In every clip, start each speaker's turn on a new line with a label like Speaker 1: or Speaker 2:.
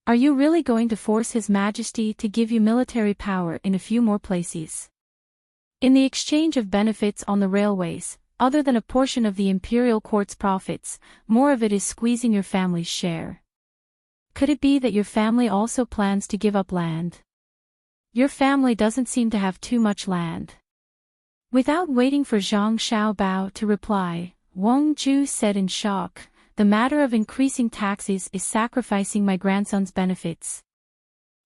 Speaker 1: Are you really going to force His Majesty to give you military power in a few more places? In the exchange of benefits on the railways, other than a portion of the imperial court's profits, more of it is squeezing your family's share. Could it be that your family also plans to give up land? Your family doesn't seem to have too much land. Without waiting for Zhang Xiaobao to reply, Wang Ju said in shock, "The matter of increasing taxes is sacrificing my grandson's benefits.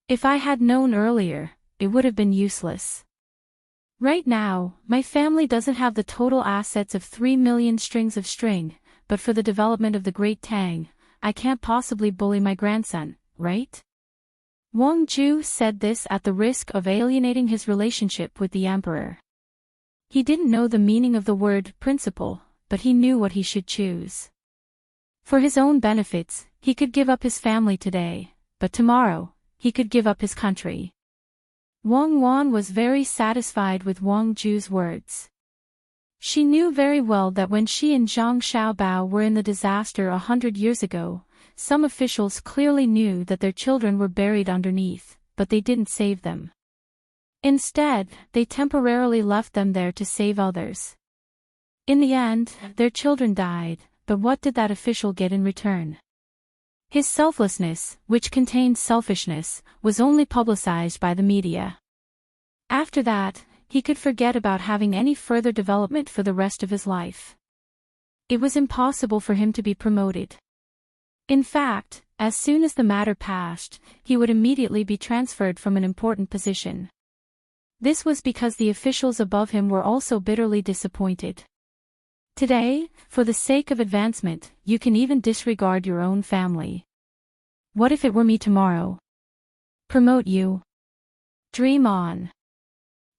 Speaker 1: If I had known earlier, it would have been useless. Right now, my family doesn't have the total assets of 3 million strings of string, but for the development of the Great Tang, I can't possibly bully my grandson, right?" Wang Ju said this at the risk of alienating his relationship with the emperor. He didn't know the meaning of the word principle, but he knew what he should choose. For his own benefits, he could give up his family today, but tomorrow, he could give up his country. Wang Wan was very satisfied with Wang Ju's words. She knew very well that when she and Zhang Xiaobao were in the disaster 100 years ago, some officials clearly knew that their children were buried underneath, but they didn't save them. Instead, they temporarily left them there to save others. In the end, their children died, but what did that official get in return? His selflessness, which contained selfishness, was only publicized by the media. After that, he could forget about having any further development for the rest of his life. It was impossible for him to be promoted. In fact, as soon as the matter passed, he would immediately be transferred from an important position. This was because the officials above him were also bitterly disappointed. Today, for the sake of advancement, you can even disregard your own family. What if it were me tomorrow? Promote you. Dream on.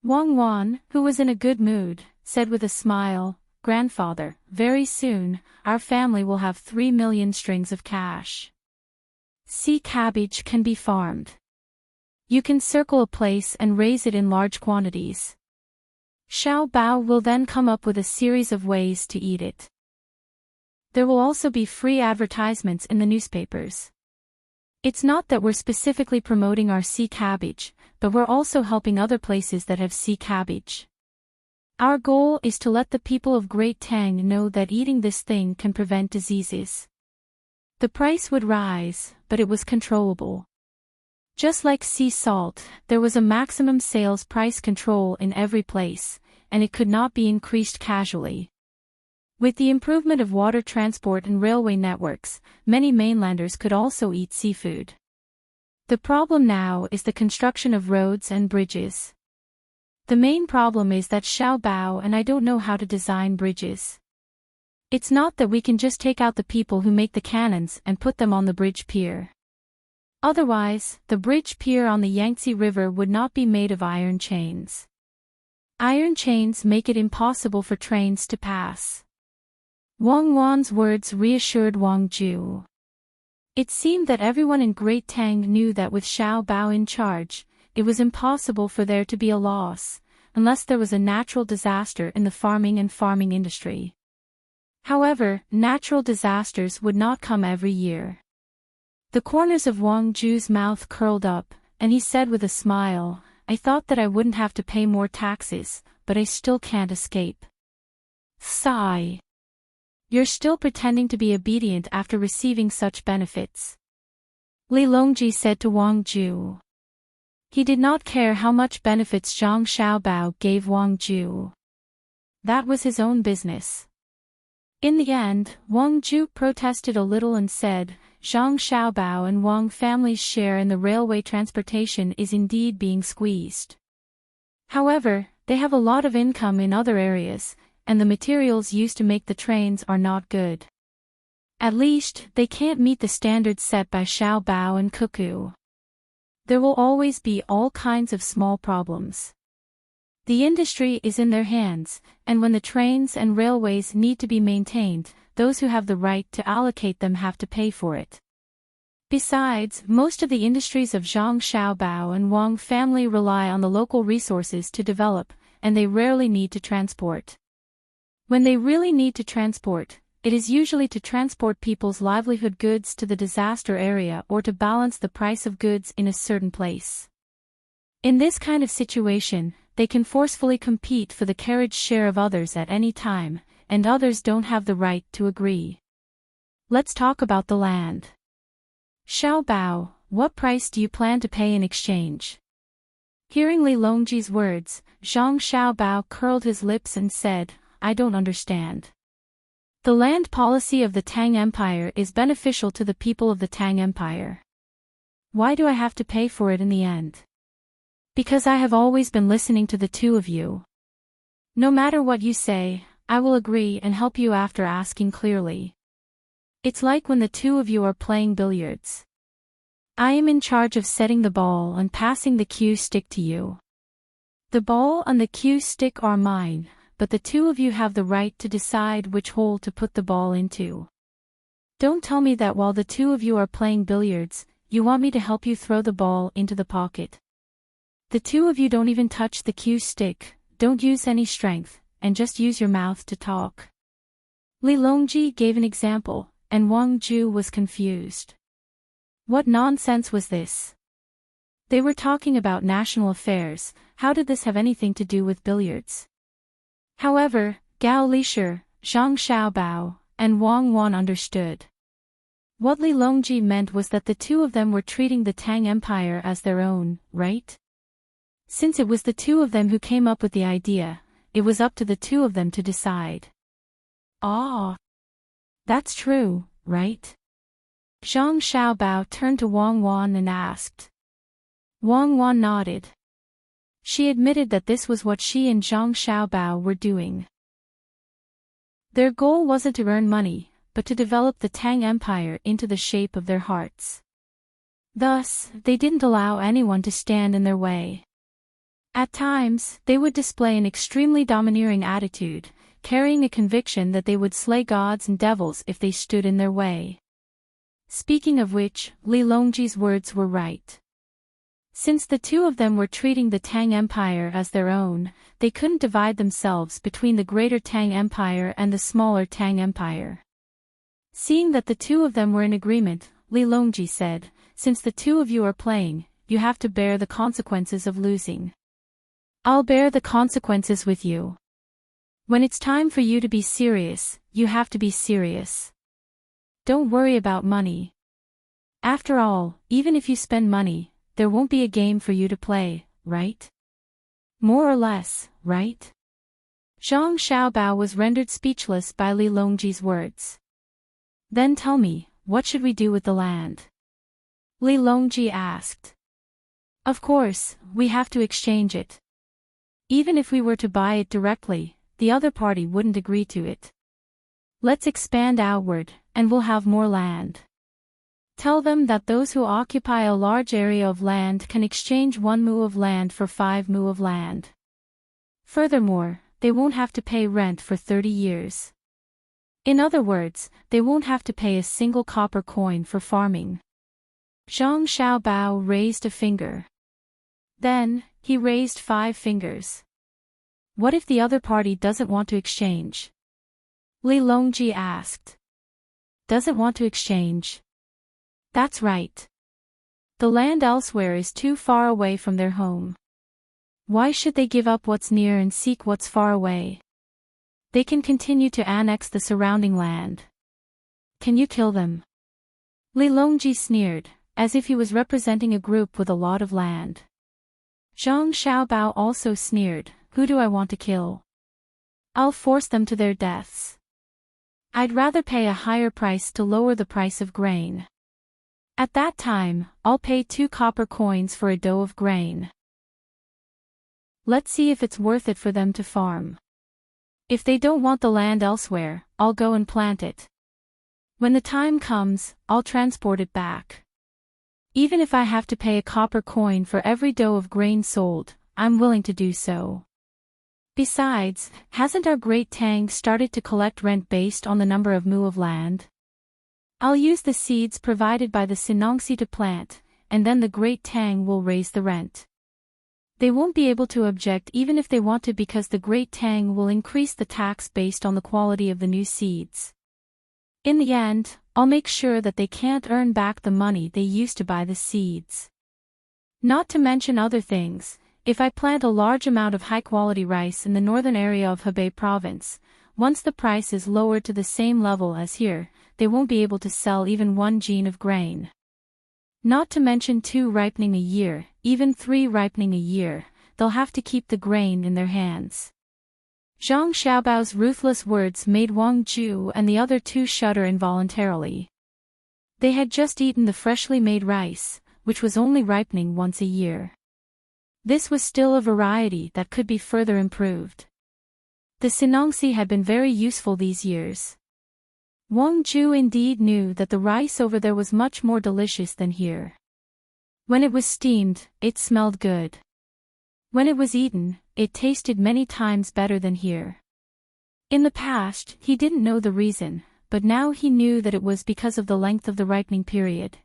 Speaker 1: Wang Wan, who was in a good mood, said with a smile, "Grandfather, very soon, our family will have 3 million strings of cash. Sea cabbage can be farmed. You can circle a place and raise it in large quantities. Xiao Bao will then come up with a series of ways to eat it. There will also be free advertisements in the newspapers. It's not that we're specifically promoting our sea cabbage, but we're also helping other places that have sea cabbage. Our goal is to let the people of Great Tang know that eating this thing can prevent diseases. The price would rise, but it was controllable. Just like sea salt, there was a maximum sales price control in every place, and it could not be increased casually. With the improvement of water transport and railway networks, many mainlanders could also eat seafood. The problem now is the construction of roads and bridges. The main problem is that Xiao Bao and I don't know how to design bridges. It's not that we can just take out the people who make the cannons and put them on the bridge pier. Otherwise, the bridge pier on the Yangtze River would not be made of iron chains. Iron chains make it impossible for trains to pass. Wang Wan's words reassured Wang Ju. It seemed that everyone in Great Tang knew that with Xiao Bao in charge, it was impossible for there to be a loss, unless there was a natural disaster in the farming industry. However, natural disasters would not come every year. The corners of Wang Ju's mouth curled up, and he said with a smile, "I thought that I wouldn't have to pay more taxes, but I still can't escape." Sigh. You're still pretending to be obedient after receiving such benefits. Li Longji said to Wang Ju. He did not care how much benefits Zhang Xiaobao gave Wang Ju. That was his own business. In the end, Wang Ju protested a little and said, "Zhang Xiaobao and Wang family's share in the railway transportation is indeed being squeezed. However, they have a lot of income in other areas, and the materials used to make the trains are not good. At least, they can't meet the standards set by Xiao Bao and Cuckoo. There will always be all kinds of small problems. The industry is in their hands, and when the trains and railways need to be maintained, those who have the right to allocate them have to pay for it. Besides, most of the industries of Zhang Xiaobao and Wang family rely on the local resources to develop, and they rarely need to transport. When they really need to transport, it is usually to transport people's livelihood goods to the disaster area or to balance the price of goods in a certain place. In this kind of situation, they can forcefully compete for the carriage share of others at any time, and others don't have the right to agree. Let's talk about the land. Xiao Bao, what price do you plan to pay in exchange? Hearing Li Longji's words, Zhang Xiaobao curled his lips and said, I don't understand. The land policy of the Tang Empire is beneficial to the people of the Tang Empire. Why do I have to pay for it in the end? Because I have always been listening to the two of you. No matter what you say, I will agree and help you after asking clearly. It's like when the two of you are playing billiards. I am in charge of setting the ball and passing the cue stick to you. The ball and the cue stick are mine, but the two of you have the right to decide which hole to put the ball into. Don't tell me that while the two of you are playing billiards, you want me to help you throw the ball into the pocket. The two of you don't even touch the cue stick, don't use any strength, and just use your mouth to talk. Li Longji gave an example, and Wang Ju was confused. What nonsense was this? They were talking about national affairs, how did this have anything to do with billiards? However, Gao Lishir, Zhang Xiaobao, and Wang Wan understood. What Li Longji meant was that the two of them were treating the Tang Empire as their own, right? Since it was the two of them who came up with the idea, it was up to the two of them to decide. Ah, that's true, right? Zhang Xiaobao turned to Wang Wan and asked. Wang Wan nodded. She admitted that this was what she and Zhang Xiaobao were doing. Their goal wasn't to earn money, but to develop the Tang Empire into the shape of their hearts. Thus, they didn't allow anyone to stand in their way. At times, they would display an extremely domineering attitude, carrying a conviction that they would slay gods and devils if they stood in their way. Speaking of which, Li Longji's words were right. Since the two of them were treating the Tang Empire as their own, they couldn't divide themselves between the greater Tang Empire and the smaller Tang Empire. Seeing that the two of them were in agreement, Li Longji said, since the two of you are playing, you have to bear the consequences of losing. I'll bear the consequences with you. When it's time for you to be serious, you have to be serious. Don't worry about money. After all, even if you spend money, there won't be a game for you to play, right? More or less, right? Zhang Xiaobao was rendered speechless by Li Longji's words. Then tell me, what should we do with the land? Li Longji asked. Of course, we have to exchange it. Even if we were to buy it directly, the other party wouldn't agree to it. Let's expand outward, and we'll have more land. Tell them that those who occupy a large area of land can exchange 1 mu of land for 5 mu of land. Furthermore, they won't have to pay rent for 30 years. In other words, they won't have to pay a single copper coin for farming. Zhang Xiaobao raised a finger. Then, he raised 5 fingers. What if the other party doesn't want to exchange? Li Longji asked. Doesn't want to exchange? That's right. The land elsewhere is too far away from their home. Why should they give up what's near and seek what's far away? They can continue to annex the surrounding land. Can you kill them? Li Longji sneered, as if he was representing a group with a lot of land. Zhang Xiaobao also sneered, who do I want to kill? I'll force them to their deaths. I'd rather pay a higher price to lower the price of grain. At that time, I'll pay 2 copper coins for a dough of grain. Let's see if it's worth it for them to farm. If they don't want the land elsewhere, I'll go and plant it. When the time comes, I'll transport it back. Even if I have to pay a copper coin for every dough of grain sold, I'm willing to do so. Besides, hasn't our great Tang started to collect rent based on the number of mu of land? I'll use the seeds provided by the Sinongsi to plant, and then the great Tang will raise the rent. They won't be able to object even if they want to because the great Tang will increase the tax based on the quality of the new seeds. In the end, I'll make sure that they can't earn back the money they used to buy the seeds. Not to mention other things, if I plant a large amount of high-quality rice in the northern area of Hebei province, once the price is lowered to the same level as here, they won't be able to sell even 1 gene of grain. Not to mention 2 ripening a year, even 3 ripening a year, they'll have to keep the grain in their hands. Zhang Xiaobao's ruthless words made Wang Ju and the other 2 shudder involuntarily. They had just eaten the freshly made rice, which was only ripening once a year. This was still a variety that could be further improved. The Sinangsi had been very useful these years. Wang Ju indeed knew that the rice over there was much more delicious than here. When it was steamed, it smelled good. When it was eaten, it tasted many times better than here. In the past, he didn't know the reason, but now he knew that it was because of the length of the ripening period.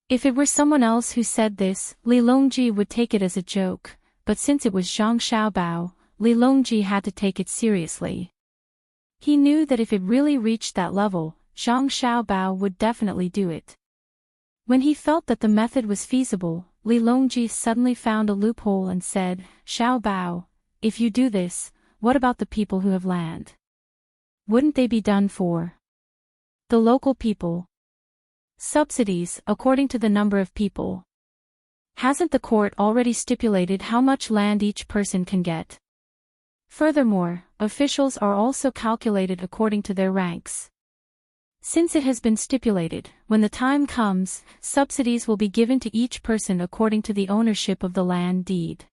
Speaker 1: If it were someone else who said this, Li Longji would take it as a joke, but since it was Zhang Xiaobao, Li Longji had to take it seriously. He knew that if it really reached that level, Zhang Xiaobao would definitely do it. When he felt that the method was feasible, Li Longji suddenly found a loophole and said, "Xiaobao, if you do this, what about the people who have land? Wouldn't they be done for? The local people. Subsidies, according to the number of people. Hasn't the court already stipulated how much land each person can get? Furthermore, officials are also calculated according to their ranks. Since it has been stipulated, when the time comes, subsidies will be given to each person according to the ownership of the land deed.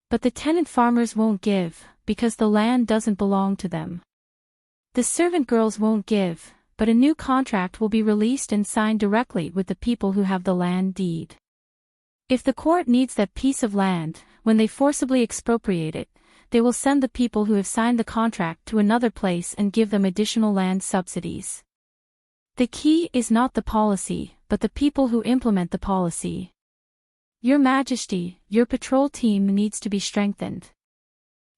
Speaker 1: But the tenant farmers won't give, because the land doesn't belong to them. The servant girls won't give, but a new contract will be released and signed directly with the people who have the land deed. If the court needs that piece of land, when they forcibly expropriate it, they will send the people who have signed the contract to another place and give them additional land subsidies. The key is not the policy, but the people who implement the policy. Your Majesty, your patrol team needs to be strengthened.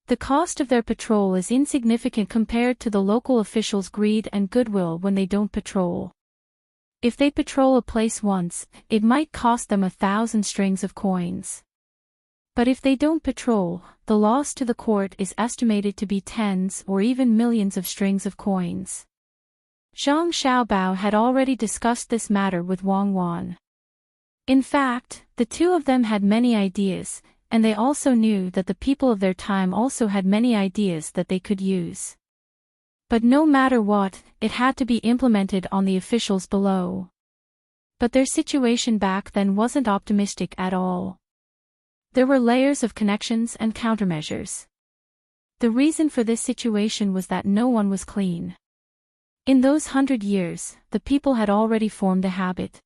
Speaker 1: The cost of their patrol is insignificant compared to the local officials' greed and goodwill when they don't patrol. If they patrol a place once, it might cost them 1,000 strings of coins. But if they don't patrol, the loss to the court is estimated to be tens or even millions of strings of coins. Zhang Xiaobao had already discussed this matter with Wang Wan. In fact, the 2 of them had many ideas, and they also knew that the people of their time also had many ideas that they could use. But no matter what, it had to be implemented on the officials below. But their situation back then wasn't optimistic at all. There were layers of connections and countermeasures. The reason for this situation was that no one was clean. In those 100 years, the people had already formed a habit.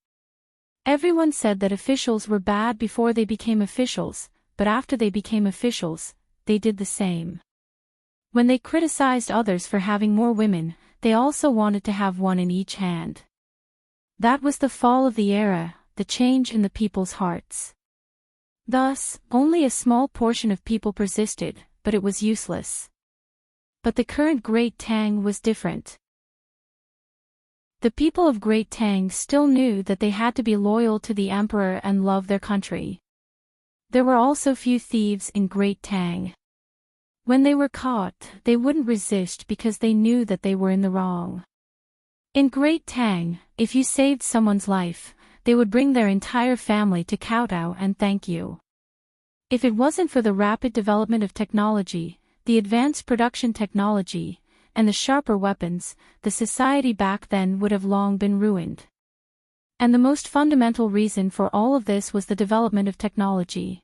Speaker 1: Everyone said that officials were bad before they became officials, but after they became officials, they did the same. When they criticized others for having more women, they also wanted to have one in each hand. That was the fall of the era, the change in the people's hearts. Thus, only a small portion of people persisted, but it was useless. But the current Great Tang was different. The people of Great Tang still knew that they had to be loyal to the emperor and love their country. There were also few thieves in Great Tang. When they were caught, they wouldn't resist because they knew that they were in the wrong. In Great Tang, if you saved someone's life, they would bring their entire family to kowtow and thank you. If it wasn't for the rapid development of technology, the advanced production technology, and the sharper weapons, the society back then would have long been ruined. And the most fundamental reason for all of this was the development of technology.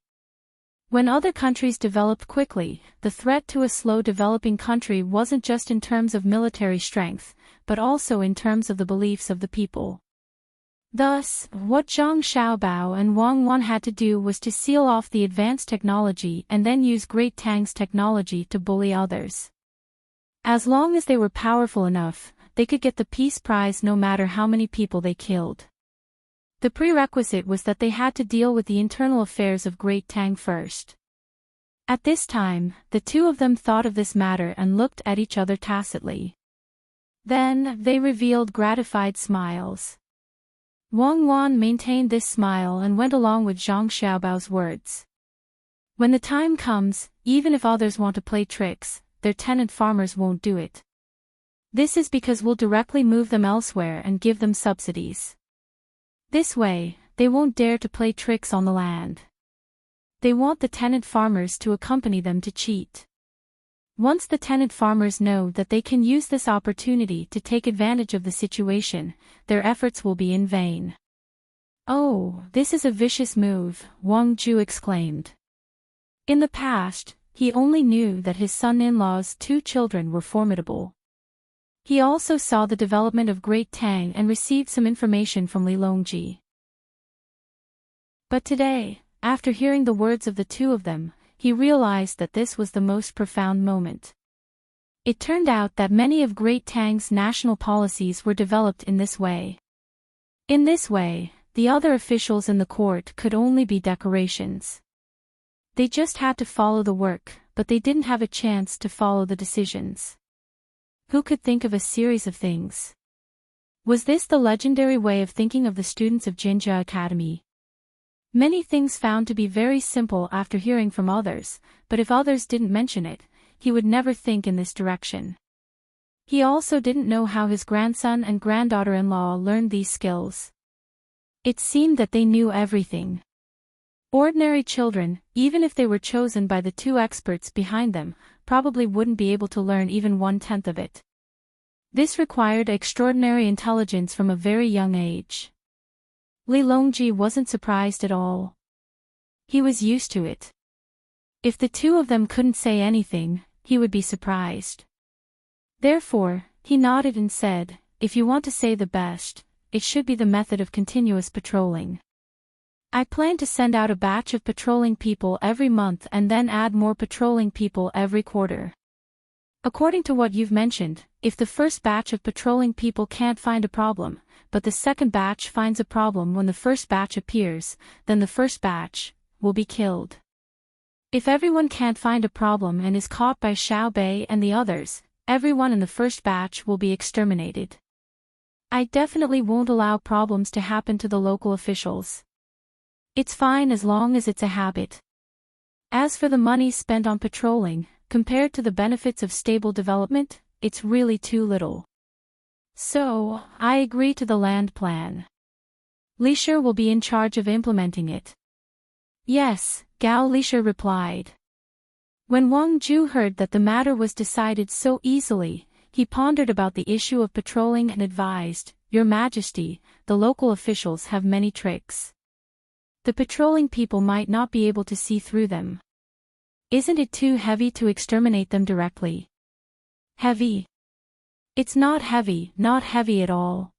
Speaker 1: When other countries developed quickly, the threat to a slow-developing country wasn't just in terms of military strength, but also in terms of the beliefs of the people. Thus, what Zhang Xiaobao and Wang Wan had to do was to seal off the advanced technology and then use Great Tang's technology to bully others. As long as they were powerful enough, they could get the peace prize no matter how many people they killed. The prerequisite was that they had to deal with the internal affairs of Great Tang first. At this time, the 2 of them thought of this matter and looked at each other tacitly. Then, they revealed gratified smiles. Wang Wan maintained this smile and went along with Zhang Xiaobao's words. When the time comes, even if others want to play tricks, their tenant farmers won't do it. This is because we'll directly move them elsewhere and give them subsidies. This way, they won't dare to play tricks on the land. They want the tenant farmers to accompany them to cheat. Once the tenant farmers know that they can use this opportunity to take advantage of the situation, their efforts will be in vain. Oh, this is a vicious move, Wang Ju exclaimed. In the past, he only knew that his son-in-law's 2 children were formidable. He also saw the development of Great Tang and received some information from Li Longji. But today, after hearing the words of the 2 of them, he realized that this was the most profound moment. It turned out that many of Great Tang's national policies were developed in this way. In this way, the other officials in the court could only be decorations. They just had to follow the work, but they didn't have a chance to follow the decisions. Who could think of a series of things? Was this the legendary way of thinking of the students of Jinjia Academy? Many things found to be very simple after hearing from others, but if others didn't mention it, he would never think in this direction. He also didn't know how his grandson and granddaughter-in-law learned these skills. It seemed that they knew everything. Ordinary children, even if they were chosen by the 2 experts behind them, probably wouldn't be able to learn even 1/10 of it. This required extraordinary intelligence from a very young age. Li Longji wasn't surprised at all. He was used to it. If the 2 of them couldn't say anything, he would be surprised. Therefore, he nodded and said, "If you want to say the best, it should be the method of continuous patrolling. I plan to send out a batch of patrolling people every month and then add more patrolling people every quarter. According to what you've mentioned, if the first batch of patrolling people can't find a problem, but the second batch finds a problem when the first batch appears, then the first batch will be killed. If everyone can't find a problem and is caught by Xiao Bei and the others, everyone in the first batch will be exterminated. I definitely won't allow problems to happen to the local officials. It's fine as long as it's a habit. As for the money spent on patrolling, compared to the benefits of stable development, it's really too little. So, I agree to the land plan. Lisher will be in charge of implementing it." "Yes," Gao Lisher replied. When Wang Ju heard that the matter was decided so easily, he pondered about the issue of patrolling and advised, "Your Majesty, the local officials have many tricks. The patrolling people might not be able to see through them. Isn't it too heavy to exterminate them directly?" "Heavy? It's not heavy at all.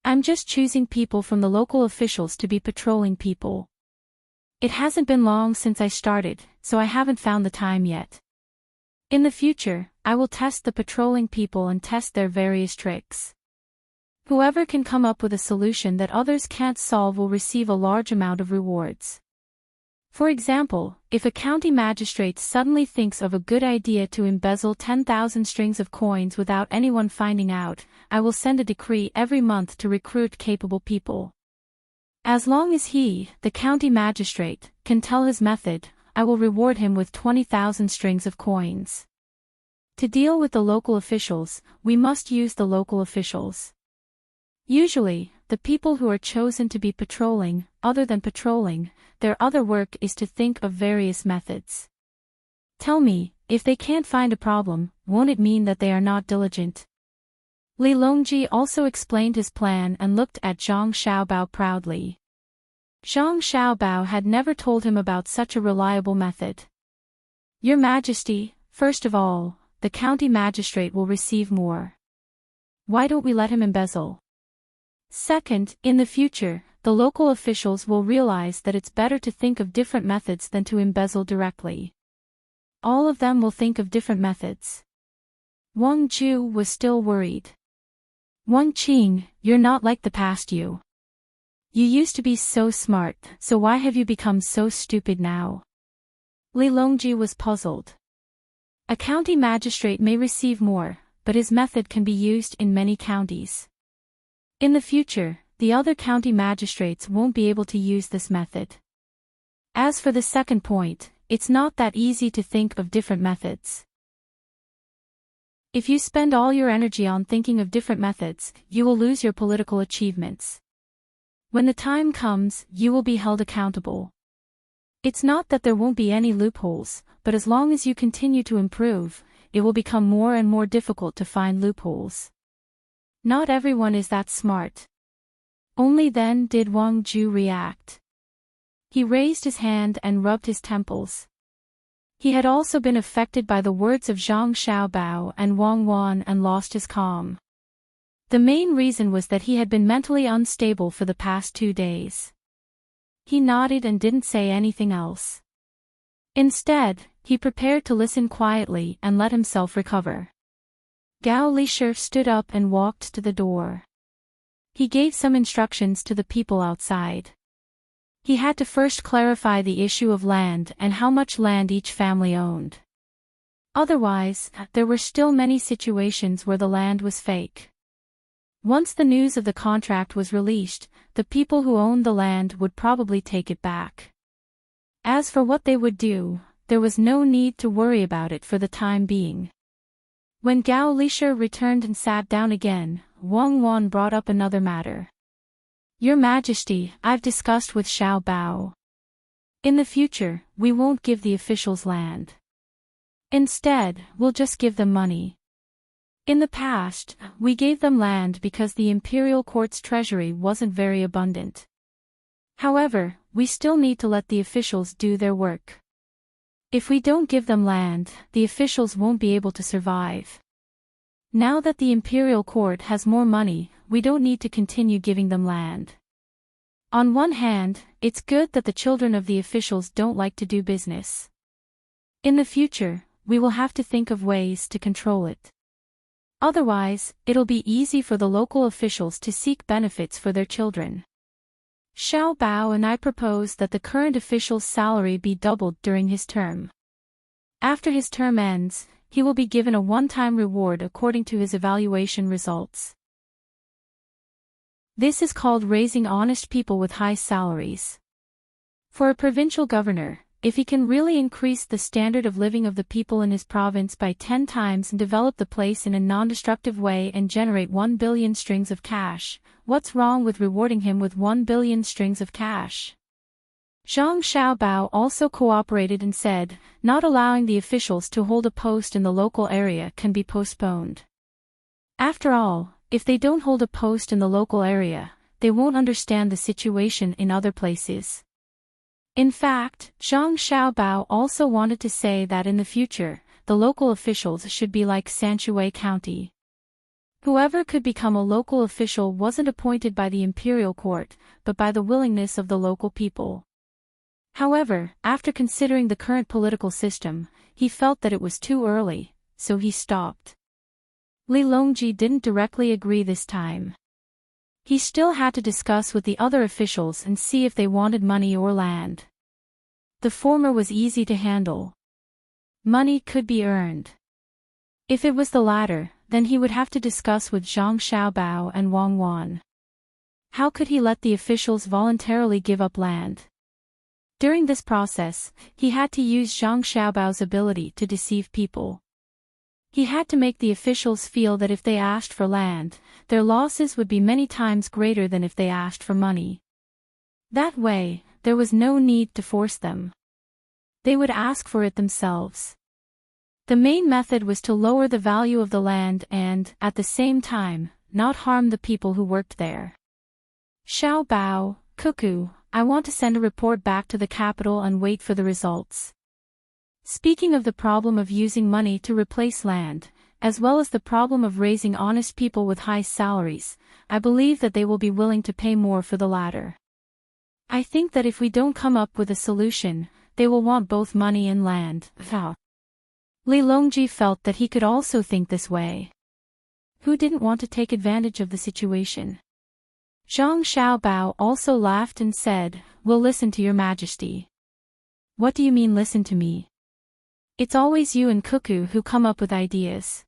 Speaker 1: I'm just choosing people from the local officials to be patrolling people. It hasn't been long since I started, so I haven't found the time yet. In the future, I will test the patrolling people and test their various tricks. Whoever can come up with a solution that others can't solve will receive a large amount of rewards. For example, if a county magistrate suddenly thinks of a good idea to embezzle 10,000 strings of coins without anyone finding out, I will send a decree every month to recruit capable people. As long as he, the county magistrate, can tell his method, I will reward him with 20,000 strings of coins. To deal with the local officials, we must use the local officials. Usually, the people who are chosen to be patrolling, other than patrolling, their other work is to think of various methods. Tell me, if they can't find a problem, won't it mean that they are not diligent?" Li Longji also explained his plan and looked at Zhang Xiaobao proudly. Zhang Xiaobao had never told him about such a reliable method. "Your Majesty, first of all, the county magistrate will receive more. Why don't we let him embezzle? Second, in the future, the local officials will realize that it's better to think of different methods than to embezzle directly. All of them will think of different methods." Wang Ju was still worried. "Wang Qing, you're not like the past you. You used to be so smart, so why have you become so stupid now?" Li Longji was puzzled. A county magistrate may receive more, but his method can be used in many counties. In the future, the other county magistrates won't be able to use this method. As for the second point, it's not that easy to think of different methods. If you spend all your energy on thinking of different methods, you will lose your political achievements. When the time comes, you will be held accountable. It's not that there won't be any loopholes, but as long as you continue to improve, it will become more and more difficult to find loopholes. Not everyone is that smart. Only then did Wang Ju react. He raised his hand and rubbed his temples. He had also been affected by the words of Zhang Xiaobao and Wang Wan and lost his calm. The main reason was that he had been mentally unstable for the past 2 days. He nodded and didn't say anything else. Instead, he prepared to listen quietly and let himself recover. Gao Lisher stood up and walked to the door. He gave some instructions to the people outside. He had to first clarify the issue of land and how much land each family owned. Otherwise, there were still many situations where the land was fake. Once the news of the contract was released, the people who owned the land would probably take it back. As for what they would do, there was no need to worry about it for the time being. When Gao Lisher returned and sat down again, Wang Wan brought up another matter. Your Majesty, I've discussed with Xiao Bao. In the future, we won't give the officials land. Instead, we'll just give them money. In the past, we gave them land because the imperial court's treasury wasn't very abundant. However, we still need to let the officials do their work. If we don't give them land, the officials won't be able to survive. Now that the imperial court has more money, we don't need to continue giving them land. On one hand, it's good that the children of the officials don't like to do business. In the future, we will have to think of ways to control it. Otherwise, it'll be easy for the local officials to seek benefits for their children. Xiao Bao and I propose that the current official's salary be doubled during his term. After his term ends, he will be given a one-time reward according to his evaluation results. This is called raising honest people with high salaries. For a provincial governor, if he can really increase the standard of living of the people in his province by 10 times and develop the place in a non-destructive way and generate 1 billion strings of cash, what's wrong with rewarding him with 1 billion strings of cash? Zhang Xiaobao also cooperated and said, not allowing the officials to hold a post in the local area can be postponed. After all, if they don't hold a post in the local area, they won't understand the situation in other places. In fact, Zhang Xiaobao also wanted to say that in the future, the local officials should be like Sanshui County. Whoever could become a local official wasn't appointed by the imperial court, but by the willingness of the local people. However, after considering the current political system, he felt that it was too early, so he stopped. Li Longji didn't directly agree this time. He still had to discuss with the other officials and see if they wanted money or land. The former was easy to handle. Money could be earned. If it was the latter, then he would have to discuss with Zhang Xiaobao and Wang Wan. How could he let the officials voluntarily give up land? During this process, he had to use Zhang Xiaobao's ability to deceive people. He had to make the officials feel that if they asked for land, their losses would be many times greater than if they asked for money. That way, there was no need to force them. They would ask for it themselves. The main method was to lower the value of the land and, at the same time, not harm the people who worked there. Xiao Bao, Cuckoo, I want to send a report back to the capital and wait for the results. Speaking of the problem of using money to replace land, as well as the problem of raising honest people with high salaries, I believe that they will be willing to pay more for the latter. I think that if we don't come up with a solution, they will want both money and land. Li Longji felt that he could also think this way. Who didn't want to take advantage of the situation? Zhang Xiaobao also laughed and said, "We'll listen to your Majesty." What do you mean listen to me? It's always you and Cuckoo who come up with ideas.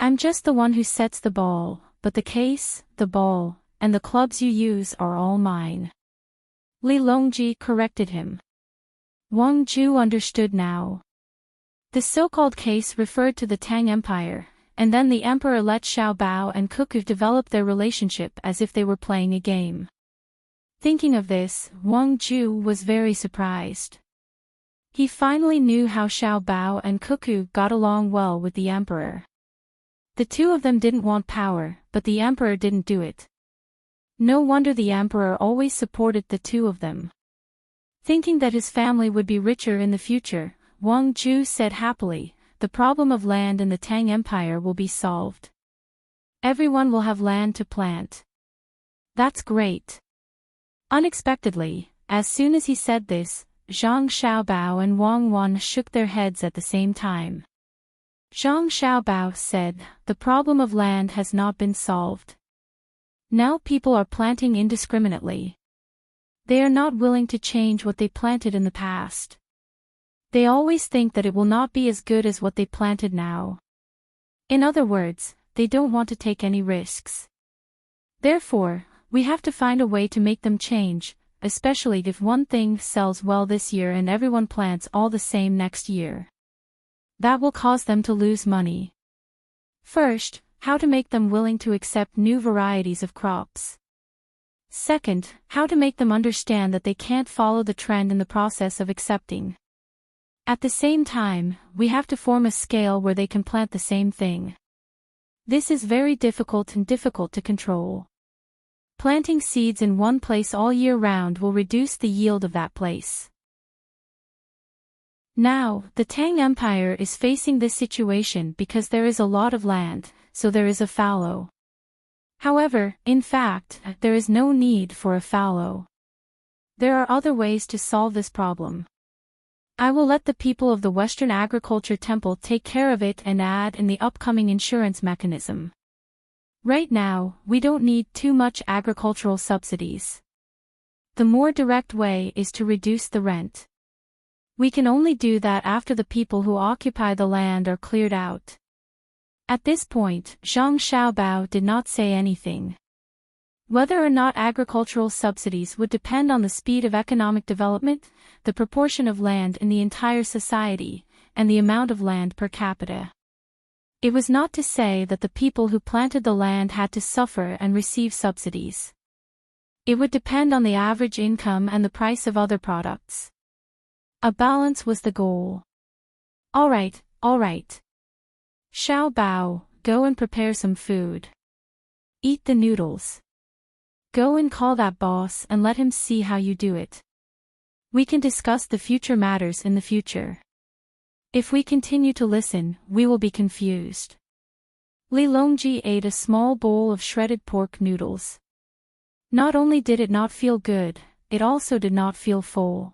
Speaker 1: I'm just the one who sets the ball, but the case, the ball, and the clubs you use are all mine. Li Longji corrected him. Wang Ju understood now. The so-called case referred to the Tang Empire, and then the emperor let Xiao Bao and Cuckoo develop their relationship as if they were playing a game. Thinking of this, Wang Ju was very surprised. He finally knew how Xiao Bao and Cuckoo got along well with the emperor. The two of them didn't want power, but the emperor didn't do it. No wonder the emperor always supported the two of them. Thinking that his family would be richer in the future, Wang Ju said happily, the problem of land in the Tang Empire will be solved. Everyone will have land to plant. That's great. Unexpectedly, as soon as he said this, Zhang Xiaobao and Wang Wan shook their heads at the same time. Zhang Xiaobao said, the problem of land has not been solved. Now people are planting indiscriminately. They are not willing to change what they planted in the past. They always think that it will not be as good as what they planted now. In other words, they don't want to take any risks. Therefore, we have to find a way to make them change, especially if one thing sells well this year and everyone plants all the same next year. That will cause them to lose money. First, how to make them willing to accept new varieties of crops. Second, how to make them understand that they can't follow the trend in the process of accepting. At the same time, we have to form a scale where they can plant the same thing. This is very difficult and difficult to control. Planting seeds in one place all year round will reduce the yield of that place. Now, the Tang Empire is facing this situation because there is a lot of land, so there is a fallow. However, in fact, there is no need for a fallow. There are other ways to solve this problem. I will let the people of the Western Agriculture Temple take care of it and add in the upcoming insurance mechanism. Right now, we don't need too much agricultural subsidies. The more direct way is to reduce the rent. We can only do that after the people who occupy the land are cleared out. At this point, Zhang Xiaobao did not say anything. Whether or not agricultural subsidies would depend on the speed of economic development, the proportion of land in the entire society, and the amount of land per capita. It was not to say that the people who planted the land had to suffer and receive subsidies. It would depend on the average income and the price of other products. A balance was the goal. All right. Xiao Bao, go and prepare some food. Eat the noodles. Go and call that boss and let him see how you do it. We can discuss the future matters in the future. If we continue to listen, we will be confused. Li Longji ate a small bowl of shredded pork noodles. Not only did it not feel good, it also did not feel full.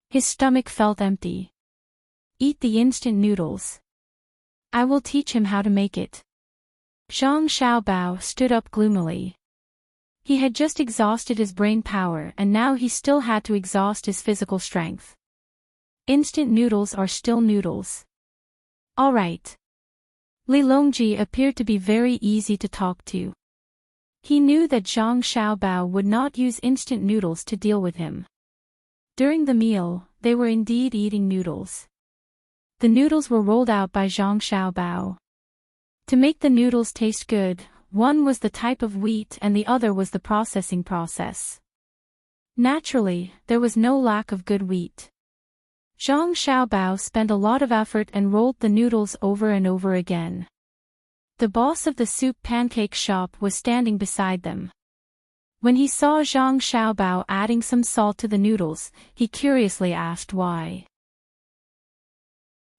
Speaker 1: His stomach felt empty. Eat the instant noodles. I will teach him how to make it. Zhang Xiaobao stood up gloomily. He had just exhausted his brain power and now he still had to exhaust his physical strength. Instant noodles are still noodles. All right. Li Longji appeared to be very easy to talk to. He knew that Zhang Xiaobao would not use instant noodles to deal with him. During the meal, they were indeed eating noodles. The noodles were rolled out by Zhang Xiaobao. To make the noodles taste good, one was the type of wheat and the other was the processing process. Naturally, there was no lack of good wheat. Zhang Xiaobao spent a lot of effort and rolled the noodles over and over again. The boss of the soup pancake shop was standing beside them. When he saw Zhang Xiaobao adding some salt to the noodles, he curiously asked why.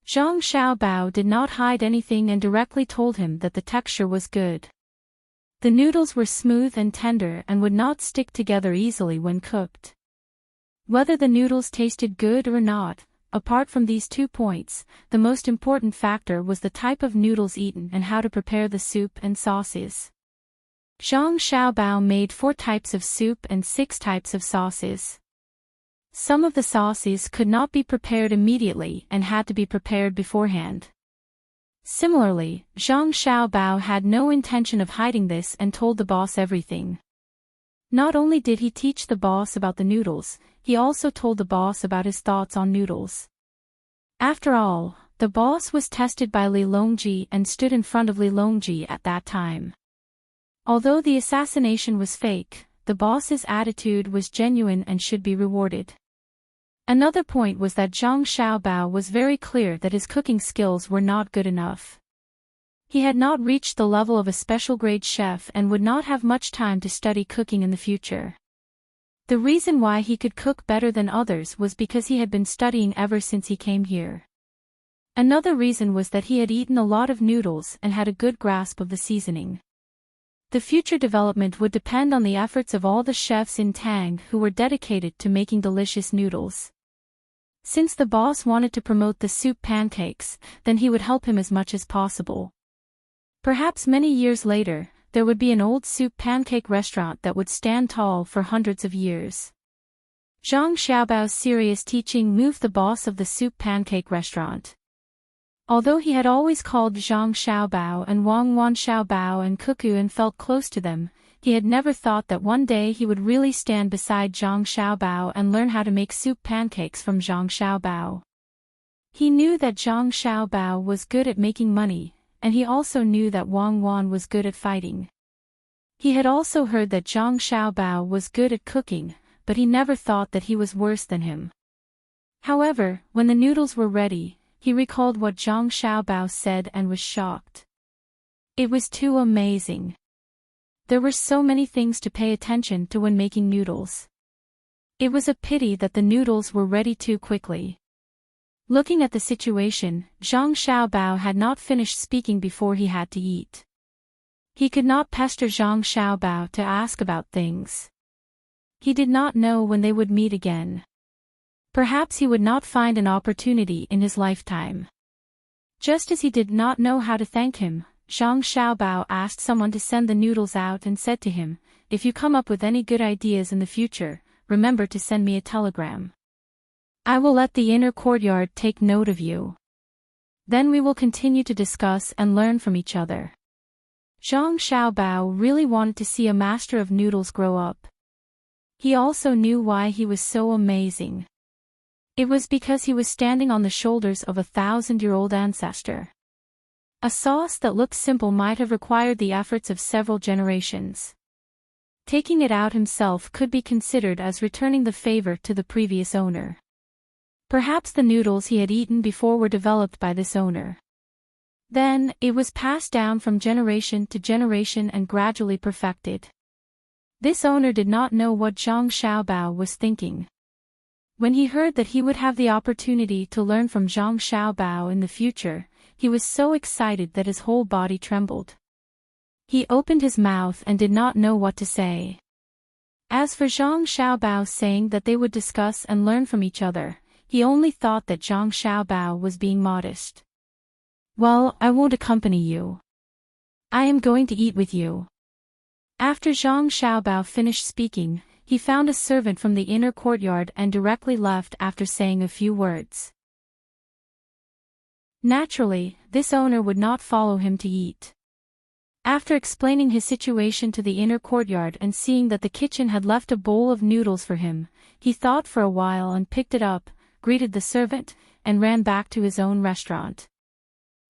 Speaker 1: Zhang Xiaobao did not hide anything and directly told him that the texture was good. The noodles were smooth and tender and would not stick together easily when cooked. Whether the noodles tasted good or not, apart from these 2 points, the most important factor was the type of noodles eaten and how to prepare the soup and sauces. Zhang Xiaobao made 4 types of soup and 6 types of sauces. Some of the sauces could not be prepared immediately and had to be prepared beforehand. Similarly, Zhang Xiaobao had no intention of hiding this and told the boss everything. Not only did he teach the boss about the noodles, he also told the boss about his thoughts on noodles. After all, the boss was tested by Li Longji and stood in front of Li Longji at that time. Although the assassination was fake, the boss's attitude was genuine and should be rewarded. Another point was that Zhang Xiaobao was very clear that his cooking skills were not good enough. He had not reached the level of a special grade chef and would not have much time to study cooking in the future. The reason why he could cook better than others was because he had been studying ever since he came here. Another reason was that he had eaten a lot of noodles and had a good grasp of the seasoning. The future development would depend on the efforts of all the chefs in Tang who were dedicated to making delicious noodles. Since the boss wanted to promote the soup pancakes, then he would help him as much as possible. Perhaps many years later, there would be an old soup pancake restaurant that would stand tall for hundreds of years. Zhang Xiaobao's serious teaching moved the boss of the soup pancake restaurant. Although he had always called Zhang Xiaobao and Wang Wan Xiaobao and Cuckoo and felt close to them, he had never thought that one day he would really stand beside Zhang Xiaobao and learn how to make soup pancakes from Zhang Xiaobao. He knew that Zhang Xiaobao was good at making money, and he also knew that Wang Wan was good at fighting. He had also heard that Zhang Xiaobao was good at cooking, but he never thought that he was worse than him. However, when the noodles were ready, he recalled what Zhang Xiaobao said and was shocked. It was too amazing. There were so many things to pay attention to when making noodles. It was a pity that the noodles were ready too quickly. Looking at the situation, Zhang Xiaobao had not finished speaking before he had to eat. He could not pester Zhang Xiaobao to ask about things. He did not know when they would meet again. Perhaps he would not find an opportunity in his lifetime. Just as he did not know how to thank him, Zhang Xiaobao asked someone to send the noodles out and said to him, "If you come up with any good ideas in the future, remember to send me a telegram. I will let the inner courtyard take note of you. Then we will continue to discuss and learn from each other." Zhang Xiaobao really wanted to see a master of noodles grow up. He also knew why he was so amazing. It was because he was standing on the shoulders of a 1,000-year-old ancestor. A sauce that looked simple might have required the efforts of several generations. Taking it out himself could be considered as returning the favor to the previous owner. Perhaps the noodles he had eaten before were developed by this owner. Then, it was passed down from generation to generation and gradually perfected. This owner did not know what Zhang Xiaobao was thinking. When he heard that he would have the opportunity to learn from Zhang Xiaobao in the future, he was so excited that his whole body trembled. He opened his mouth and did not know what to say. As for Zhang Xiaobao saying that they would discuss and learn from each other, he only thought that Zhang Xiaobao was being modest. "Well, I won't accompany you. I am going to eat with you." After Zhang Xiaobao finished speaking, he found a servant from the inner courtyard and directly left after saying a few words. Naturally, this owner would not follow him to eat. After explaining his situation to the inner courtyard and seeing that the kitchen had left a bowl of noodles for him, he thought for a while and picked it up, greeted the servant, and ran back to his own restaurant.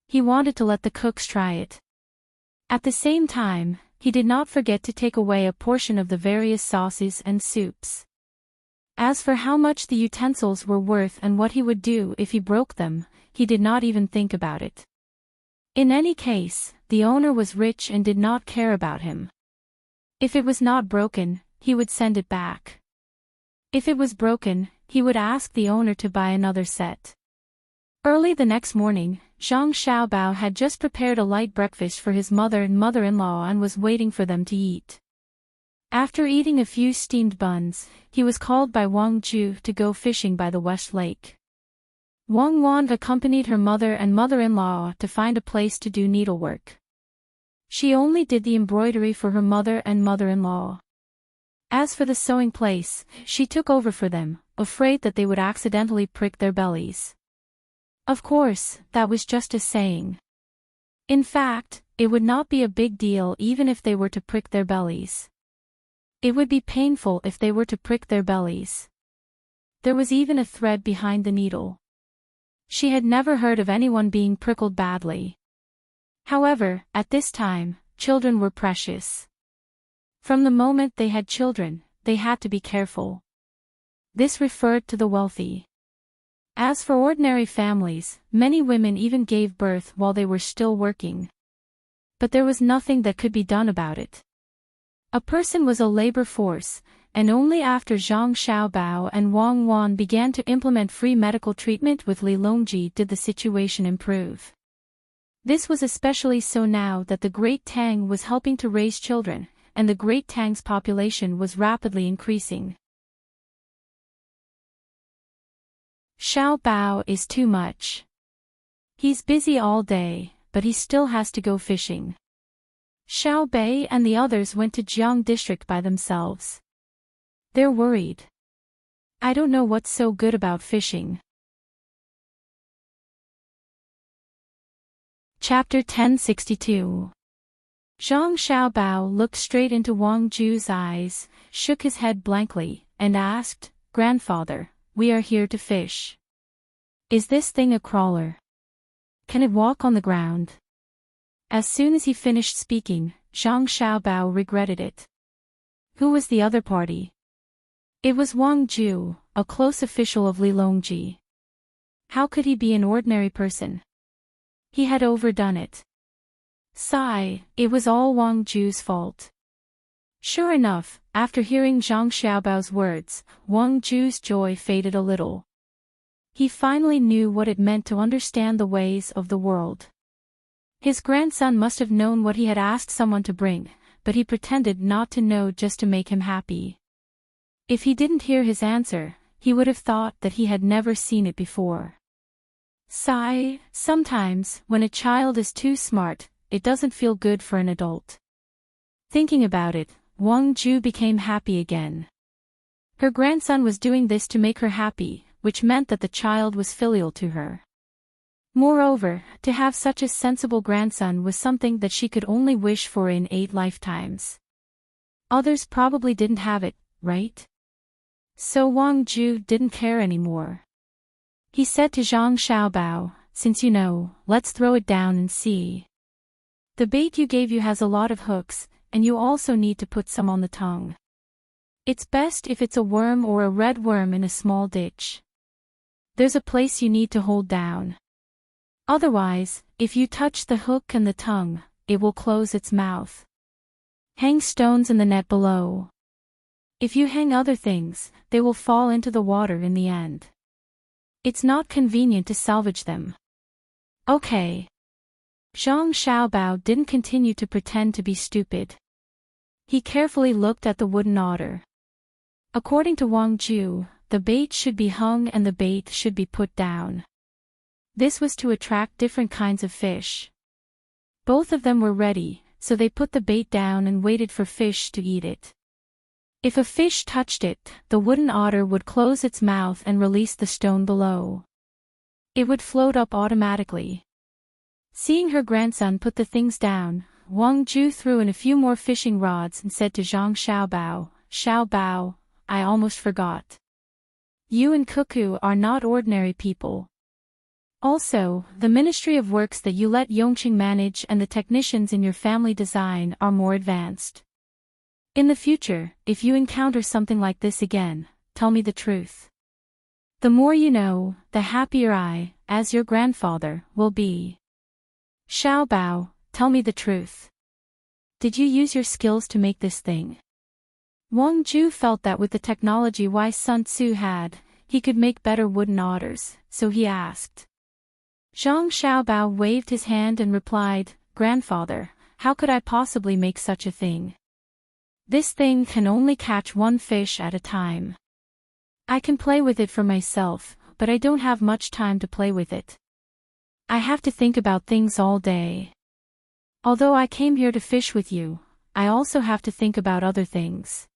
Speaker 1: He wanted to let the cooks try it. At the same time, he did not forget to take away a portion of the various sauces and soups. As for how much the utensils were worth and what he would do if he broke them, he did not even think about it. In any case, the owner was rich and did not care about him. If it was not broken, he would send it back. If it was broken, he would ask the owner to buy another set. Early the next morning, Zhang Xiaobao had just prepared a light breakfast for his mother and mother-in-law and was waiting for them to eat. After eating a few steamed buns, he was called by Wang Ju to go fishing by the West Lake. Wang Wan accompanied her mother and mother-in-law to find a place to do needlework. She only did the embroidery for her mother and mother-in-law. As for the sewing place, she took over for them, afraid that they would accidentally prick their bellies. Of course, that was just a saying. In fact, it would not be a big deal even if they were to prick their bellies. It would be painful if they were to prick their bellies. There was even a thread behind the needle. She had never heard of anyone being prickled badly. However, at this time, children were precious. From the moment they had children, they had to be careful. This referred to the wealthy. As for ordinary families, many women even gave birth while they were still working. But there was nothing that could be done about it. A person was a labor force, and only after Zhang Xiaobao and Wang Wan began to implement free medical treatment with Li Longji did the situation improve. This was especially so now that the Great Tang was helping to raise children, and the Great Tang's population was rapidly increasing. Xiao Bao is too much. He's busy all day, but he still has to go fishing. Xiao Bei and the others went to Jiang District by themselves. They're worried. I don't know what's so good about fishing. Chapter 1062. Zhang Xiaobao looked straight into Wang Ju's eyes, shook his head blankly, and asked, "Grandfather, we are here to fish. Is this thing a crawler? Can it walk on the ground?" As soon as he finished speaking, Zhang Xiaobao regretted it. Who was the other party? It was Wang Ju, a close official of Li Longji. How could he be an ordinary person? He had overdone it. Sigh, it was all Wang Ju's fault. Sure enough, after hearing Zhang Xiaobao's words, Wang Ju's joy faded a little. He finally knew what it meant to understand the ways of the world. His grandson must have known what he had asked someone to bring, but he pretended not to know just to make him happy. If he didn't hear his answer, he would have thought that he had never seen it before. Sigh, sometimes, when a child is too smart, it doesn't feel good for an adult. Thinking about it, Wang Ju became happy again. Her grandson was doing this to make her happy, which meant that the child was filial to her. Moreover, to have such a sensible grandson was something that she could only wish for in 8 lifetimes. Others probably didn't have it, right? So Wang Ju didn't care anymore. He said to Zhang Xiaobao, "Since you know, let's throw it down and see. The bait you gave you has a lot of hooks, and you also need to put some on the tongue. It's best if it's a worm or a red worm in a small ditch. There's a place you need to hold down. Otherwise, if you touch the hook and the tongue, it will close its mouth. Hang stones in the net below. If you hang other things, they will fall into the water in the end. It's not convenient to salvage them." Okay. Zhang Xiaobao didn't continue to pretend to be stupid. He carefully looked at the wooden otter. According to Wang Ju, the bait should be hung and the bait should be put down. This was to attract different kinds of fish. Both of them were ready, so they put the bait down and waited for fish to eat it. If a fish touched it, the wooden otter would close its mouth and release the stone below. It would float up automatically. Seeing her grandson put the things down, Wang Ju threw in a few more fishing rods and said to Zhang Xiaobao, "Xiaobao, I almost forgot. You and Cuckoo are not ordinary people. Also, the Ministry of Works that you let Yongqing manage and the technicians in your family design are more advanced. In the future, if you encounter something like this again, tell me the truth. The more you know, the happier I, as your grandfather, will be. Xiaobao, tell me the truth. Did you use your skills to make this thing?" Wang Ju felt that with the technology Sun Tzu had, he could make better wooden otters, so he asked. Zhang Xiaobao waved his hand and replied, "Grandfather, how could I possibly make such a thing? This thing can only catch one fish at a time. I can play with it for myself, but I don't have much time to play with it. I have to think about things all day. Although I came here to fish with you, I also have to think about other things.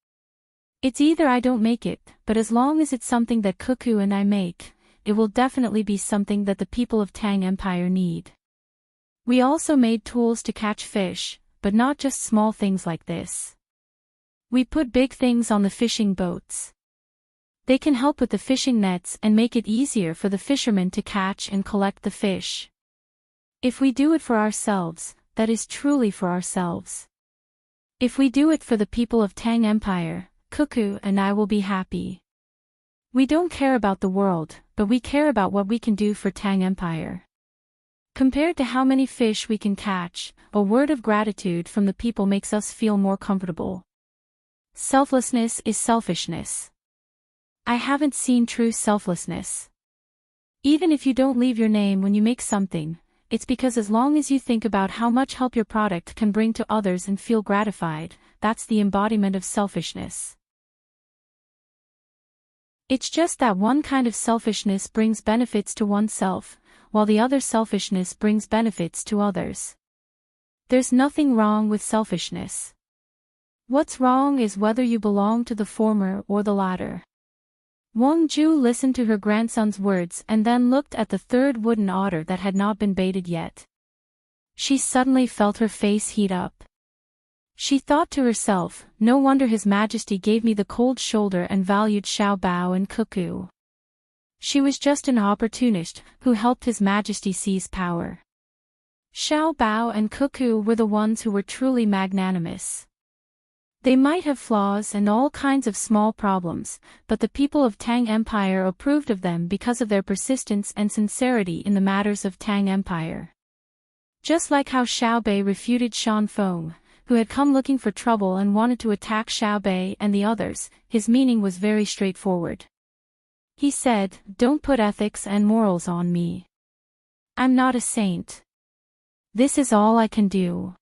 Speaker 1: It's either I don't make it, but as long as it's something that Cuckoo and I make, it will definitely be something that the people of Tang Empire need. We also made tools to catch fish, but not just small things like this. We put big things on the fishing boats. They can help with the fishing nets and make it easier for the fishermen to catch and collect the fish. If we do it for ourselves, that is truly for ourselves. If we do it for the people of Tang Empire, Cuckoo and I will be happy. We don't care about the world, but we care about what we can do for Tang Empire. Compared to how many fish we can catch, a word of gratitude from the people makes us feel more comfortable. Selflessness is selfishness. I haven't seen true selflessness. Even if you don't leave your name when you make something, it's because as long as you think about how much help your product can bring to others and feel gratified, that's the embodiment of selfishness. It's just that one kind of selfishness brings benefits to oneself, while the other selfishness brings benefits to others. There's nothing wrong with selfishness. What's wrong is whether you belong to the former or the latter. Wang Ju listened to her grandson's words and then looked at the third wooden otter that had not been baited yet. She suddenly felt her face heat up. She thought to herself, no wonder His Majesty gave me the cold shoulder and valued Xiao Bao and Cuckoo. She was just an opportunist who helped His Majesty seize power. Xiao Bao and Cuckoo were the ones who were truly magnanimous. They might have flaws and all kinds of small problems, but the people of Tang Empire approved of them because of their persistence and sincerity in the matters of Tang Empire. Just like how Xiao Bei refuted Shan Feng, who had come looking for trouble and wanted to attack Xiao Bei and the others, his meaning was very straightforward. He said, "Don't put ethics and morals on me. I'm not a saint. This is all I can do.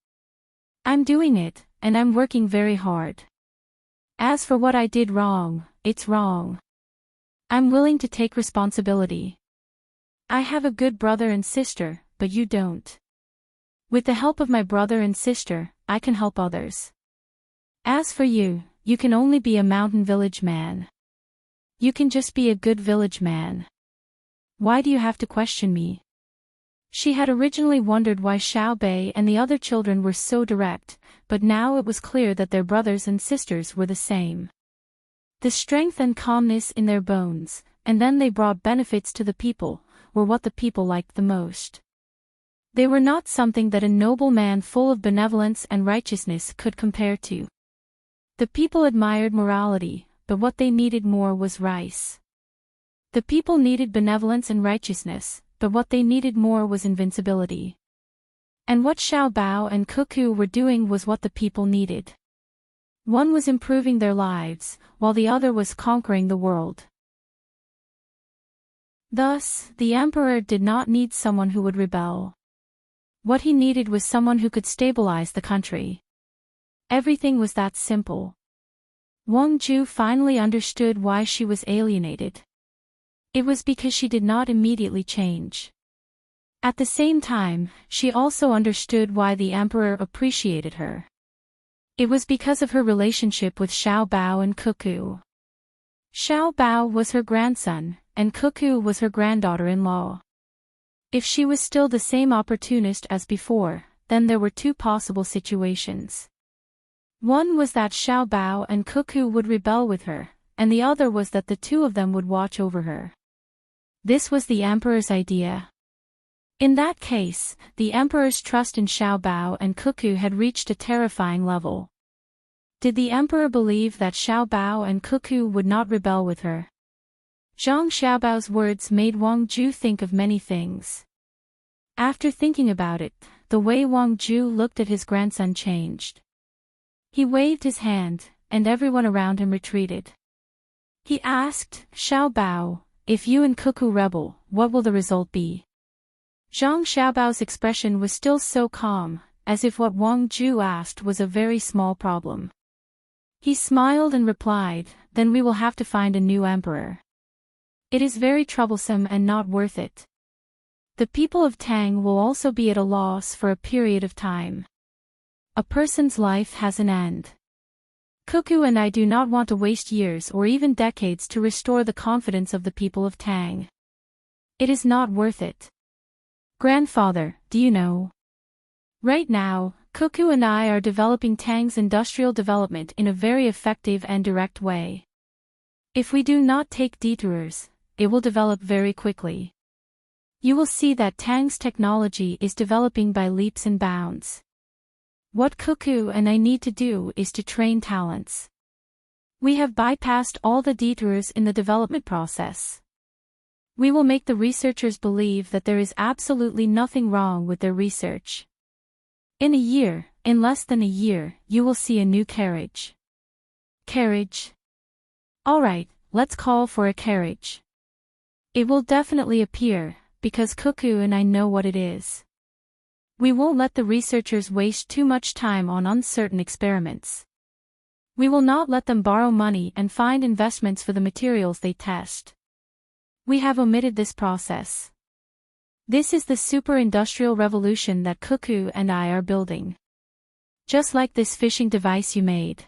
Speaker 1: I'm doing it, and I'm working very hard. As for what I did wrong, it's wrong. I'm willing to take responsibility. I have a good brother and sister, but you don't. With the help of my brother and sister, I can help others. As for you, you can only be a mountain village man. You can just be a good village man. Why do you have to question me?" She had originally wondered why Xiao Bei and the other children were so direct, but now it was clear that their brothers and sisters were the same. The strength and calmness in their bones, and then they brought benefits to the people, were what the people liked the most. They were not something that a noble man full of benevolence and righteousness could compare to. The people admired morality, but what they needed more was rice. The people needed benevolence and righteousness, but what they needed more was invincibility. And what Xiao Bao and Cuckoo were doing was what the people needed. One was improving their lives, while the other was conquering the world. Thus, the emperor did not need someone who would rebel. What he needed was someone who could stabilize the country. Everything was that simple. Wang Ju finally understood why she was alienated. It was because she did not immediately change. At the same time, she also understood why the emperor appreciated her. It was because of her relationship with Xiao Bao and Cuckoo. Xiao Bao was her grandson, and Cuckoo was her granddaughter-in-law. If she was still the same opportunist as before, then there were two possible situations. One was that Xiao Bao and Cuckoo would rebel with her, and the other was that the two of them would watch over her. This was the emperor's idea. In that case, the emperor's trust in Xiao Bao and Cuckoo had reached a terrifying level. Did the emperor believe that Xiao Bao and Cuckoo would not rebel with her? Zhang Xiaobao's words made Wang Ju think of many things. After thinking about it, the way Wang Ju looked at his grandson changed. He waved his hand, and everyone around him retreated. He asked, "Xiao Bao, if you and Cuckoo rebel, what will the result be?" Zhang Xiaobao's expression was still so calm, as if what Wang Ju asked was a very small problem. He smiled and replied, "Then we will have to find a new emperor. It is very troublesome and not worth it. The people of Tang will also be at a loss for a period of time. A person's life has an end. Cuckoo and I do not want to waste years or even decades to restore the confidence of the people of Tang. It is not worth it. Grandfather, do you know? Right now, Cuckoo and I are developing Tang's industrial development in a very effective and direct way. If we do not take detours, it will develop very quickly. You will see that Tang's technology is developing by leaps and bounds. What Cuckoo and I need to do is to train talents. We have bypassed all the detours in the development process. We will make the researchers believe that there is absolutely nothing wrong with their research. In a year, in less than a year, you will see a new carriage. Carriage? Alright, let's call for a carriage. It will definitely appear, because Cuckoo and I know what it is. We won't let the researchers waste too much time on uncertain experiments. We will not let them borrow money and find investments for the materials they test. We have omitted this process. This is the super-industrial revolution that Cuckoo and I are building. Just like this fishing device you made.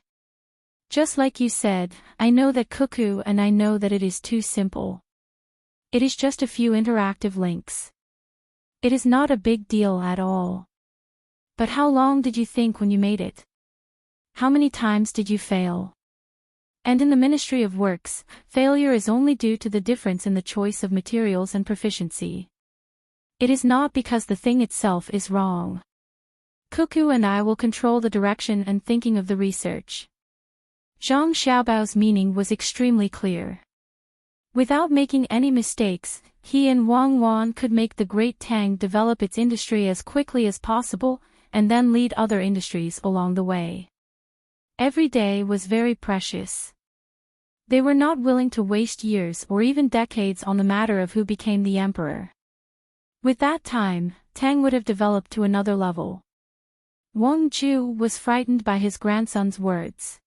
Speaker 1: Just like you said, I know that Cuckoo and I know that it is too simple. It is just a few interactive links. It is not a big deal at all. But how long did you think when you made it? How many times did you fail? And in the Ministry of Works, failure is only due to the difference in the choice of materials and proficiency. It is not because the thing itself is wrong. Cuckoo and I will control the direction and thinking of the research. Zhang Xiaobao's meaning was extremely clear. Without making any mistakes, he and Wang Wan could make the great Tang develop its industry as quickly as possible, and then lead other industries along the way. Every day was very precious. They were not willing to waste years or even decades on the matter of who became the emperor. With that time, Tang would have developed to another level. Wang Ju was frightened by his grandson's words.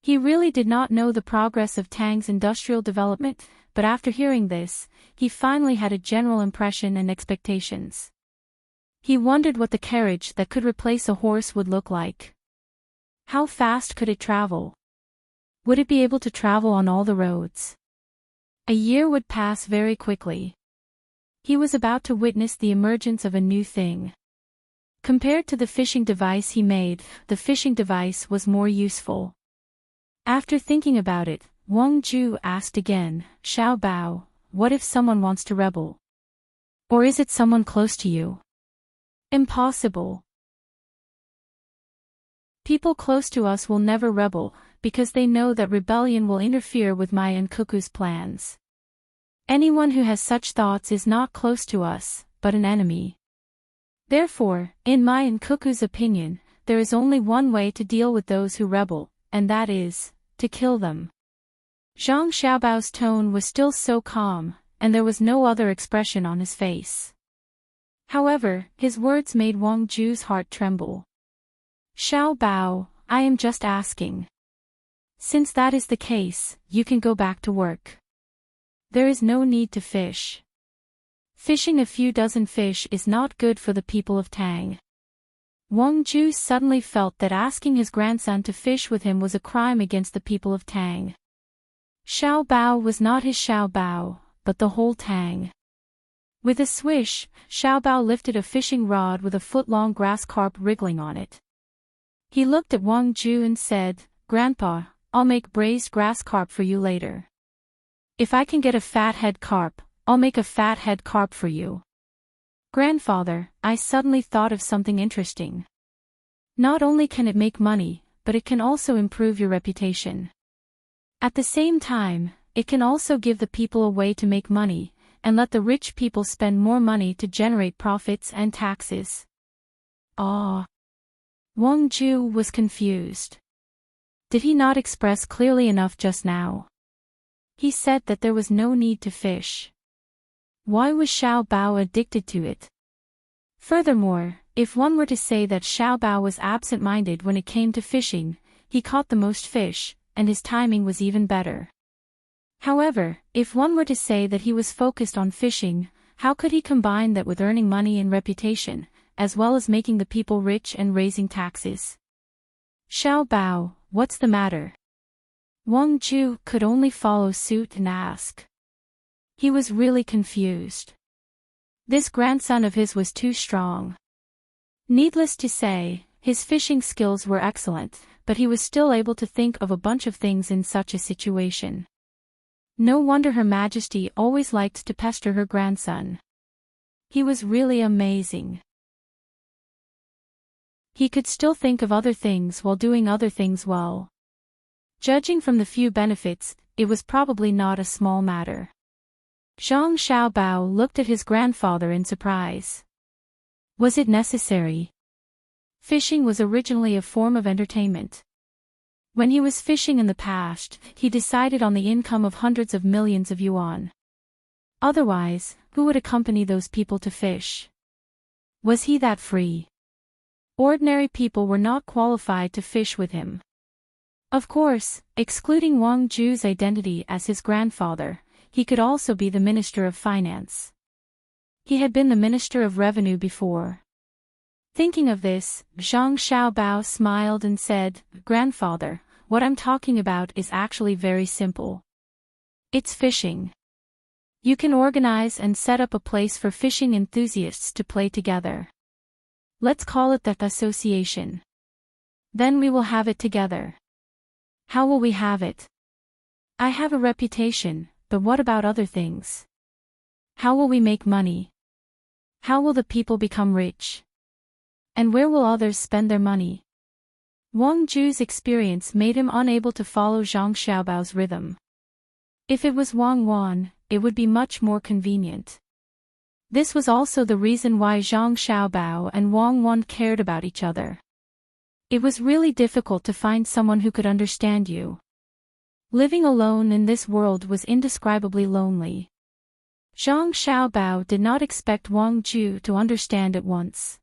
Speaker 1: He really did not know the progress of Tang's industrial development, but after hearing this, he finally had a general impression and expectations. He wondered what the carriage that could replace a horse would look like. How fast could it travel? Would it be able to travel on all the roads? A year would pass very quickly. He was about to witness the emergence of a new thing. Compared to the fishing device he made, the fishing device was more useful. After thinking about it, Wang Ju asked again, Xiao Bao, what if someone wants to rebel? Or is it someone close to you? Impossible. People close to us will never rebel, because they know that rebellion will interfere with my and Cuckoo's plans. Anyone who has such thoughts is not close to us, but an enemy. Therefore, in my and Cuckoo's opinion, there is only one way to deal with those who rebel, and that is, to kill them. Zhang Xiaobao's tone was still so calm, and there was no other expression on his face. However, his words made Wang Ju's heart tremble. Xiao Bao, I am just asking. Since that is the case, you can go back to work. There is no need to fish. Fishing a few dozen fish is not good for the people of Tang. Wang Ju suddenly felt that asking his grandson to fish with him was a crime against the people of Tang. Xiao Bao was not his Xiao Bao, but the whole Tang. With a swish, Xiao Bao lifted a fishing rod with a foot-long grass carp wriggling on it. He looked at Wang Ju and said, Grandpa, I'll make braised grass carp for you later. If I can get a fathead carp, I'll make a fathead carp for you. Grandfather, I suddenly thought of something interesting. Not only can it make money, but it can also improve your reputation. At the same time, it can also give the people a way to make money, and let the rich people spend more money to generate profits and taxes. Ah. Wang Ju was confused. Did he not express clearly enough just now? He said that there was no need to fish. Why was Xiao Bao addicted to it? Furthermore, if one were to say that Xiao Bao was absent-minded when it came to fishing, he caught the most fish, and his timing was even better. However, if one were to say that he was focused on fishing, how could he combine that with earning money and reputation, as well as making the people rich and raising taxes? Xiao Bao, what's the matter? Wang Ju could only follow suit and ask. He was really confused. This grandson of his was too strong. Needless to say, his fishing skills were excellent, but he was still able to think of a bunch of things in such a situation. No wonder Her Majesty always liked to pester her grandson. He was really amazing. He could still think of other things while doing other things well. Judging from the few benefits, it was probably not a small matter. Zhang Xiaobao looked at his grandfather in surprise. Was it necessary? Fishing was originally a form of entertainment. When he was fishing in the past, he decided on the income of hundreds of millions of yuan. Otherwise, who would accompany those people to fish? Was he that free? Ordinary people were not qualified to fish with him. Of course, excluding Wang Ju's identity as his grandfather, he could also be the Minister of Finance. He had been the Minister of Revenue before. Thinking of this, Zhang Xiaobao smiled and said, "Grandfather, what I'm talking about is actually very simple. It's fishing. You can organize and set up a place for fishing enthusiasts to play together. Let's call it that association. Then we will have it together." How will we have it? I have a reputation, but what about other things? How will we make money? How will the people become rich? And where will others spend their money? Wang Ju's experience made him unable to follow Zhang Xiaobao's rhythm. If it was Wang Wan, it would be much more convenient. This was also the reason why Zhang Xiaobao and Wang Wan cared about each other. It was really difficult to find someone who could understand you. Living alone in this world was indescribably lonely. Zhang Xiaobao did not expect Wang Ju to understand at once.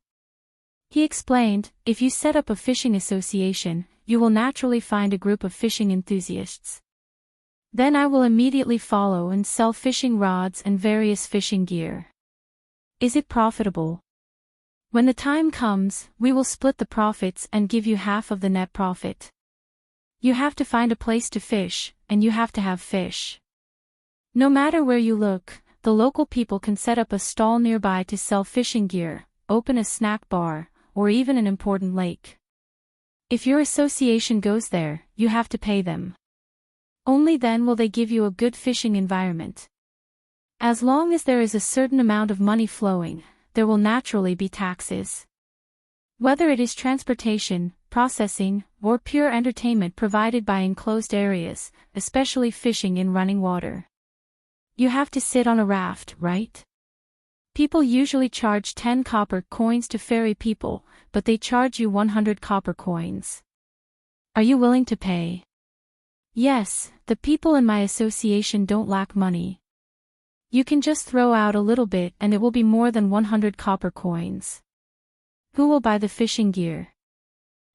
Speaker 1: He explained, "If you set up a fishing association, you will naturally find a group of fishing enthusiasts. Then I will immediately follow and sell fishing rods and various fishing gear. Is it profitable? When the time comes, we will split the profits and give you half of the net profit. You have to find a place to fish, and you have to have fish. No matter where you look, the local people can set up a stall nearby to sell fishing gear, open a snack bar, or even an important lake. If your association goes there, you have to pay them. Only then will they give you a good fishing environment. As long as there is a certain amount of money flowing, there will naturally be taxes. Whether it is transportation, processing, or pure entertainment provided by enclosed areas, especially fishing in running water. You have to sit on a raft, right? People usually charge 10 copper coins to ferry people, but they charge you 100 copper coins. Are you willing to pay? Yes, the people in my association don't lack money. You can just throw out a little bit and it will be more than 100 copper coins. Who will buy the fishing gear?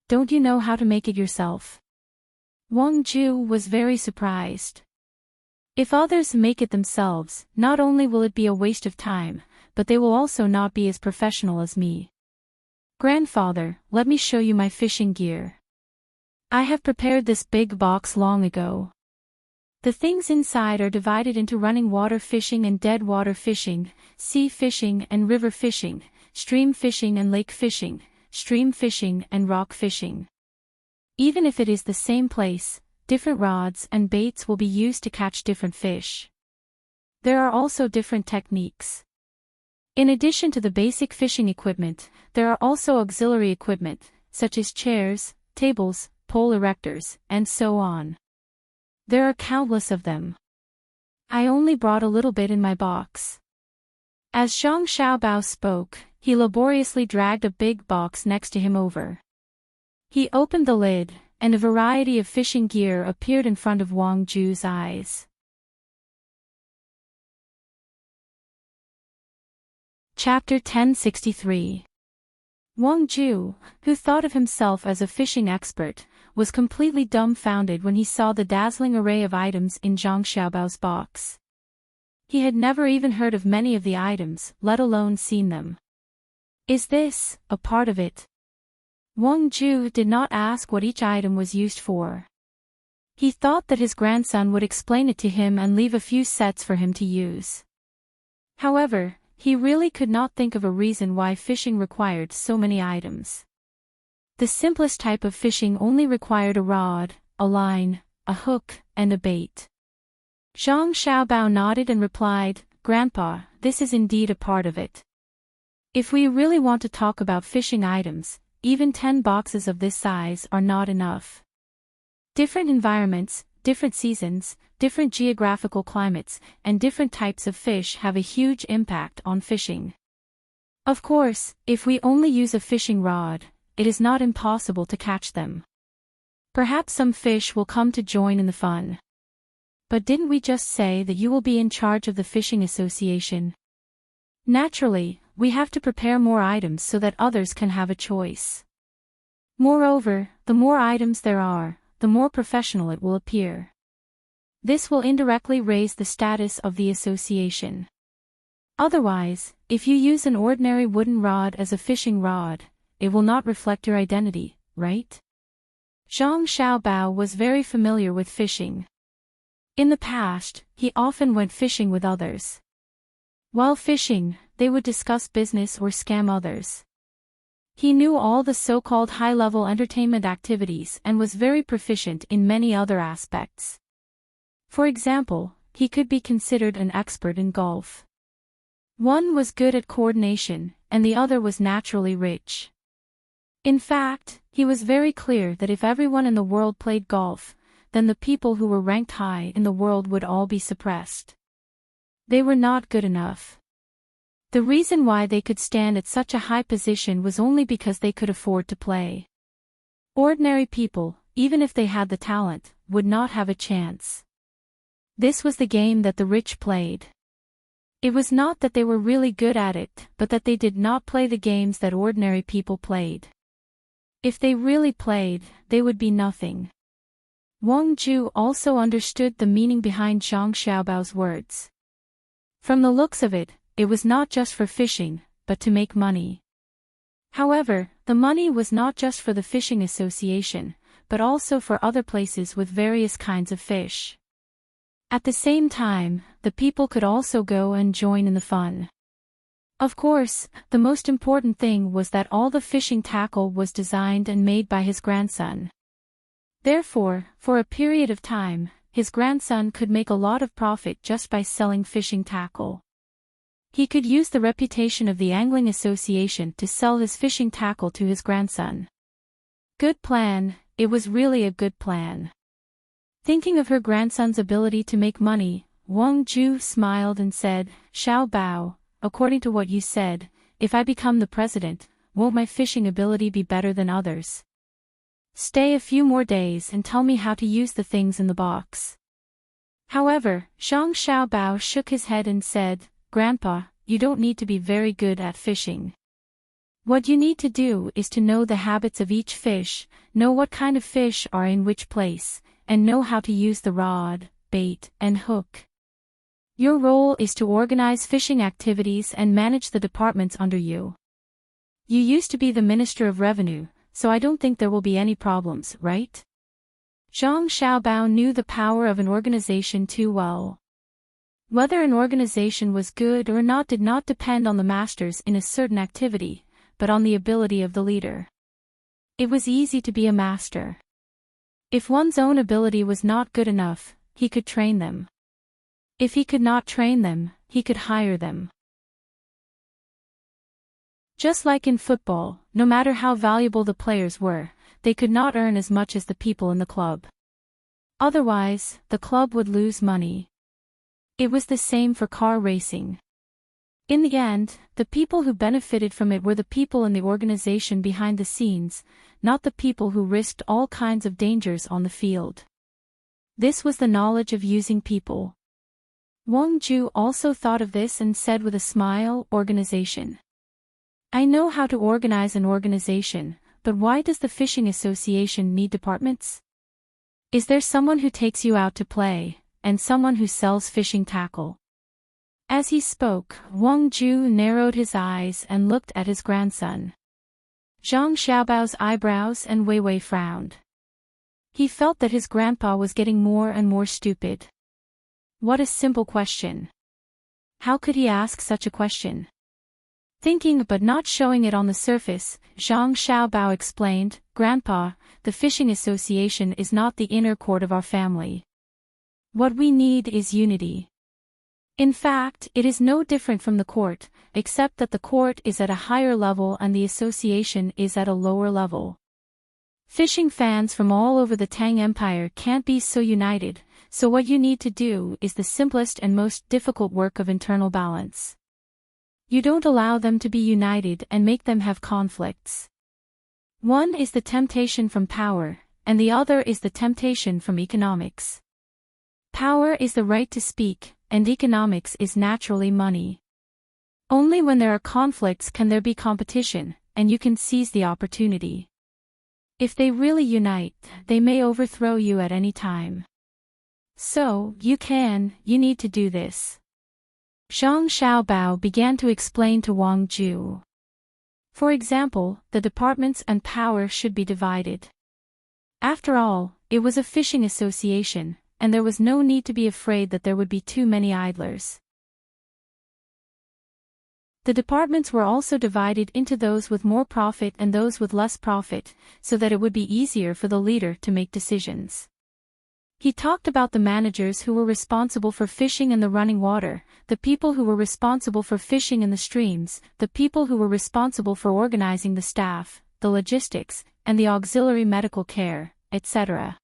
Speaker 1: Don't you know how to make it yourself?" Wang Ju was very surprised. If others make it themselves, not only will it be a waste of time, but they will also not be as professional as me. "Grandfather, let me show you my fishing gear. I have prepared this big box long ago. The things inside are divided into running water fishing and dead water fishing, sea fishing and river fishing, stream fishing and lake fishing, stream fishing and rock fishing. Even if it is the same place, different rods and baits will be used to catch different fish. There are also different techniques. In addition to the basic fishing equipment, there are also auxiliary equipment, such as chairs, tables, pole erectors, and so on. There are countless of them. I only brought a little bit in my box." As Zhang Xiaobao spoke, he laboriously dragged a big box next to him over. He opened the lid, and a variety of fishing gear appeared in front of Wang Ju's eyes. Chapter 1063. Wang Ju, who thought of himself as a fishing expert, was completely dumbfounded when he saw the dazzling array of items in Zhang Xiaobao's box. He had never even heard of many of the items, let alone seen them. "Is this a part of it?" Wang Ju did not ask what each item was used for. He thought that his grandson would explain it to him and leave a few sets for him to use. However, he really could not think of a reason why fishing required so many items. The simplest type of fishing only required a rod, a line, a hook, and a bait. Zhang Xiaobao nodded and replied, "Grandpa, this is indeed a part of it. If we really want to talk about fishing items, even 10 boxes of this size are not enough. Different environments, different seasons, different geographical climates, and different types of fish have a huge impact on fishing. Of course, if we only use a fishing rod, it is not impossible to catch them. Perhaps some fish will come to join in the fun. But didn't we just say that you will be in charge of the fishing association? Naturally, we have to prepare more items so that others can have a choice. Moreover, the more items there are, the more professional it will appear. This will indirectly raise the status of the association. Otherwise, if you use an ordinary wooden rod as a fishing rod, it will not reflect your identity, right?" Zhang Xiaobao was very familiar with fishing. In the past, he often went fishing with others. While fishing, they would discuss business or scam others. He knew all the so-called high-level entertainment activities and was very proficient in many other aspects. For example, he could be considered an expert in golf. One was good at coordination, and the other was naturally rich. In fact, he was very clear that if everyone in the world played golf, then the people who were ranked high in the world would all be suppressed. They were not good enough. The reason why they could stand at such a high position was only because they could afford to play. Ordinary people, even if they had the talent, would not have a chance. This was the game that the rich played. It was not that they were really good at it, but that they did not play the games that ordinary people played. If they really played, they would be nothing. Wang Ju also understood the meaning behind Zhang Xiaobao's words. From the looks of it, it was not just for fishing, but to make money. However, the money was not just for the fishing association, but also for other places with various kinds of fish. At the same time, the people could also go and join in the fun. Of course, the most important thing was that all the fishing tackle was designed and made by his grandson. Therefore, for a period of time, his grandson could make a lot of profit just by selling fishing tackle. He could use the reputation of the Angling Association to sell his fishing tackle to his grandson. Good plan, it was really a good plan. Thinking of her grandson's ability to make money, Wang Ju smiled and said, "Xiao Bao, according to what you said, if I become the president, won't my fishing ability be better than others? Stay a few more days and tell me how to use the things in the box." However, Zhang Xiaobao shook his head and said, "Grandpa, you don't need to be very good at fishing. What you need to do is to know the habits of each fish, know what kind of fish are in which place, and know how to use the rod, bait, and hook. Your role is to organize fishing activities and manage the departments under you. You used to be the Minister of Revenue, so I don't think there will be any problems, right?" Zhang Xiaobao knew the power of an organization too well. Whether an organization was good or not did not depend on the masters in a certain activity, but on the ability of the leader. It was easy to be a master. If one's own ability was not good enough, he could train them. If he could not train them, he could hire them. Just like in football, no matter how valuable the players were, they could not earn as much as the people in the club. Otherwise, the club would lose money. It was the same for car racing. In the end, the people who benefited from it were the people in the organization behind the scenes, not the people who risked all kinds of dangers on the field. This was the knowledge of using people. Wang Ju also thought of this and said with a smile, "Organization. I know how to organize an organization, but why does the fishing association need departments? Is there someone who takes you out to play, and someone who sells fishing tackle?" As he spoke, Wang Ju narrowed his eyes and looked at his grandson. Zhang Xiaobao's eyebrows and Wei Wei frowned. He felt that his grandpa was getting more and more stupid. What a simple question. How could he ask such a question? Thinking but not showing it on the surface, Zhang Xiaobao explained, "Grandpa, the fishing association is not the inner court of our family. What we need is unity. In fact, it is no different from the court, except that the court is at a higher level and the association is at a lower level. Fishing fans from all over the Tang Empire can't be so united, so what you need to do is the simplest and most difficult work of internal balance. You don't allow them to be united and make them have conflicts. One is the temptation from power, and the other is the temptation from economics. Power is the right to speak, and economics is naturally money. Only when there are conflicts can there be competition, and you can seize the opportunity. If they really unite, they may overthrow you at any time. So, you need to do this." Zhang Xiaobao began to explain to Wang Ju. For example, the departments and power should be divided. After all, it was a fishing association, and there was no need to be afraid that there would be too many idlers. The departments were also divided into those with more profit and those with less profit, so that it would be easier for the leader to make decisions. He talked about the managers who were responsible for fishing in the running water, the people who were responsible for fishing in the streams, the people who were responsible for organizing the staff, the logistics, and the auxiliary medical care, etc.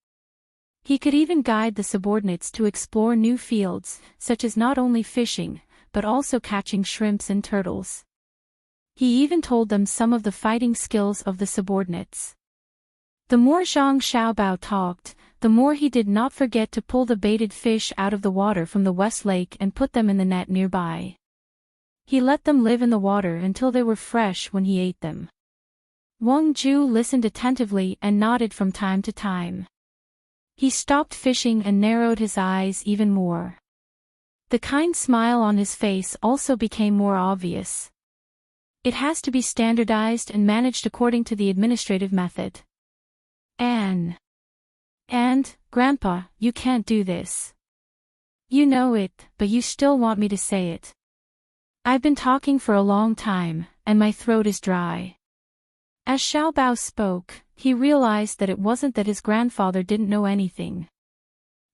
Speaker 1: He could even guide the subordinates to explore new fields, such as not only fishing, but also catching shrimps and turtles. He even told them some of the fighting skills of the subordinates. The more Zhang Xiaobao talked, the more he did not forget to pull the baited fish out of the water from the West Lake and put them in the net nearby. He let them live in the water until they were fresh when he ate them. Wang Ju listened attentively and nodded from time to time. He stopped fishing and narrowed his eyes even more. The kind smile on his face also became more obvious. It has to be standardized and managed according to the administrative method. And, Grandpa, you can't do this. You know it, but you still want me to say it. I've been talking for a long time, and my throat is dry. As Xiaobao spoke, he realized that it wasn't that his grandfather didn't know anything.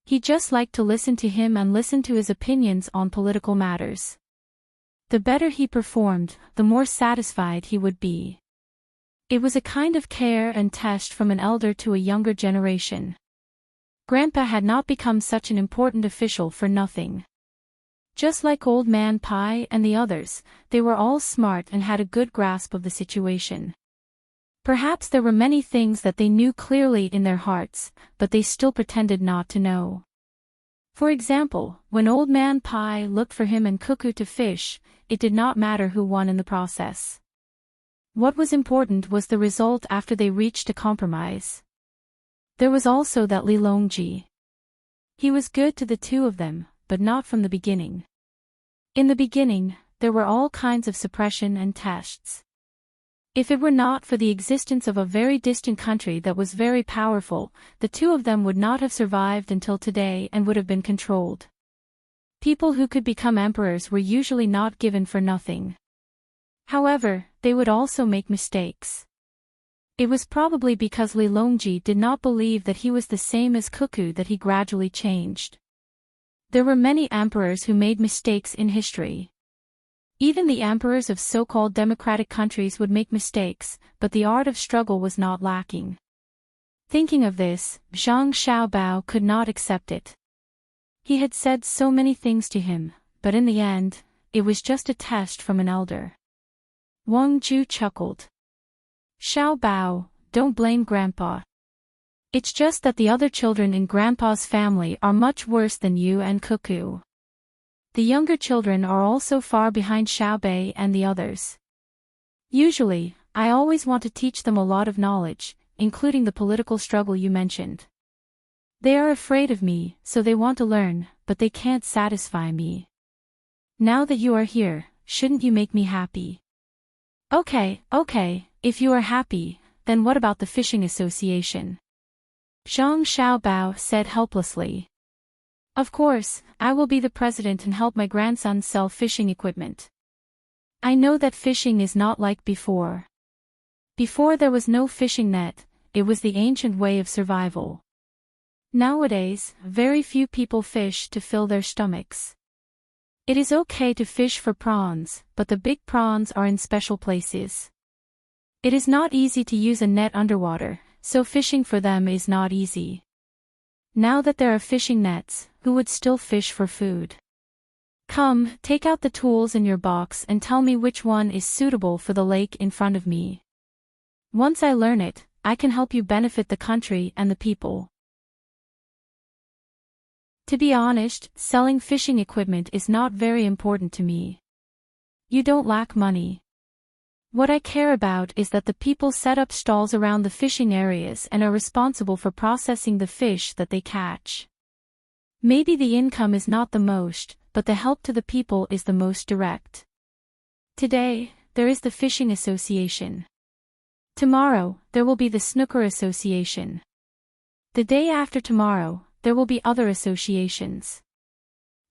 Speaker 1: He just liked to listen to him and listen to his opinions on political matters. The better he performed, the more satisfied he would be. It was a kind of care and test from an elder to a younger generation. Grandpa had not become such an important official for nothing. Just like Old Man Pai and the others, they were all smart and had a good grasp of the situation. Perhaps there were many things that they knew clearly in their hearts, but they still pretended not to know. For example, when Old Man Pai looked for him and Cuckoo to fish, it did not matter who won in the process. What was important was the result after they reached a compromise. There was also that Li Longji. He was good to the two of them, but not from the beginning. In the beginning, there were all kinds of suppression and tests. If it were not for the existence of a very distant country that was very powerful, the two of them would not have survived until today and would have been controlled. People who could become emperors were usually not given for nothing. However, they would also make mistakes. It was probably because Li Longji did not believe that he was the same as Cuckoo that he gradually changed. There were many emperors who made mistakes in history. Even the emperors of so-called democratic countries would make mistakes, but the art of struggle was not lacking. Thinking of this, Zhang Xiaobao could not accept it. He had said so many things to him, but in the end, it was just a test from an elder. Wang Ju chuckled. Xiaobao, don't blame Grandpa. It's just that the other children in Grandpa's family are much worse than you and Cuckoo. The younger children are also far behind Xiaobei and the others. Usually, I always want to teach them a lot of knowledge, including the political struggle you mentioned. They are afraid of me, so they want to learn, but they can't satisfy me. Now that you are here, shouldn't you make me happy? Okay, if you are happy, then what about the fishing association? Zhang Xiaobao said helplessly. Of course, I will be the president and help my grandson sell fishing equipment. I know that fishing is not like before. Before there was no fishing net, it was the ancient way of survival. Nowadays, very few people fish to fill their stomachs. It is okay to fish for prawns, but the big prawns are in special places. It is not easy to use a net underwater, so fishing for them is not easy. Now that there are fishing nets, who would still fish for food? Come, take out the tools in your box and tell me which one is suitable for the lake in front of me. Once I learn it, I can help you benefit the country and the people. To be honest, selling fishing equipment is not very important to me. You don't lack money. What I care about is that the people set up stalls around the fishing areas and are responsible for processing the fish that they catch. Maybe the income is not the most, but the help to the people is the most direct. Today, there is the Fishing Association. Tomorrow, there will be the Snooker Association. The day after tomorrow, there will be other associations.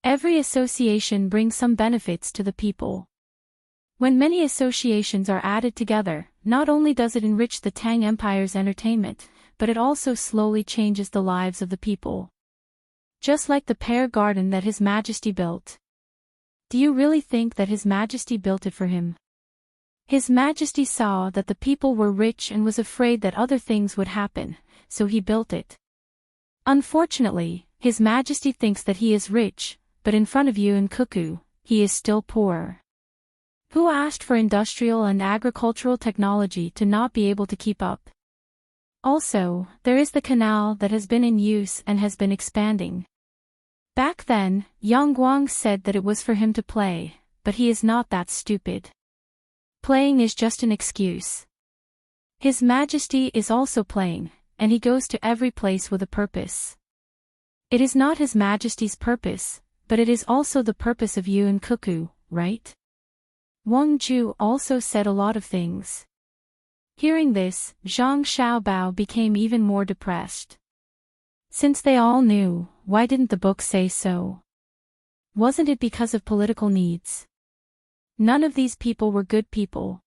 Speaker 1: Every association brings some benefits to the people. When many associations are added together, not only does it enrich the Tang Empire's entertainment, but it also slowly changes the lives of the people. Just like the pear garden that His Majesty built. Do you really think that His Majesty built it for him? His Majesty saw that the people were rich and was afraid that other things would happen, so he built it. Unfortunately, His Majesty thinks that he is rich, but in front of you and Cuckoo, he is still poor. Who asked for industrial and agricultural technology to not be able to keep up? Also, there is the canal that has been in use and has been expanding. Back then, Yang Guang said that it was for him to play, but he is not that stupid. Playing is just an excuse. His Majesty is also playing, and he goes to every place with a purpose. It is not His Majesty's purpose, but it is also the purpose of you and Cuckoo, right? Wang Ju also said a lot of things. Hearing this, Zhang Xiaobao became even more depressed. Since they all knew, why didn't the book say so? Wasn't it because of political needs? None of these people were good people.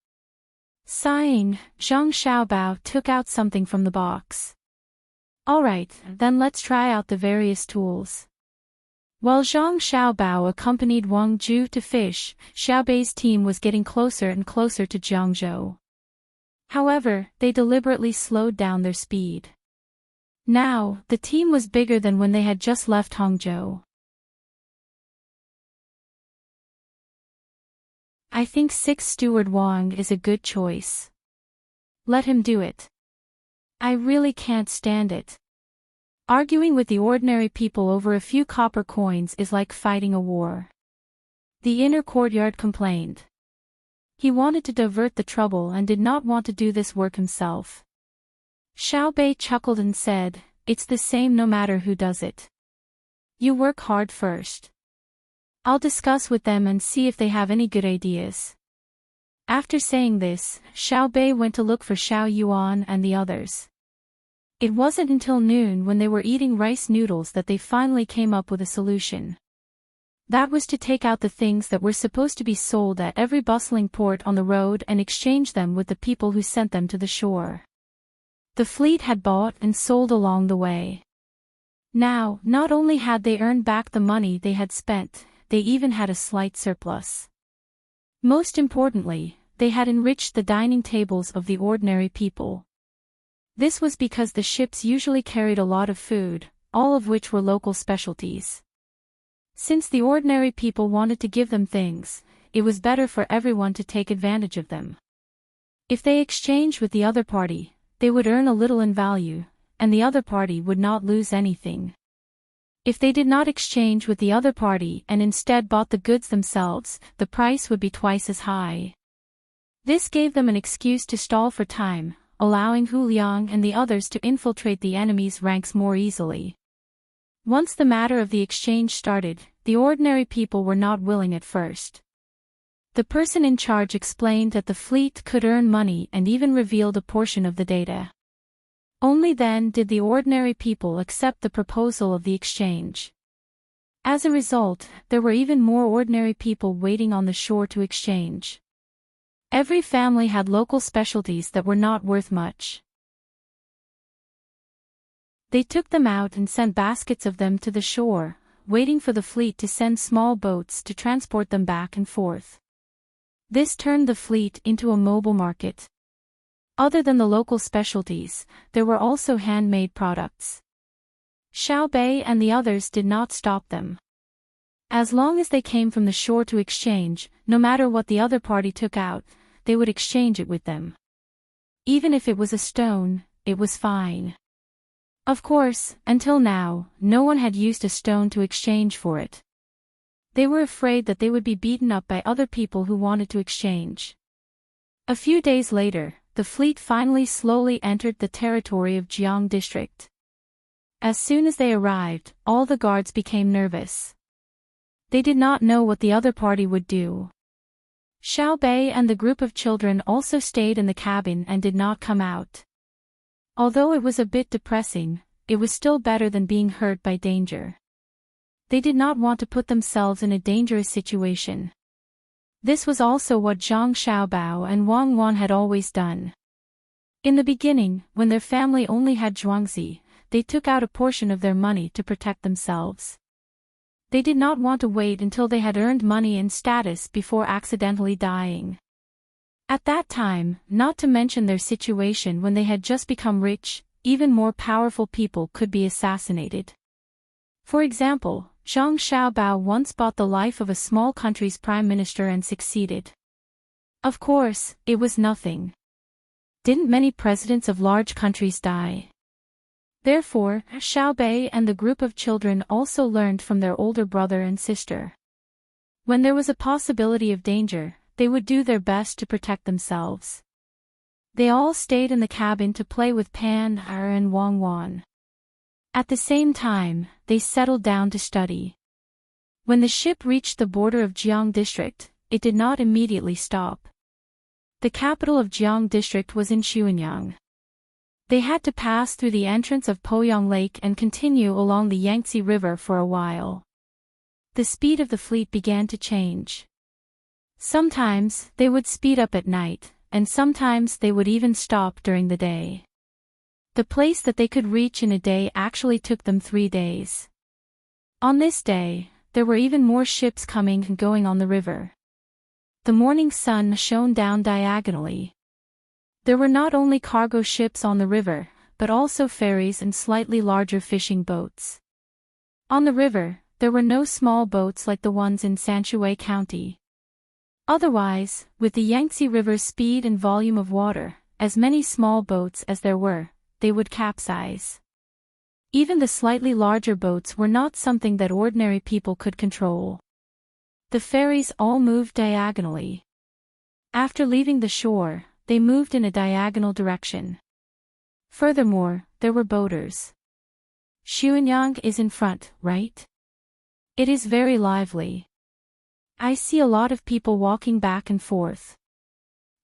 Speaker 1: Sighing, Zhang Xiaobao took out something from the box. Alright, then let's try out the various tools. While Zhang Xiaobao accompanied Wang Ju to fish, Xiaobei's team was getting closer and closer to Jiangzhou. However, they deliberately slowed down their speed. Now, the team was bigger than when they had just left Hangzhou. I think 6th Steward Wang is a good choice. Let him do it. I really can't stand it. Arguing with the ordinary people over a few copper coins is like fighting a war. The inner courtyard complained. He wanted to divert the trouble and did not want to do this work himself. Xiaobei chuckled and said, "It's the same no matter who does it. You work hard first. I'll discuss with them and see if they have any good ideas." After saying this, Xiaobei went to look for Xiao Yuan and the others. It wasn't until noon when they were eating rice noodles that they finally came up with a solution. That was to take out the things that were supposed to be sold at every bustling port on the road and exchange them with the people who sent them to the shore. The fleet had bought and sold along the way. Now, not only had they earned back the money they had spent, they even had a slight surplus. Most importantly, they had enriched the dining tables of the ordinary people. This was because the ships usually carried a lot of food, all of which were local specialties. Since the ordinary people wanted to give them things, it was better for everyone to take advantage of them. If they exchanged with the other party, they would earn a little in value, and the other party would not lose anything. If they did not exchange with the other party and instead bought the goods themselves, the price would be twice as high. This gave them an excuse to stall for time, allowing Hu Liang and the others to infiltrate the enemy's ranks more easily. Once the matter of the exchange started, the ordinary people were not willing at first. The person in charge explained that the fleet could earn money and even revealed a portion of the data. Only then did the ordinary people accept the proposal of the exchange. As a result, there were even more ordinary people waiting on the shore to exchange. Every family had local specialties that were not worth much. They took them out and sent baskets of them to the shore, waiting for the fleet to send small boats to transport them back and forth. This turned the fleet into a mobile market. Other than the local specialties, there were also handmade products. Xiao Bei and the others did not stop them. As long as they came from the shore to exchange, no matter what the other party took out, they would exchange it with them. Even if it was a stone, it was fine. Of course, until now, no one had used a stone to exchange for it. They were afraid that they would be beaten up by other people who wanted to exchange. A few days later, the fleet finally slowly entered the territory of Jiang District. As soon as they arrived, all the guards became nervous. They did not know what the other party would do. Xiao Bei and the group of children also stayed in the cabin and did not come out. Although it was a bit depressing, it was still better than being hurt by danger. They did not want to put themselves in a dangerous situation. This was also what Zhang Xiaobao and Wang Wan had always done. In the beginning, when their family only had Zhuangzi, they took out a portion of their money to protect themselves. They did not want to wait until they had earned money and status before accidentally dying. At that time, not to mention their situation when they had just become rich, even more powerful people could be assassinated. For example, Zhang Xiaobao once bought the life of a small country's prime minister and succeeded. Of course, it was nothing. Didn't many presidents of large countries die? Therefore, Xiao Bei and the group of children also learned from their older brother and sister. When there was a possibility of danger, they would do their best to protect themselves. They all stayed in the cabin to play with Pan Er and Wang Wan. At the same time, they settled down to study. When the ship reached the border of Jiang District, it did not immediately stop. The capital of Jiang District was in Xuanyang. They had to pass through the entrance of Poyang Lake and continue along the Yangtze River for a while. The speed of the fleet began to change. Sometimes, they would speed up at night, and sometimes they would even stop during the day. The place that they could reach in a day actually took them 3 days. On this day, there were even more ships coming and going on the river. The morning sun shone down diagonally. There were not only cargo ships on the river, but also ferries and slightly larger fishing boats. On the river, there were no small boats like the ones in Sanshui County. Otherwise, with the Yangtze River's speed and volume of water, as many small boats as there were, they would capsize. Even the slightly larger boats were not something that ordinary people could control. The ferries all moved diagonally. After leaving the shore, they moved in a diagonal direction. Furthermore, there were boaters. Xuanyang is in front, right? It is very lively. I see a lot of people walking back and forth.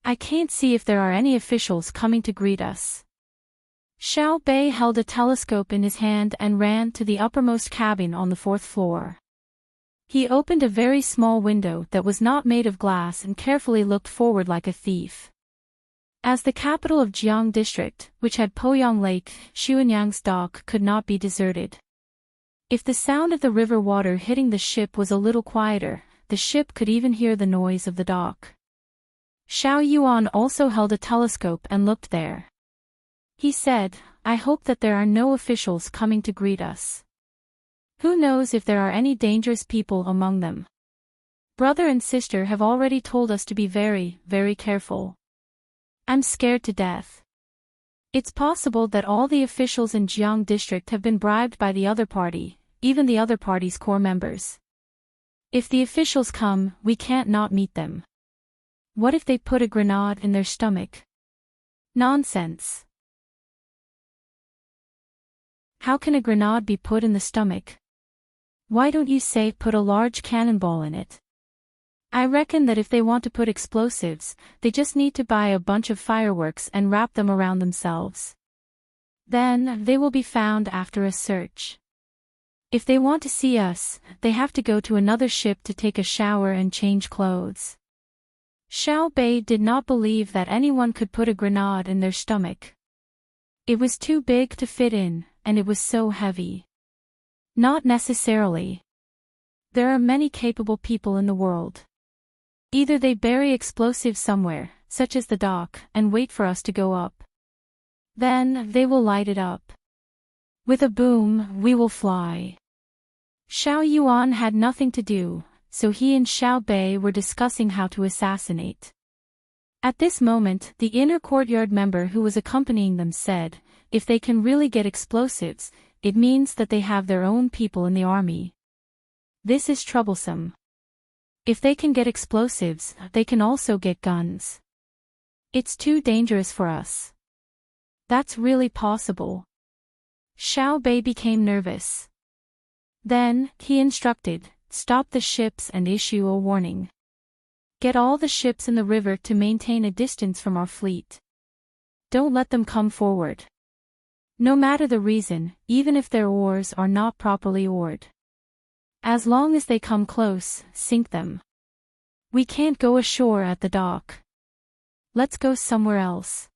Speaker 1: I can't see if there are any officials coming to greet us. Xiao Bei held a telescope in his hand and ran to the uppermost cabin on the 4th floor. He opened a very small window that was not made of glass and carefully looked forward like a thief. As the capital of Jiang District, which had Poyang Lake, Xuanyang's dock could not be deserted. If the sound of the river water hitting the ship was a little quieter, the ship could even hear the noise of the dock. Xiao Yuan also held a telescope and looked there. He said, "I hope that there are no officials coming to greet us. Who knows if there are any dangerous people among them? Brother and sister have already told us to be very, very careful. I'm scared to death. It's possible that all the officials in Jiang District have been bribed by the other party, even the other party's core members. If the officials come, we can't not meet them. What if they put a grenade in their stomach? Nonsense. How can a grenade be put in the stomach? Why don't you say put a large cannonball in it? I reckon that if they want to put explosives, they just need to buy a bunch of fireworks and wrap them around themselves. Then, they will be found after a search. If they want to see us, they have to go to another ship to take a shower and change clothes. Xiao Bei did not believe that anyone could put a grenade in their stomach. It was too big to fit in, and it was so heavy. Not necessarily. There are many capable people in the world. Either they bury explosives somewhere, such as the dock, and wait for us to go up. Then, they will light it up. With a boom, we will fly. Xiao Yuan had nothing to do, so he and Xiao Bei were discussing how to assassinate. At this moment, the inner courtyard member who was accompanying them said, if they can really get explosives, it means that they have their own people in the army. This is troublesome. If they can get explosives, they can also get guns. It's too dangerous for us. That's really possible. Xiao Bei became nervous. Then, he instructed, stop the ships and issue a warning. Get all the ships in the river to maintain a distance from our fleet. Don't let them come forward. No matter the reason, even if their oars are not properly oared. As long as they come close, sink them. We can't go ashore at the dock. Let's go somewhere else.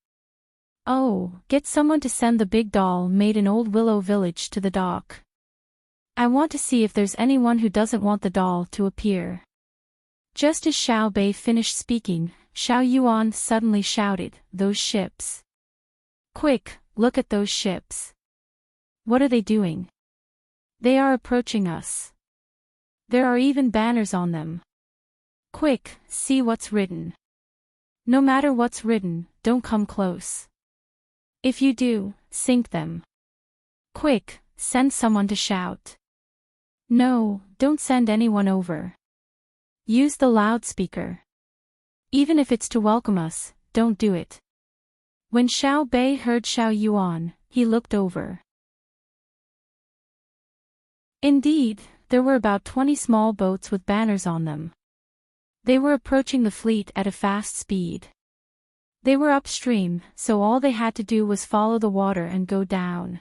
Speaker 1: Oh, get someone to send the big doll made in Old Willow Village to the dock. I want to see if there's anyone who doesn't want the doll to appear. Just as Xiao Bei finished speaking, Xiao Yuan suddenly shouted, those ships. Quick, look at those ships. What are they doing? They are approaching us. There are even banners on them. Quick, see what's written. No matter what's written, don't come close. If you do, sink them. Quick, send someone to shout. No, don't send anyone over. Use the loudspeaker. Even if it's to welcome us, don't do it. When Xiao Bei heard Xiao Yuan, he looked over. Indeed, there were about 20 small boats with banners on them. They were approaching the fleet at a fast speed. They were upstream, so all they had to do was follow the water and go down.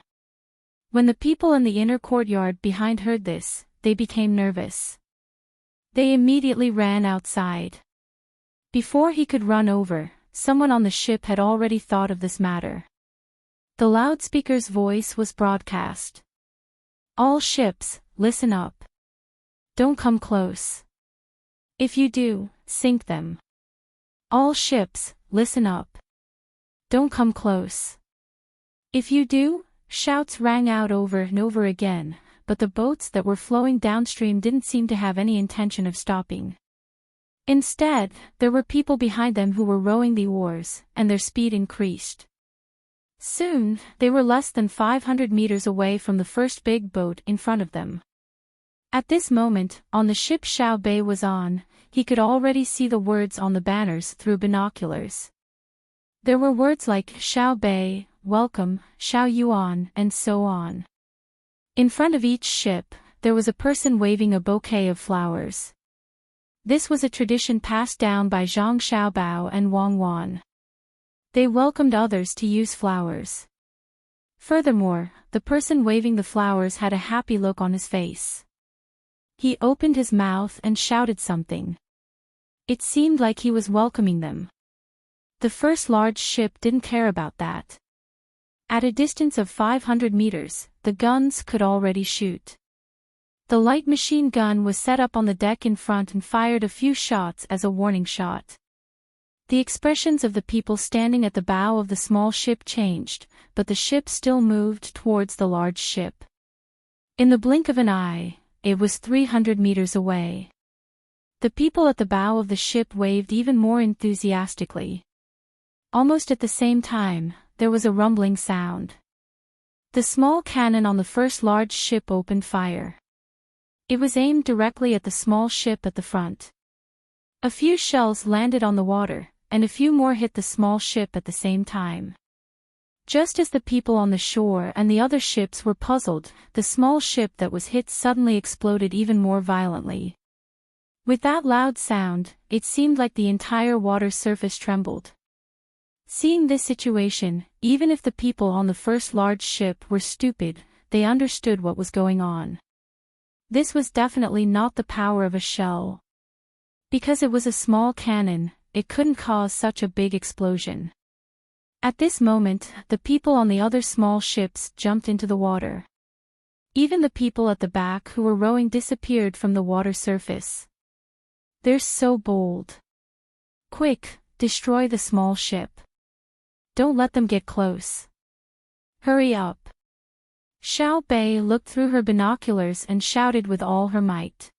Speaker 1: When the people in the inner courtyard behind heard this, they became nervous. They immediately ran outside. Before he could run over, someone on the ship had already thought of this matter. The loudspeaker's voice was broadcast. All ships, listen up. Don't come close. If you do, sink them. All ships, listen up. Don't come close. If you do, shouts rang out over and over again, but the boats that were flowing downstream didn't seem to have any intention of stopping. Instead, there were people behind them who were rowing the oars, and their speed increased. Soon, they were less than 500 meters away from the first big boat in front of them. At this moment, on the ship Xiao Bei was on, he could already see the words on the banners through binoculars. There were words like Xiao Bei, welcome, Xiao Yuan, and so on. In front of each ship, there was a person waving a bouquet of flowers. This was a tradition passed down by Zhang Xiaobao and Wang Wan. They welcomed others to use flowers. Furthermore, the person waving the flowers had a happy look on his face. He opened his mouth and shouted something. It seemed like he was welcoming them. The first large ship didn't care about that. At a distance of 500 meters, the guns could already shoot. The light machine gun was set up on the deck in front and fired a few shots as a warning shot. The expressions of the people standing at the bow of the small ship changed, but the ship still moved towards the large ship. In the blink of an eye, it was 300 meters away. The people at the bow of the ship waved even more enthusiastically. Almost at the same time, there was a rumbling sound. The small cannon on the first large ship opened fire. It was aimed directly at the small ship at the front. A few shells landed on the water, and a few more hit the small ship at the same time. Just as the people on the shore and the other ships were puzzled, the small ship that was hit suddenly exploded even more violently. With that loud sound, it seemed like the entire water surface trembled. Seeing this situation, even if the people on the first large ship were stupid, they understood what was going on. This was definitely not the power of a shell. Because it was a small cannon, it couldn't cause such a big explosion. At this moment, the people on the other small ships jumped into the water. Even the people at the back who were rowing disappeared from the water surface. They're so bold. Quick, destroy the small ship. Don't let them get close. Hurry up. Xiao Bei looked through her binoculars and shouted with all her might.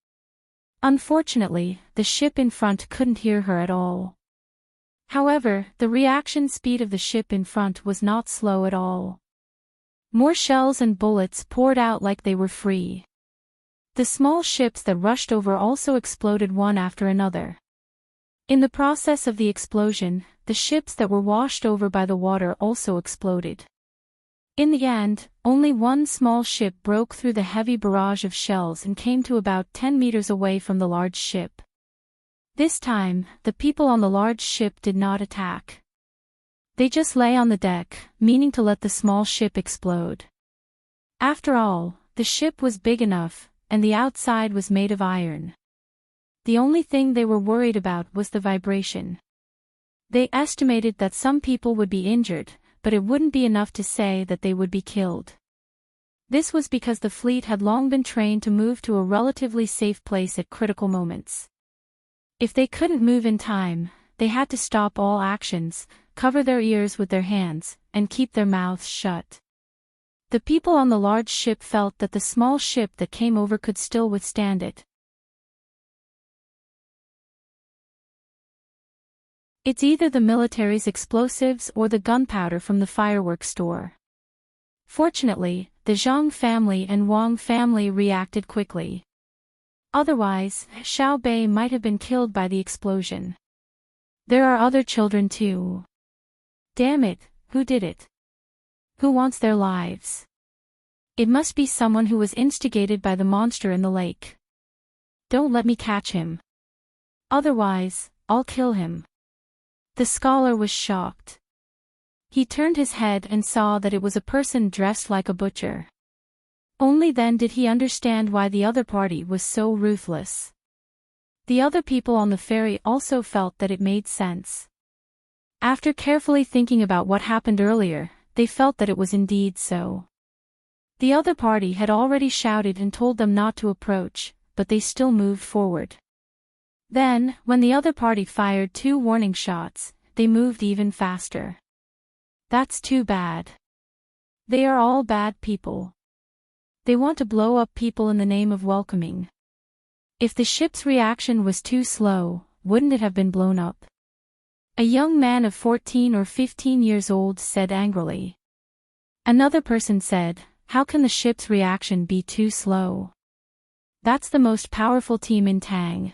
Speaker 1: Unfortunately, the ship in front couldn't hear her at all. However, the reaction speed of the ship in front was not slow at all. More shells and bullets poured out like they were free. The small ships that rushed over also exploded one after another. In the process of the explosion, the ships that were washed over by the water also exploded. In the end, only one small ship broke through the heavy barrage of shells and came to about 10 meters away from the large ship. This time, the people on the large ship did not attack. They just lay on the deck, meaning to let the small ship explode. After all, the ship was big enough, and the outside was made of iron. The only thing they were worried about was the vibration. They estimated that some people would be injured, but it wouldn't be enough to say that they would be killed. This was because the fleet had long been trained to move to a relatively safe place at critical moments. If they couldn't move in time, they had to stop all actions, cover their ears with their hands, and keep their mouths shut. The people on the large ship felt that the small ship that came over could still withstand it. It's either the military's explosives or the gunpowder from the fireworks store. Fortunately, the Zhang family and Wang family reacted quickly. Otherwise, Xiao Bei might have been killed by the explosion. There are other children too. Damn it, who did it? Who wants their lives? It must be someone who was instigated by the monster in the lake. Don't let me catch him. Otherwise, I'll kill him. The scholar was shocked. He turned his head and saw that it was a person dressed like a butcher. Only then did he understand why the other party was so ruthless. The other people on the ferry also felt that it made sense. After carefully thinking about what happened earlier, they felt that it was indeed so. The other party had already shouted and told them not to approach, but they still moved forward. Then, when the other party fired 2 warning shots, they moved even faster. That's too bad. They are all bad people. They want to blow up people in the name of welcoming. If the ship's reaction was too slow, wouldn't it have been blown up? A young man of 14 or 15 years old said angrily. Another person said, how can the ship's reaction be too slow? That's the most powerful team in Tang.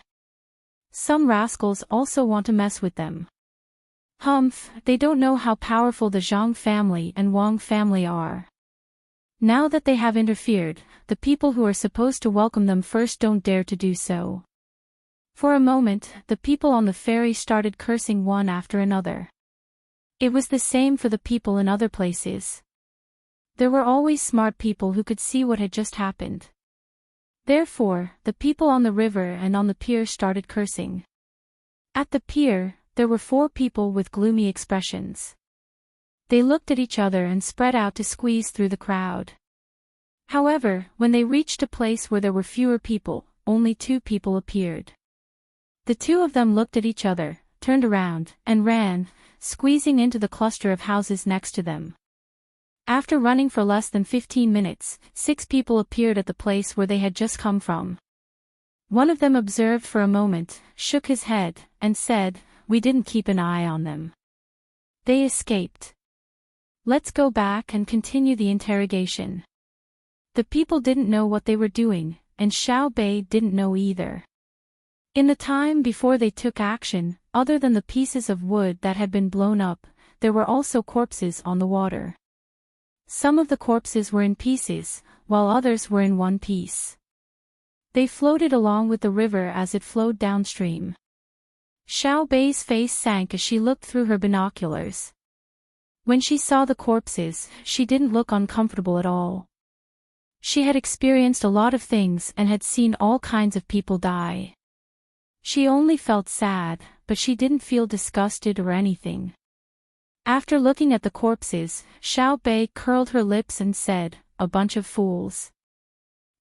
Speaker 1: Some rascals also want to mess with them. Humph, they don't know how powerful the Zhang family and Wang family are. Now that they have interfered, the people who are supposed to welcome them first don't dare to do so. For a moment, the people on the ferry started cursing one after another. It was the same for the people in other places. There were always smart people who could see what had just happened. Therefore, the people on the river and on the pier started cursing. At the pier, there were 4 people with gloomy expressions. They looked at each other and spread out to squeeze through the crowd. However, when they reached a place where there were fewer people, only 2 people appeared. The 2 of them looked at each other, turned around, and ran, squeezing into the cluster of houses next to them. After running for less than 15 minutes, 6 people appeared at the place where they had just come from. One of them observed for a moment, shook his head, and said, "We didn't keep an eye on them. They escaped. Let's go back and continue the interrogation." The people didn't know what they were doing, and Xiao Bei didn't know either. In the time before they took action, other than the pieces of wood that had been blown up, there were also corpses on the water. Some of the corpses were in pieces, while others were in one piece. They floated along with the river as it flowed downstream. Xiao Bei's face sank as she looked through her binoculars. When she saw the corpses, she didn't look uncomfortable at all. She had experienced a lot of things and had seen all kinds of people die. She only felt sad, but she didn't feel disgusted or anything. After looking at the corpses, Xiao Bei curled her lips and said, "A bunch of fools."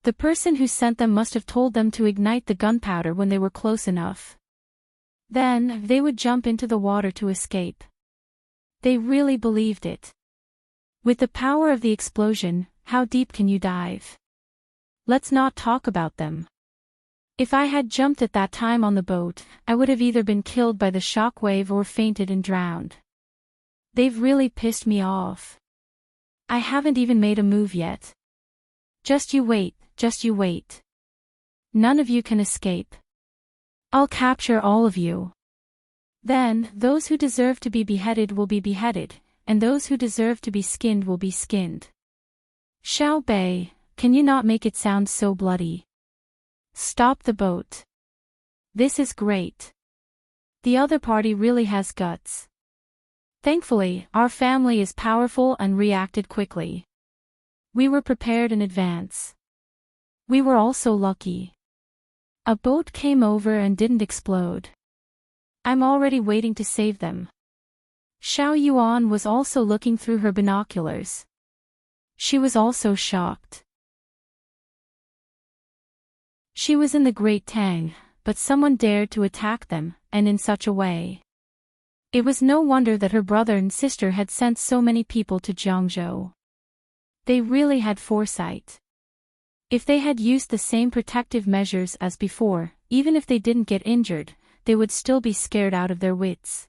Speaker 1: The person who sent them must have told them to ignite the gunpowder when they were close enough. Then, they would jump into the water to escape. They really believed it. With the power of the explosion, how deep can you dive? Let's not talk about them. If I had jumped at that time on the boat, I would have either been killed by the shock wave or fainted and drowned. They've really pissed me off. I haven't even made a move yet. Just you wait, just you wait. None of you can escape. I'll capture all of you. Then, those who deserve to be beheaded will be beheaded, and those who deserve to be skinned will be skinned. Xiao Bei, can you not make it sound so bloody? Stop the boat. This is great. The other party really has guts. Thankfully, our family is powerful and reacted quickly. We were prepared in advance. We were also lucky. A boat came over and didn't explode. I'm already waiting to save them. Xiao Yuan was also looking through her binoculars. She was also shocked. She was in the Great Tang, but someone dared to attack them, and in such a way. It was no wonder that her brother and sister had sent so many people to Jiangzhou. They really had foresight. If they had used the same protective measures as before, even if they didn't get injured, they would still be scared out of their wits.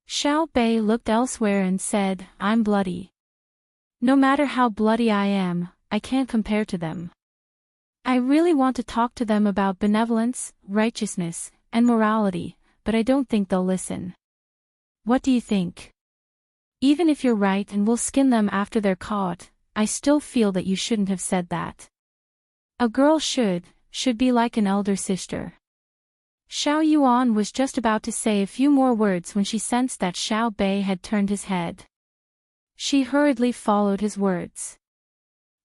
Speaker 1: Xiao Bei looked elsewhere and said, "I'm bloody. No matter how bloody I am, I can't compare to them. I really want to talk to them about benevolence, righteousness, and morality, but I don't think they'll listen. What do you think? Even if you're right and we'll skin them after they're caught, I still feel that you shouldn't have said that. A girl should be like an elder sister." Xiao Yuan was just about to say a few more words when she sensed that Xiao Bei had turned his head. She hurriedly followed his words.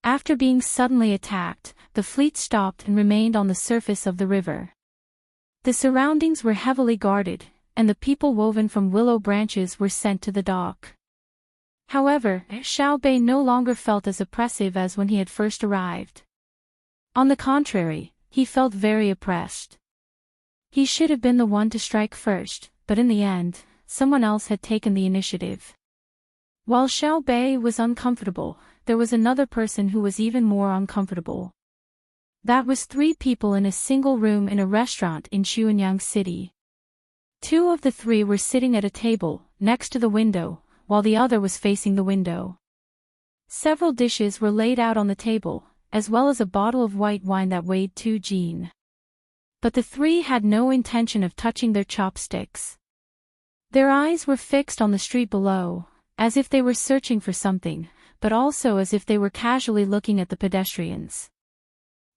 Speaker 1: After being suddenly attacked, the fleet stopped and remained on the surface of the river. The surroundings were heavily guarded, and the people woven from willow branches were sent to the dock. However, Xiao Bei no longer felt as oppressive as when he had first arrived. On the contrary, he felt very oppressed. He should have been the one to strike first, but in the end, someone else had taken the initiative. While Xiao Bei was uncomfortable, there was another person who was even more uncomfortable. That was 3 people in a single room in a restaurant in Xuanyang City. 2 of the 3 were sitting at a table, next to the window, while the other was facing the window. Several dishes were laid out on the table, as well as a bottle of white wine that weighed 2 jin. But the 3 had no intention of touching their chopsticks. Their eyes were fixed on the street below, as if they were searching for something, but also as if they were casually looking at the pedestrians.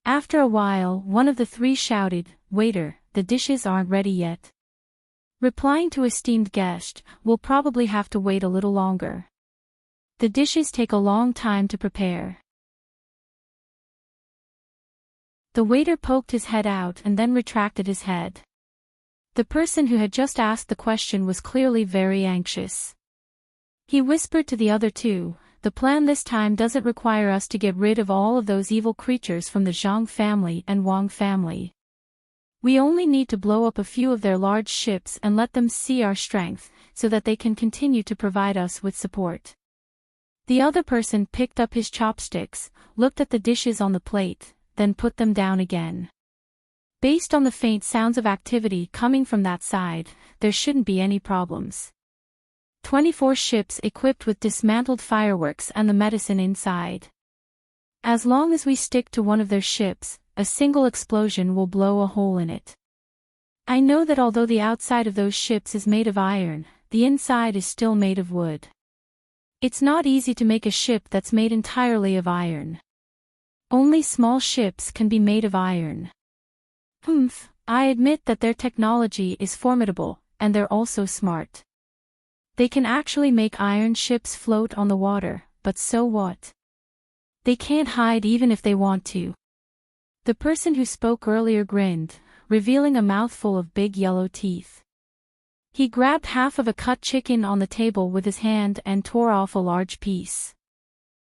Speaker 1: After a while, one of the 3 shouted, "Waiter, the dishes aren't ready yet." Replying to esteemed guest, "We'll probably have to wait a little longer. The dishes take a long time to prepare." The waiter poked his head out and then retracted his head. The person who had just asked the question was clearly very anxious. He whispered to the other 2, "The plan this time doesn't require us to get rid of all of those evil creatures from the Zhang family and Wang family. We only need to blow up a few of their large ships and let them see our strength, so that they can continue to provide us with support." The other person picked up his chopsticks, looked at the dishes on the plate, then put them down again. Based on the faint sounds of activity coming from that side, there shouldn't be any problems. 24 ships equipped with dismantled fireworks and the medicine inside. As long as we stick to one of their ships, a single explosion will blow a hole in it. I know that although the outside of those ships is made of iron, the inside is still made of wood. It's not easy to make a ship that's made entirely of iron. Only small ships can be made of iron. I admit that their technology is formidable, and they're also smart. They can actually make iron ships float on the water, but so what? They can't hide even if they want to. The person who spoke earlier grinned, revealing a mouthful of big yellow teeth. He grabbed half of a cut chicken on the table with his hand and tore off a large piece.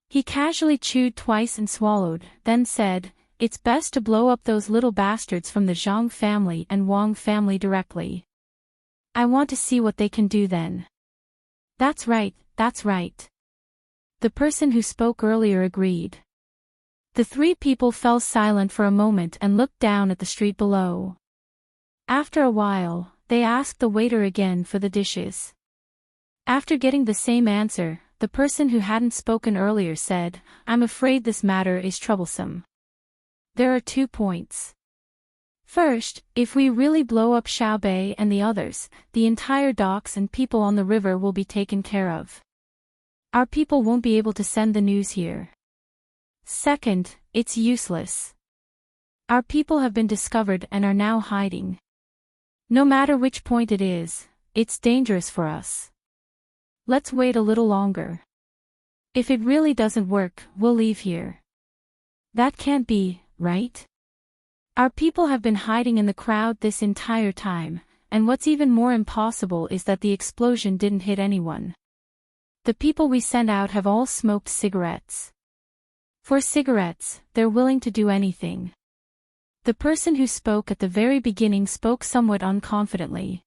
Speaker 1: He casually chewed twice and swallowed, then said, "It's best to blow up those little bastards from the Zhang family and Wang family directly. I want to see what they can do then." That's right, that's right. The person who spoke earlier agreed. The three people fell silent for a moment and looked down at the street below. After a while, they asked the waiter again for the dishes. After getting the same answer, the person who hadn't spoken earlier said, "I'm afraid this matter is troublesome. There are 2 points. First, if we really blow up Xiaobei and the others, the entire docks and people on the river will be taken care of. Our people won't be able to send the news here. Second, it's useless. Our people have been discovered and are now hiding. No matter which point it is, it's dangerous for us. Let's wait a little longer. If it really doesn't work, we'll leave here." That can't be, right? Our people have been hiding in the crowd this entire time, and what's even more impossible is that the explosion didn't hit anyone. The people we sent out have all smoked cigarettes. For cigarettes, they're willing to do anything. The person who spoke at the very beginning spoke somewhat unconfidently.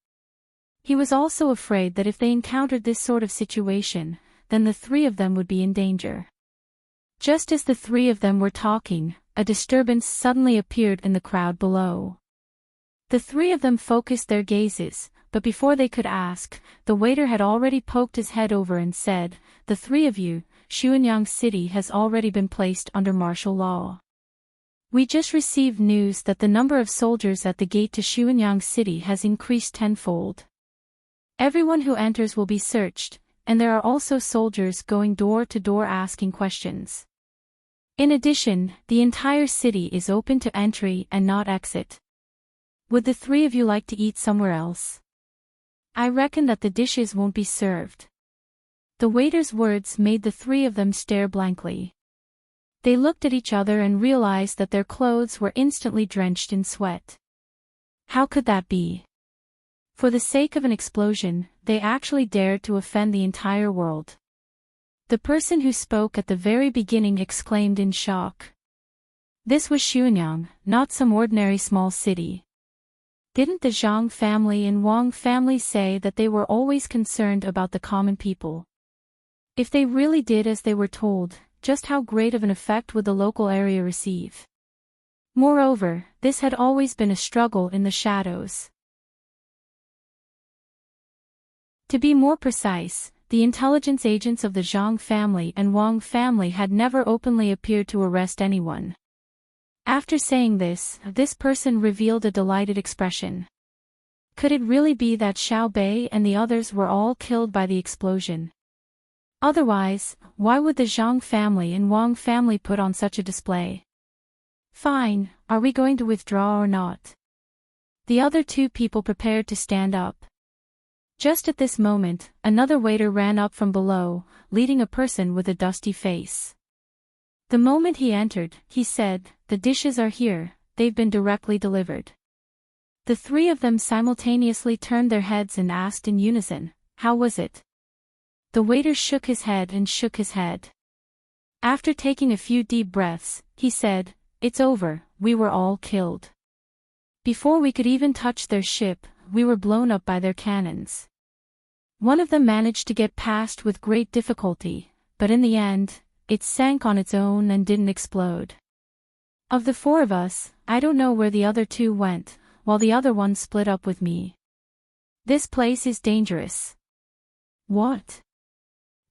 Speaker 1: He was also afraid that if they encountered this sort of situation, then the three of them would be in danger. Just as the three of them were talking, a disturbance suddenly appeared in the crowd below. The three of them focused their gazes, but before they could ask, the waiter had already poked his head over and said, "The three of you, Xuanyang City has already been placed under martial law. We just received news that the number of soldiers at the gate to Xuanyang City has increased tenfold. Everyone who enters will be searched, and there are also soldiers going door to door asking questions. In addition, the entire city is open to entry and not exit. Would the three of you like to eat somewhere else? I reckon that the dishes won't be served." The waiter's words made the three of them stare blankly. They looked at each other and realized that their clothes were instantly drenched in sweat. How could that be? For the sake of an explosion, they actually dared to offend the entire world. The person who spoke at the very beginning exclaimed in shock. This was Xuanyang, not some ordinary small city. Didn't the Zhang family and Wang family say that they were always concerned about the common people? If they really did as they were told, just how great of an effect would the local area receive? Moreover, this had always been a struggle in the shadows. To be more precise, the intelligence agents of the Zhang family and Wang family had never openly appeared to arrest anyone. After saying this person revealed a delighted expression. Could it really be that Xiaobei and the others were all killed by the explosion? Otherwise, why would the Zhang family and Wang family put on such a display? Fine, are we going to withdraw or not? The other two people prepared to stand up. Just at this moment, another waiter ran up from below, leading a person with a dusty face. The moment he entered, he said, "The dishes are here, they've been directly delivered." The three of them simultaneously turned their heads and asked in unison, "How was it?" The waiter shook his head and shook his head. After taking a few deep breaths, he said, "It's over, we were all killed. Before we could even touch their ship, we were blown up by their cannons. One of them managed to get past with great difficulty, but in the end, it sank on its own and didn't explode. Of the four of us, I don't know where the other two went, while the other one split up with me. This place is dangerous." What?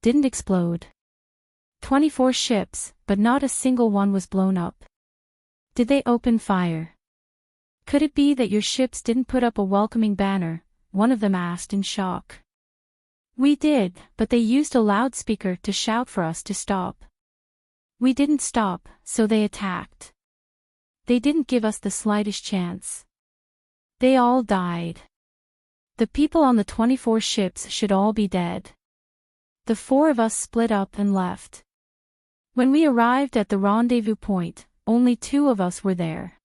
Speaker 1: Didn't explode? 24 ships, but not a single one was blown up. Did they open fire? Could it be that your ships didn't put up a welcoming banner? One of them asked in shock. We did, but they used a loudspeaker to shout for us to stop. We didn't stop, so they attacked. They didn't give us the slightest chance. They all died. The people on the 24 ships should all be dead. The four of us split up and left. When we arrived at the rendezvous point, only 2 of us were there.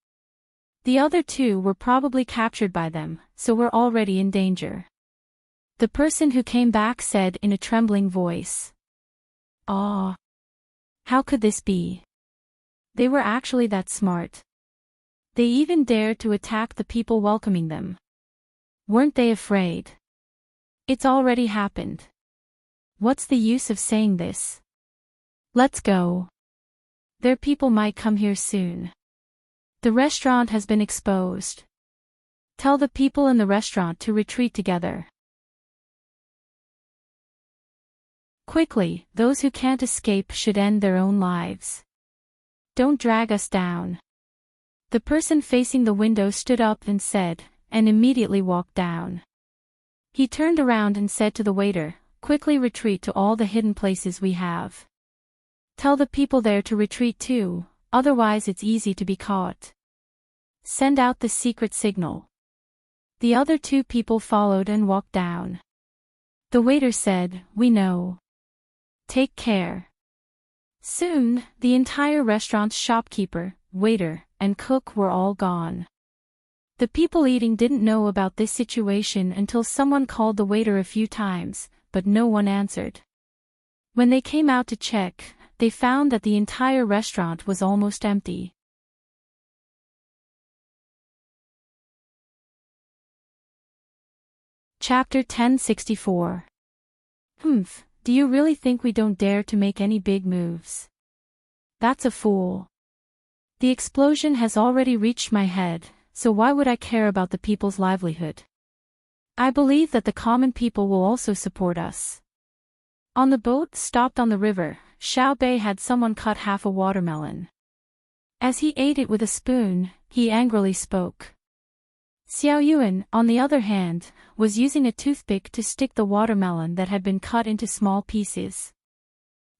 Speaker 1: The other 2 were probably captured by them, so we're already in danger. The person who came back said in a trembling voice. Ah. How could this be? They were actually that smart. They even dared to attack the people welcoming them. Weren't they afraid? It's already happened. What's the use of saying this? Let's go. Their people might come here soon. The restaurant has been exposed. Tell the people in the restaurant to retreat together. Quickly, those who can't escape should end their own lives. Don't drag us down. The person facing the window stood up and said, and immediately walked down. He turned around and said to the waiter, quickly retreat to all the hidden places we have. Tell the people there to retreat too, otherwise it's easy to be caught. Send out the secret signal. The other 2 people followed and walked down. The waiter said, we know. Take care. Soon, the entire restaurant's shopkeeper, waiter, and cook were all gone. The people eating didn't know about this situation until someone called the waiter a few times, but no one answered. When they came out to check, they found that the entire restaurant was almost empty. Chapter 1064. Do you really think we don't dare to make any big moves? That's a fool. The explosion has already reached my head, so why would I care about the people's livelihood? I believe that the common people will also support us. On the boat stopped on the river, Xiao Bei had someone cut half a watermelon. As he ate it with a spoon, he angrily spoke. Xiao Yuan, on the other hand, was using a toothpick to stick the watermelon that had been cut into small pieces.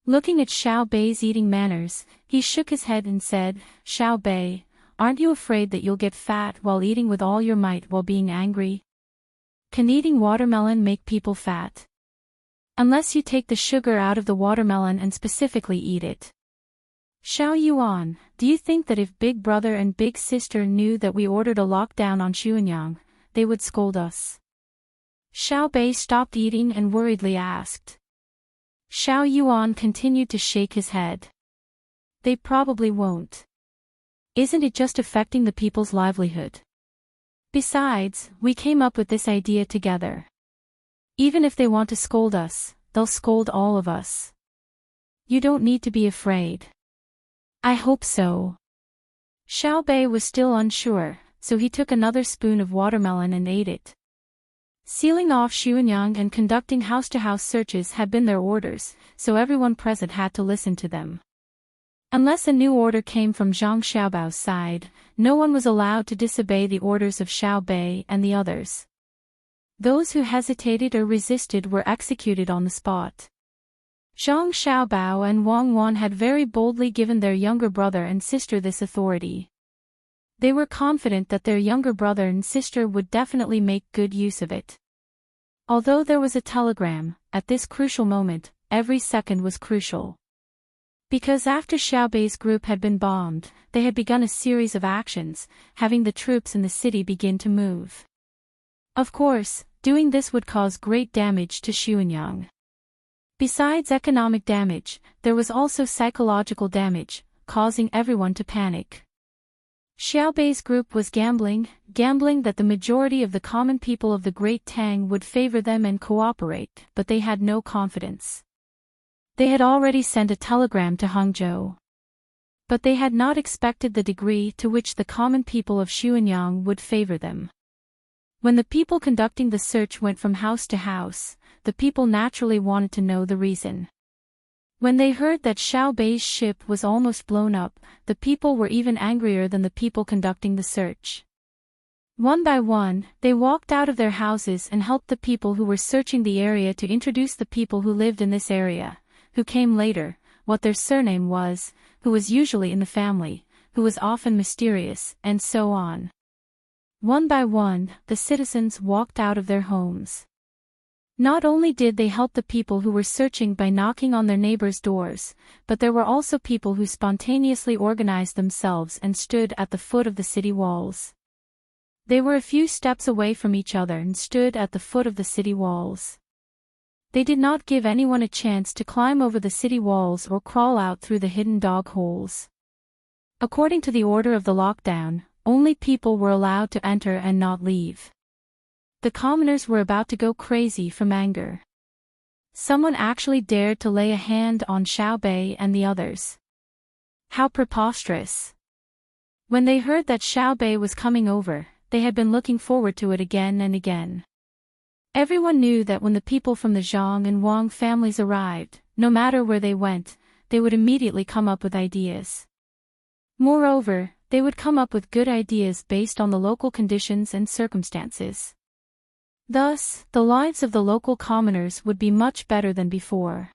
Speaker 1: Looking at Xiao Bei's eating manners, he shook his head and said, Xiao Bei, aren't you afraid that you'll get fat while eating with all your might while being angry? Can eating watermelon make people fat? Unless you take the sugar out of the watermelon and specifically eat it. Xiao Yuan, do you think that if Big Brother and Big Sister knew that we ordered a lockdown on Xuanyang, they would scold us? Xiao Bei stopped eating and worriedly asked. Xiao Yuan continued to shake his head. They probably won't. Isn't it just affecting the people's livelihood? Besides, we came up with this idea together. Even if they want to scold us, they'll scold all of us. You don't need to be afraid. I hope so. Xiao Bei was still unsure, so he took another spoon of watermelon and ate it. Sealing off Xuanyang and conducting house-to-house searches had been their orders, so everyone present had to listen to them. Unless a new order came from Zhang Xiaobao's side, no one was allowed to disobey the orders of Xiao Bei and the others. Those who hesitated or resisted were executed on the spot. Zhang Xiaobao and Wang Wan had very boldly given their younger brother and sister this authority. They were confident that their younger brother and sister would definitely make good use of it. Although there was a telegram, at this crucial moment, every second was crucial. Because after Xiao Bei's group had been bombed, they had begun a series of actions, having the troops in the city begin to move. Of course, doing this would cause great damage to Xuanyang. Besides economic damage, there was also psychological damage, causing everyone to panic. Xiao Bei's group was gambling that the majority of the common people of the Great Tang would favor them and cooperate, but they had no confidence. They had already sent a telegram to Hangzhou. But they had not expected the degree to which the common people of Xuanyang would favor them. When the people conducting the search went from house to house, the people naturally wanted to know the reason. When they heard that Xiao Bei's ship was almost blown up, the people were even angrier than the people conducting the search. One by one, they walked out of their houses and helped the people who were searching the area to introduce the people who lived in this area, who came later, what their surname was, who was usually in the family, who was often mysterious, and so on. One by one, the citizens walked out of their homes. Not only did they help the people who were searching by knocking on their neighbors' doors, but there were also people who spontaneously organized themselves and stood at the foot of the city walls. They were a few steps away from each other and stood at the foot of the city walls. They did not give anyone a chance to climb over the city walls or crawl out through the hidden dog holes. According to the order of the lockdown, only people were allowed to enter and not leave. The commoners were about to go crazy from anger. Someone actually dared to lay a hand on Xiaobei and the others. How preposterous! When they heard that Xiaobei was coming over, they had been looking forward to it again and again. Everyone knew that when the people from the Zhang and Wang families arrived, no matter where they went, they would immediately come up with ideas. Moreover, they would come up with good ideas based on the local conditions and circumstances. Thus, the lives of the local commoners would be much better than before.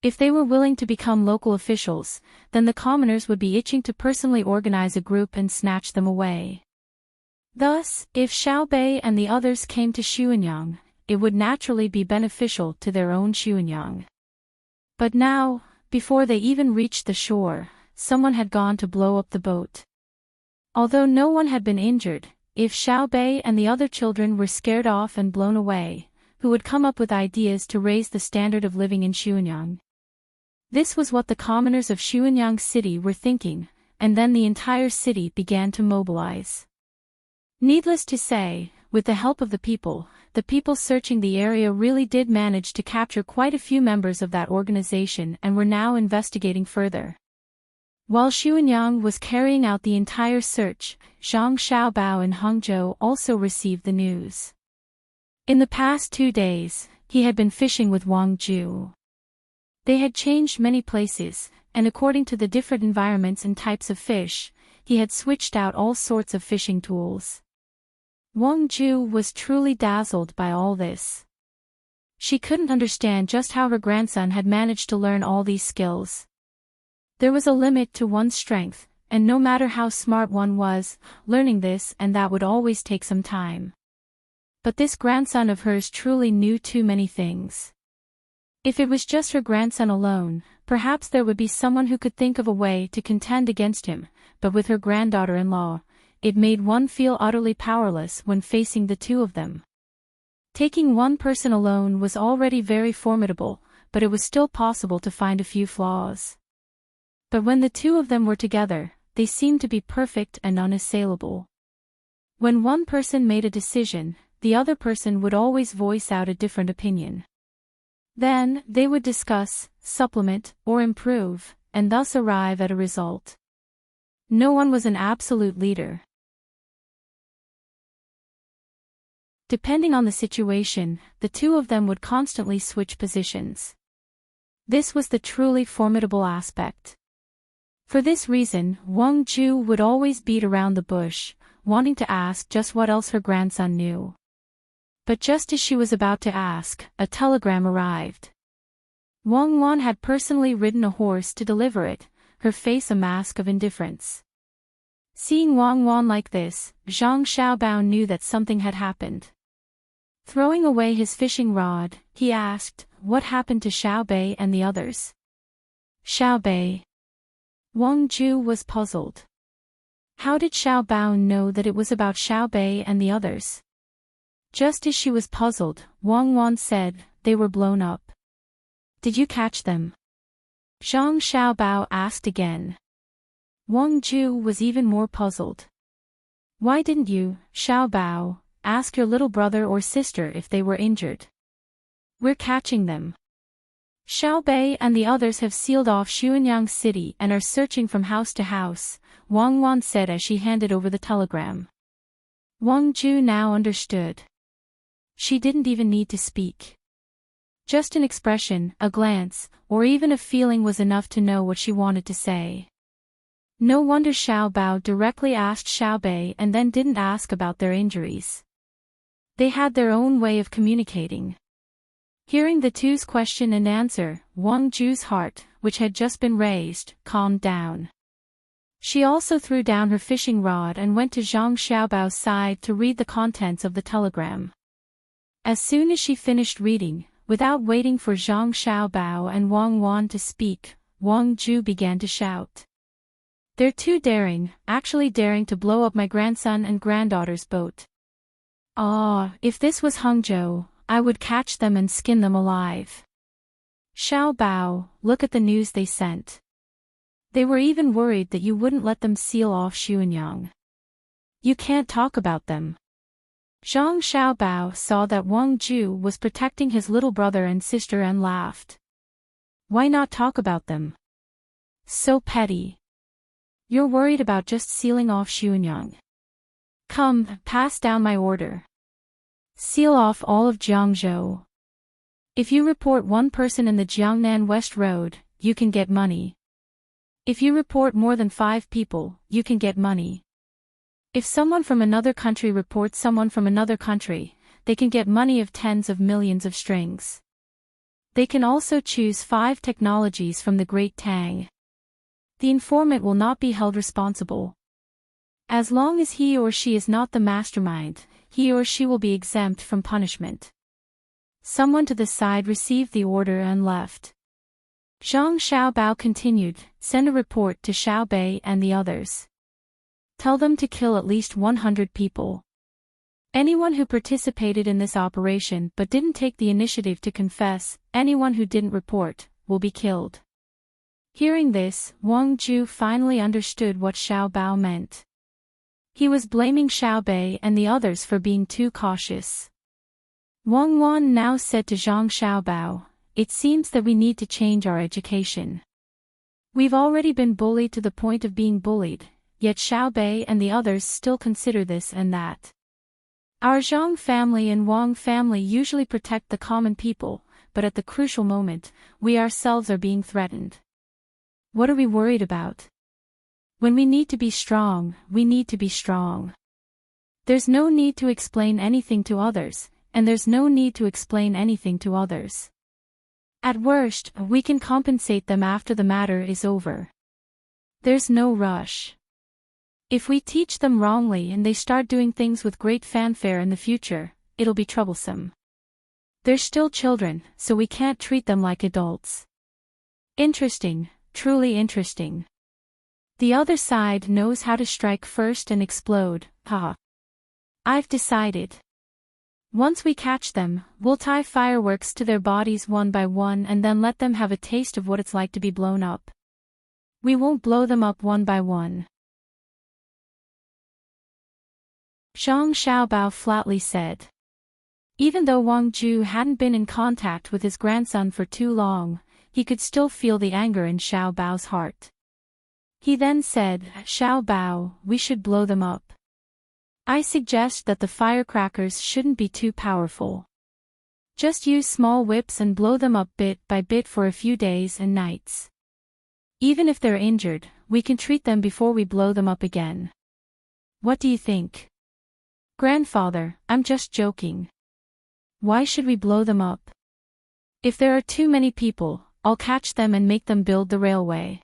Speaker 1: If they were willing to become local officials, then the commoners would be itching to personally organize a group and snatch them away. Thus, if Xiaobei and the others came to Xuanyang, it would naturally be beneficial to their own Xuanyang. But now, before they even reached the shore, someone had gone to blow up the boat. Although no one had been injured, if Xiaobei and the other children were scared off and blown away, who would come up with ideas to raise the standard of living in Xuanyang? This was what the commoners of Xuanyang City were thinking, and then the entire city began to mobilize. Needless to say, with the help of the people searching the area really did manage to capture quite a few members of that organization and were now investigating further. While Xuanyang was carrying out the entire search, Zhang Xiaobao in Hangzhou also received the news. In the past 2 days, he had been fishing with Wang Ju. They had changed many places, and according to the different environments and types of fish, he had switched out all sorts of fishing tools. Wang Ju was truly dazzled by all this. She couldn't understand just how her grandson had managed to learn all these skills. There was a limit to one's strength, and no matter how smart one was, learning this and that would always take some time. But this grandson of hers truly knew too many things. If it was just her grandson alone, perhaps there would be someone who could think of a way to contend against him, but with her granddaughter-in-law, it made one feel utterly powerless when facing the two of them. Taking one person alone was already very formidable, but it was still possible to find a few flaws. But when the two of them were together, they seemed to be perfect and unassailable. When one person made a decision, the other person would always voice out a different opinion. Then, they would discuss, supplement, or improve, and thus arrive at a result. No one was an absolute leader. Depending on the situation, the two of them would constantly switch positions. This was the truly formidable aspect. For this reason, Wang Ju would always beat around the bush, wanting to ask just what else her grandson knew. But just as she was about to ask, a telegram arrived. Wang Wan had personally ridden a horse to deliver it, her face a mask of indifference. Seeing Wang Wan like this, Zhang Xiaobao knew that something had happened. Throwing away his fishing rod, he asked, "What happened to Xiaobei and the others?" Xiaobei. Wang Ju was puzzled. How did Xiaobao know that it was about Xiaobei and the others? Just as she was puzzled, Wang Wan said, "They were blown up." "Did you catch them?" Zhang Xiaobao asked again. Wang Ju was even more puzzled. "Why didn't you, Xiaobao, ask your little brother or sister if they were injured?" "We're catching them. Xiaobei and the others have sealed off Xuanyang City and are searching from house to house," Wang Wan said as she handed over the telegram. Wang Ju now understood. She didn't even need to speak. Just an expression, a glance, or even a feeling was enough to know what she wanted to say. No wonder Xiaobao directly asked Xiaobei and then didn't ask about their injuries. They had their own way of communicating. Hearing the two's question and answer, Wang Ju's heart, which had just been raised, calmed down. She also threw down her fishing rod and went to Zhang Xiaobao's side to read the contents of the telegram. As soon as she finished reading, without waiting for Zhang Xiaobao and Wang Wan to speak, Wang Ju began to shout. "They're too daring, actually daring to blow up my grandson and granddaughter's boat. Ah, if this was Hangzhou, I would catch them and skin them alive. Xiaobao, look at the news they sent. They were even worried that you wouldn't let them seal off Xuanyang. You can't talk about them." Zhang Xiaobao saw that Wang Ju was protecting his little brother and sister and laughed. "Why not talk about them? So petty. You're worried about just sealing off Xuanyang. Come, pass down my order. Seal off all of Jiangzhou. If you report one person in the Jiangnan West Road, you can get money. If you report more than 5 people, you can get money. If someone from another country reports someone from another country, they can get money of tens of millions of strings. They can also choose 5 technologies from the Great Tang. The informant will not be held responsible. As long as he or she is not the mastermind, he or she will be exempt from punishment." Someone to the side received the order and left. Zhang Xiaobao continued, "Send a report to Xiaobei and the others. Tell them to kill at least 100 people. Anyone who participated in this operation but didn't take the initiative to confess, anyone who didn't report, will be killed." Hearing this, Wang Ju finally understood what Xiaobao meant. He was blaming Xiaobei and the others for being too cautious. Wang Wan now said to Zhang Xiaobao, "It seems that we need to change our education. We've already been bullied to the point of being bullied, yet Xiaobei and the others still consider this and that. Our Zhang family and Wang family usually protect the common people, but at the crucial moment, we ourselves are being threatened. What are we worried about? When we need to be strong, we need to be strong. There's no need to explain anything to others, and there's no need to explain anything to others. At worst, we can compensate them after the matter is over. There's no rush. If we teach them wrongly and they start doing things with great fanfare in the future, it'll be troublesome. They're still children, so we can't treat them like adults." Interesting, truly interesting. The other side knows how to strike first and explode, haha. I've decided. Once we catch them, we'll tie fireworks to their bodies one by one and then let them have a taste of what it's like to be blown up. We won't blow them up one by one. Zhang Xiaobao flatly said. Even though Wang Ju hadn't been in contact with his grandson for too long, he could still feel the anger in Xiaobao's heart. He then said, "Xiaobao, we should blow them up. I suggest that the firecrackers shouldn't be too powerful. Just use small whips and blow them up bit by bit for a few days and nights. Even if they're injured, we can treat them before we blow them up again. What do you think?" "Grandfather, I'm just joking. Why should we blow them up? If there are too many people, I'll catch them and make them build the railway.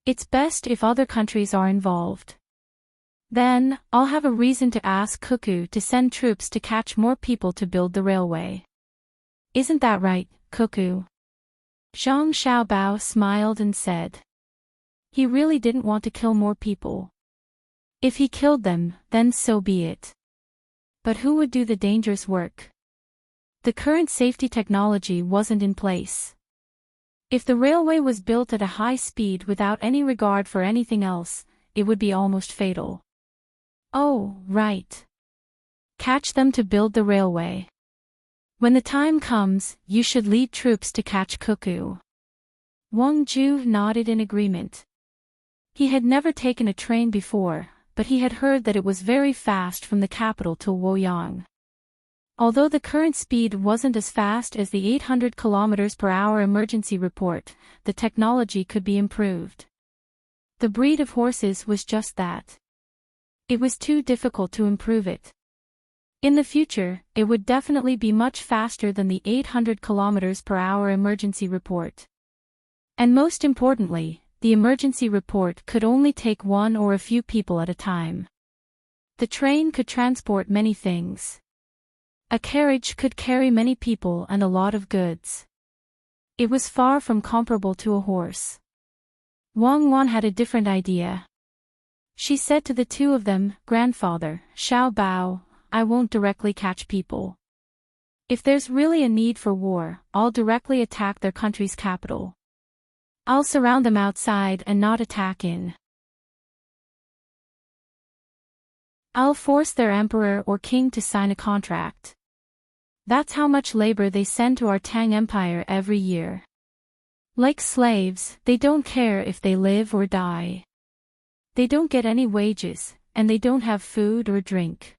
Speaker 1: It's best if other countries are involved. Then, I'll have a reason to ask Cuckoo to send troops to catch more people to build the railway. Isn't that right, Cuckoo?" Zhang Xiaobao smiled and said. He really didn't want to kill more people. If he killed them, then so be it. But who would do the dangerous work? The current safety technology wasn't in place. If the railway was built at a high speed without any regard for anything else, it would be almost fatal. Oh, right. Catch them to build the railway. When the time comes, you should lead troops to catch Cuckoo. Wang Ju nodded in agreement. He had never taken a train before, but he had heard that it was very fast from the capital to Luoyang. Although the current speed wasn't as fast as the 800 km per hour emergency report, the technology could be improved. The breed of horses was just that. It was too difficult to improve it. In the future, it would definitely be much faster than the 800 km per hour emergency report. And most importantly, the emergency report could only take one or a few people at a time. The train could transport many things. A carriage could carry many people and a lot of goods. It was far from comparable to a horse. Wang Wan had a different idea. She said to the two of them, "Grandfather, Xiao Bao, I won't directly catch people. If there's really a need for war, I'll directly attack their country's capital. I'll surround them outside and not attack in. I'll force their emperor or king to sign a contract. That's how much labor they send to our Tang Empire every year. Like slaves, they don't care if they live or die. They don't get any wages, and they don't have food or drink.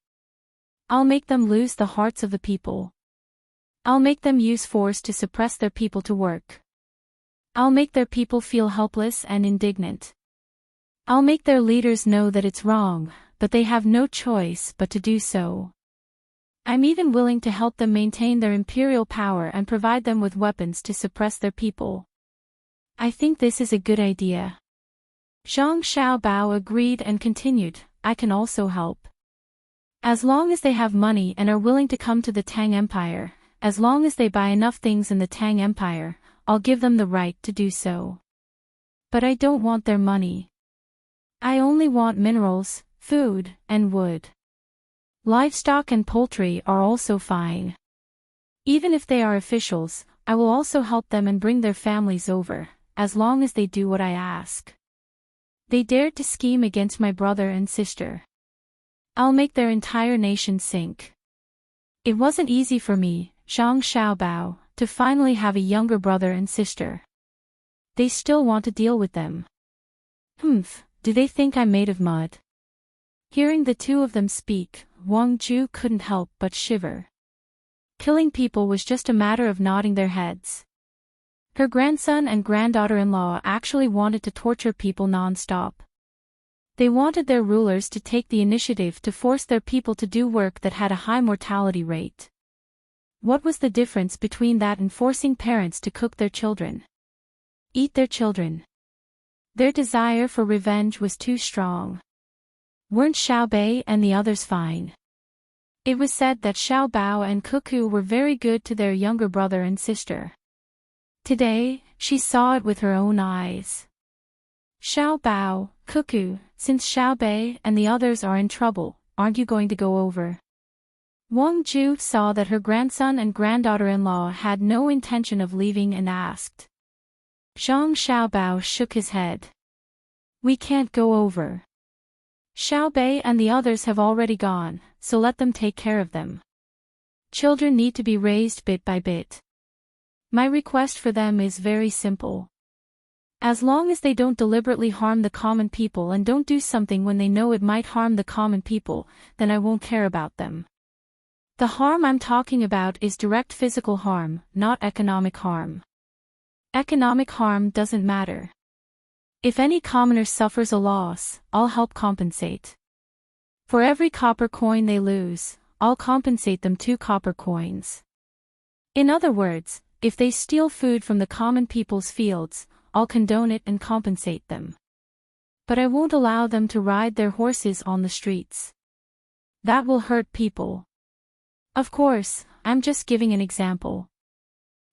Speaker 1: I'll make them lose the hearts of the people. I'll make them use force to suppress their people to work. I'll make their people feel helpless and indignant. I'll make their leaders know that it's wrong, but they have no choice but to do so. I'm even willing to help them maintain their imperial power and provide them with weapons to suppress their people. I think this is a good idea." Zhang Xiaobao agreed and continued, "I can also help. As long as they have money and are willing to come to the Tang Empire, as long as they buy enough things in the Tang Empire, I'll give them the right to do so. But I don't want their money. I only want minerals, food, and wood. Livestock and poultry are also fine. Even if they are officials, I will also help them and bring their families over, as long as they do what I ask. They dared to scheme against my brother and sister. I'll make their entire nation sink. It wasn't easy for me, Zhang Xiaobao, to finally have a younger brother and sister. They still want to deal with them. Do they think I'm made of mud?" Hearing the two of them speak, Wang Ju couldn't help but shiver. Killing people was just a matter of nodding their heads. Her grandson and granddaughter-in-law actually wanted to torture people non-stop. They wanted their rulers to take the initiative to force their people to do work that had a high mortality rate. What was the difference between that and forcing parents to cook their children? Eat their children? Their desire for revenge was too strong. Weren't Xiaobei and the others fine? It was said that Xiaobao and Cuckoo were very good to their younger brother and sister. Today, she saw it with her own eyes. "Xiaobao, Cuckoo, since Xiaobei and the others are in trouble, aren't you going to go over?" Wang Ju saw that her grandson and granddaughter-in-law had no intention of leaving and asked. Zhang Xiaobao shook his head. "We can't go over. Xiaobei and the others have already gone, so let them take care of them. Children need to be raised bit by bit. My request for them is very simple. As long as they don't deliberately harm the common people and don't do something when they know it might harm the common people, then I won't care about them. The harm I'm talking about is direct physical harm, not economic harm. Economic harm doesn't matter. If any commoner suffers a loss, I'll help compensate. For every copper coin they lose, I'll compensate them 2 copper coins. In other words, if they steal food from the common people's fields, I'll condone it and compensate them. But I won't allow them to ride their horses on the streets. That will hurt people. Of course, I'm just giving an example.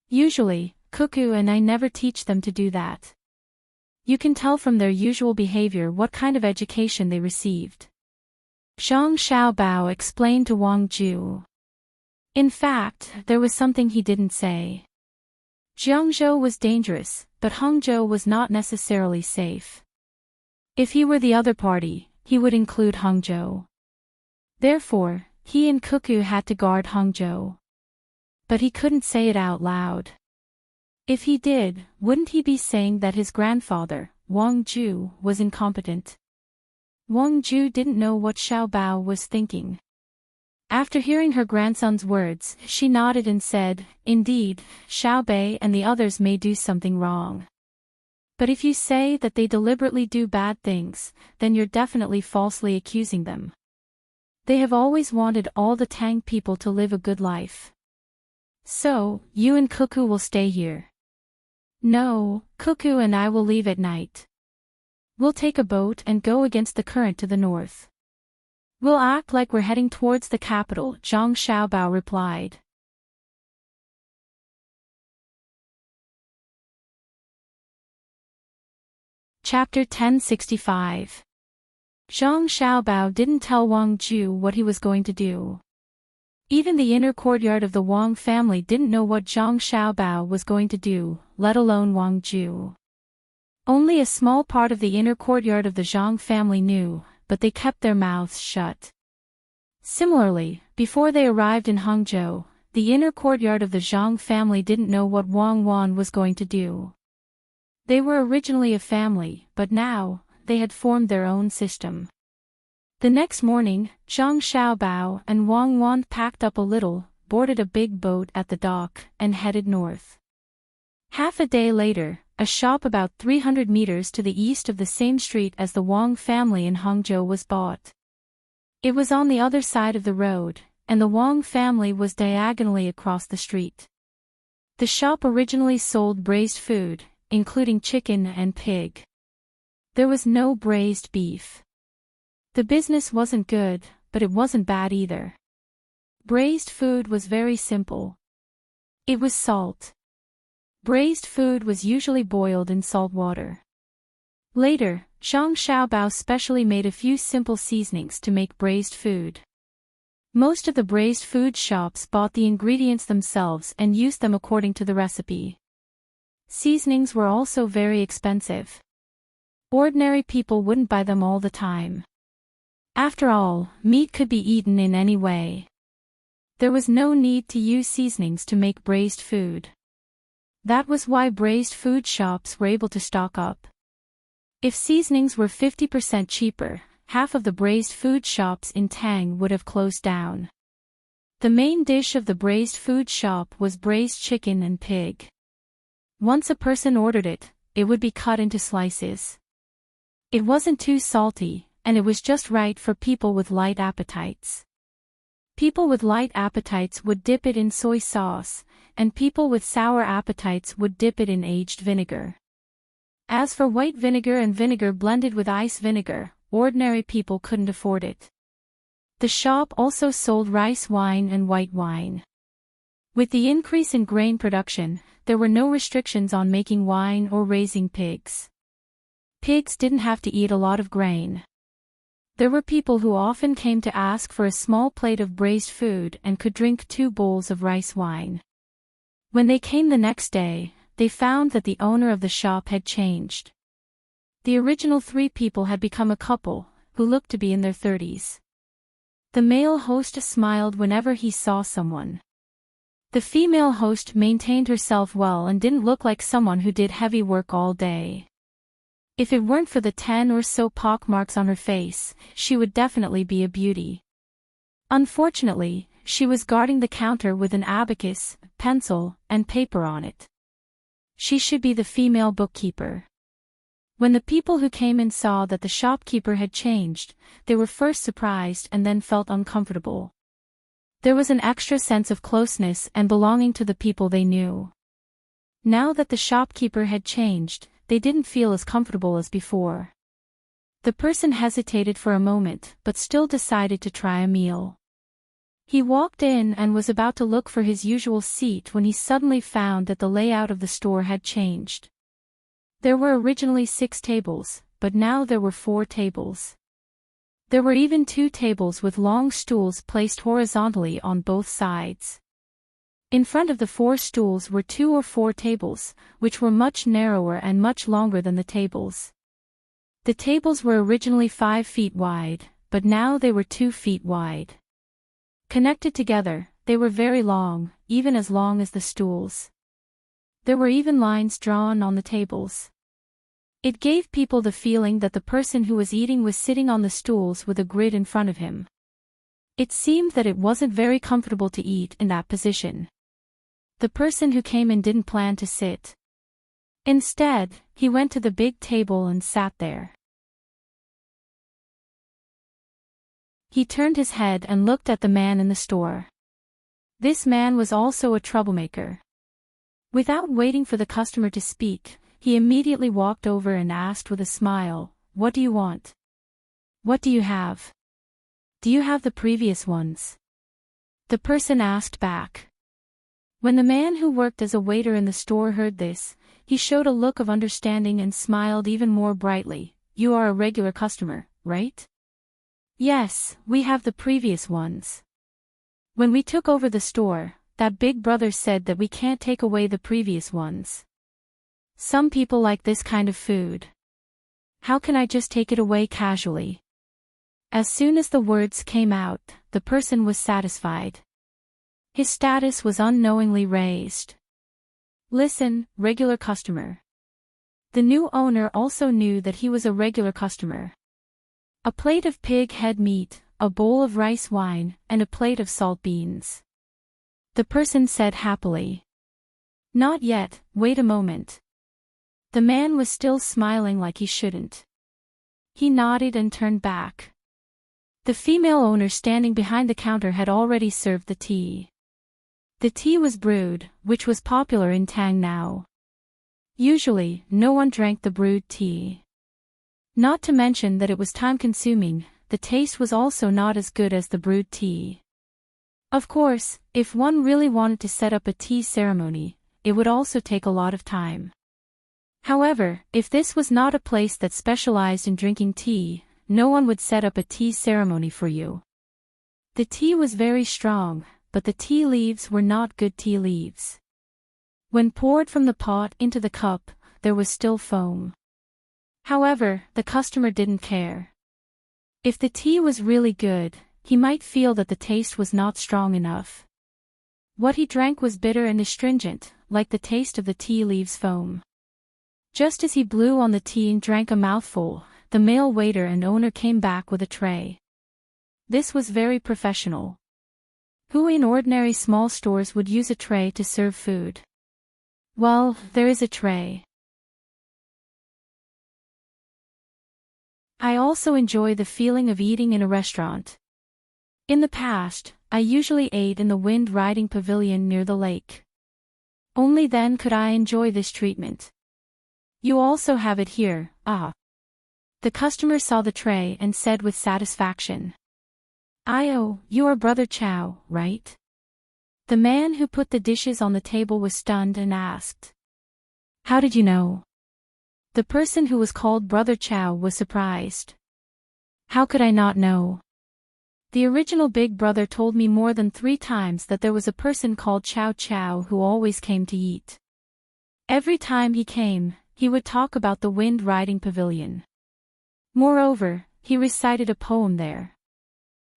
Speaker 1: Usually, Cuckoo and I never teach them to do that. You can tell from their usual behavior what kind of education they received." Zhang Xiaobao explained to Wang Ju. In fact, there was something he didn't say. Jiangzhou was dangerous, but Hangzhou was not necessarily safe. If he were the other party, he would include Hangzhou. Therefore, he and Cuckoo had to guard Hangzhou. But he couldn't say it out loud. If he did, wouldn't he be saying that his grandfather, Wang Ju, was incompetent? Wang Ju didn't know what Xiaobao was thinking. After hearing her grandson's words, she nodded and said, "Indeed, Xiaobei and the others may do something wrong. But if you say that they deliberately do bad things, then you're definitely falsely accusing them. They have always wanted all the Tang people to live a good life. So, you and Cuckoo will stay here." "No, Cuckoo and I will leave at night," We'll take a boat and go against the current to the north. We'll act like we're heading towards the capital, Zhang Xiaobao replied. Chapter 1065. Zhang Xiaobao didn't tell Wang Ju what he was going to do. Even the inner courtyard of the Wang family didn't know what Zhang Xiaobao was going to do, let alone Wang Ju. Only a small part of the inner courtyard of the Zhang family knew, but they kept their mouths shut. Similarly, before they arrived in Hangzhou, the inner courtyard of the Zhang family didn't know what Wang Wan was going to do. They were originally a family, but now, they had formed their own system. The next morning, Zhang Xiaobao and Wang Wan packed up a little, boarded a big boat at the dock, and headed north. Half a day later, a shop about 300 meters to the east of the same street as the Wang family in Hangzhou was bought. It was on the other side of the road, and the Wang family was diagonally across the street. The shop originally sold braised food, including chicken and pig. There was no braised beef. The business wasn't good, but it wasn't bad either. Braised food was very simple. It was salt. Braised food was usually boiled in salt water. Later, Zhang Xiaobao specially made a few simple seasonings to make braised food. Most of the braised food shops bought the ingredients themselves and used them according to the recipe. Seasonings were also very expensive. Ordinary people wouldn't buy them all the time. After all, meat could be eaten in any way. There was no need to use seasonings to make braised food. That was why braised food shops were able to stock up. If seasonings were 50% cheaper, half of the braised food shops in Tang would have closed down. The main dish of the braised food shop was braised chicken and pig. Once a person ordered it, it would be cut into slices. It wasn't too salty, and it was just right for people with light appetites. People with light appetites would dip it in soy sauce, and people with sour appetites would dip it in aged vinegar. As for white vinegar and vinegar blended with ice vinegar, ordinary people couldn't afford it. The shop also sold rice wine and white wine. With the increase in grain production, there were no restrictions on making wine or raising pigs. Pigs didn't have to eat a lot of grain. There were people who often came to ask for a small plate of braised food and could drink 2 bowls of rice wine. When they came the next day, they found that the owner of the shop had changed. The original 3 people had become a couple, who looked to be in their 30s. The male host smiled whenever he saw someone. The female host maintained herself well and didn't look like someone who did heavy work all day. If it weren't for the 10 or so pockmarks on her face, she would definitely be a beauty. Unfortunately, she was guarding the counter with an abacus, pencil, and paper on it. She should be the female bookkeeper. When the people who came in saw that the shopkeeper had changed, they were first surprised and then felt uncomfortable. There was an extra sense of closeness and belonging to the people they knew. Now that the shopkeeper had changed, they didn't feel as comfortable as before. The person hesitated for a moment but still decided to try a meal. He walked in and was about to look for his usual seat when he suddenly found that the layout of the store had changed. There were originally 6 tables, but now there were 4 tables. There were even 2 tables with long stools placed horizontally on both sides. In front of the 4 stools were 2 or 4 tables, which were much narrower and much longer than the tables. The tables were originally 5 feet wide, but now they were 2 feet wide. Connected together, they were very long, even as long as the stools. There were even lines drawn on the tables. It gave people the feeling that the person who was eating was sitting on the stools with a grid in front of him. It seemed that it wasn't very comfortable to eat in that position. The person who came in didn't plan to sit. Instead, he went to the big table and sat there. He turned his head and looked at the man in the store. This man was also a troublemaker. Without waiting for the customer to speak, he immediately walked over and asked with a smile, what do you want? What do you have? Do you have the previous ones? The person asked back. When the man who worked as a waiter in the store heard this, he showed a look of understanding and smiled even more brightly. You are a regular customer, right? Yes, we have the previous ones. When we took over the store, that big brother said that we can't take away the previous ones. Some people like this kind of food. How can I just take it away casually? As soon as the words came out, the person was satisfied. His status was unknowingly raised. Listen, regular customer. The new owner also knew that he was a regular customer. A plate of pig head meat, a bowl of rice wine, and a plate of salt beans. The person said happily. Not yet, wait a moment. The man was still smiling like he shouldn't. He nodded and turned back. The female owner standing behind the counter had already served the tea. The tea was brewed, which was popular in Tang now. Usually, no one drank the brewed tea. Not to mention that it was time-consuming, the taste was also not as good as the brewed tea. Of course, if one really wanted to set up a tea ceremony, it would also take a lot of time. However, if this was not a place that specialized in drinking tea, no one would set up a tea ceremony for you. The tea was very strong, but the tea leaves were not good tea leaves. When poured from the pot into the cup, there was still foam. However, the customer didn't care. If the tea was really good, he might feel that the taste was not strong enough. What he drank was bitter and astringent, like the taste of the tea leaves foam. Just as he blew on the tea and drank a mouthful, the male waiter and owner came back with a tray. This was very professional. Who in ordinary small stores would use a tray to serve food? Well, there is a tray. I also enjoy the feeling of eating in a restaurant. In the past, I usually ate in the wind riding pavilion near the lake. Only then could I enjoy this treatment. You also have it here, ah. The customer saw the tray and said with satisfaction. Oh, you are Brother Chow, right? The man who put the dishes on the table was stunned and asked. How did you know? The person who was called Brother Chow was surprised. How could I not know? The original big brother told me more than 3 times that there was a person called Chow Chow who always came to eat. Every time he came, he would talk about the wind riding pavilion. Moreover, he recited a poem there.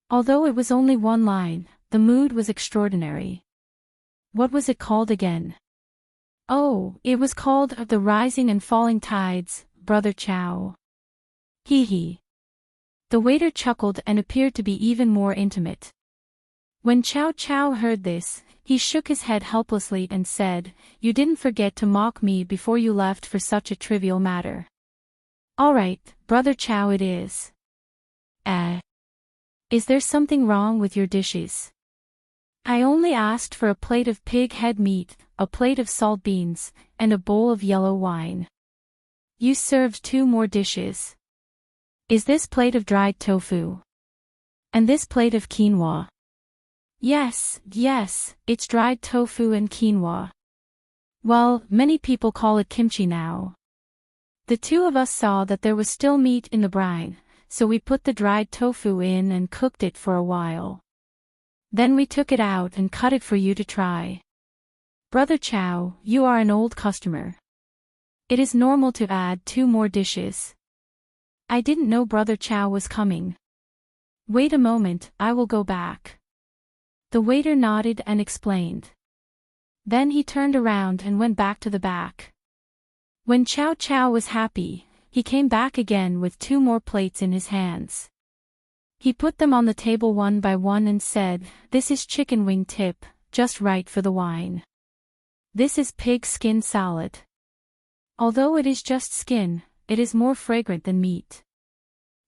Speaker 1: Although it was only 1 line, the mood was extraordinary. What was it called again? Oh, it was called The Rising and Falling Tides, Brother Chow. Hee hee. The waiter chuckled and appeared to be even more intimate. When Chow Chow heard this, he shook his head helplessly and said, You didn't forget to mock me before you left for such a trivial matter. All right, Brother Chow it is. Is there something wrong with your dishes? I only asked for a plate of pig head meat, a plate of salt beans, and a bowl of yellow wine. You served 2 more dishes. Is this plate of dried tofu? And this plate of quinoa? Yes, it's dried tofu and quinoa. Well, many people call it kimchi now. The 2 of us saw that there was still meat in the brine, so we put the dried tofu in and cooked it for a while. Then we took it out and cut it for you to try. Brother Chow, you are an old customer. It is normal to add 2 more dishes. I didn't know Brother Chow was coming. Wait a moment, I will go back. The waiter nodded and explained. Then he turned around and went back to the back. When Chow Chow was happy, he came back again with 2 more plates in his hands. He put them on the table one by one and said, This is chicken wing tip, just right for the wine. This is pig skin salad. Although it is just skin, it is more fragrant than meat.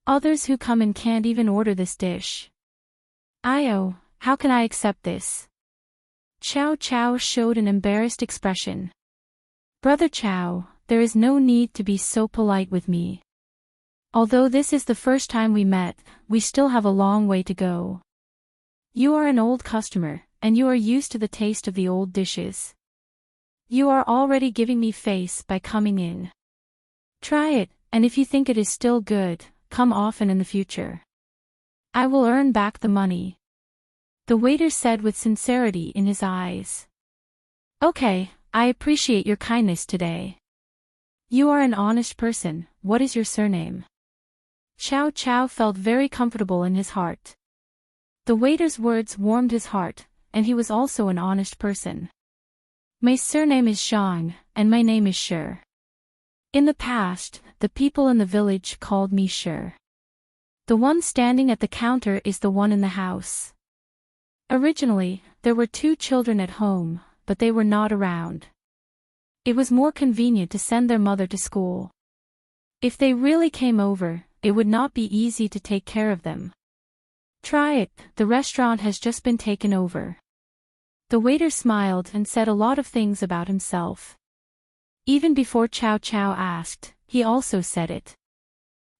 Speaker 1: Others who come in can't even order this dish. Oh, how can I accept this? Chow Chow showed an embarrassed expression. Brother Chow, there is no need to be so polite with me. Although this is the first time we met, we still have a long way to go. You are an old customer, and you are used to the taste of the old dishes. You are already giving me face by coming in. Try it, and if you think it is still good, come often in the future. I will earn back the money. The waiter said with sincerity in his eyes. Okay, I appreciate your kindness today. You are an honest person. What is your surname? Chow Chow felt very comfortable in his heart. The waiter's words warmed his heart, and he was also an honest person. My surname is Zhang, and my name is Shi. In the past, the people in the village called me Shi. The one standing at the counter is the one in the house. Originally, there were 2 children at home, but they were not around. It was more convenient to send their mother to school. If they really came over, it would not be easy to take care of them. Try it, the restaurant has just been taken over. The waiter smiled and said a lot of things about himself. Even before Chow Chow asked, he also said it.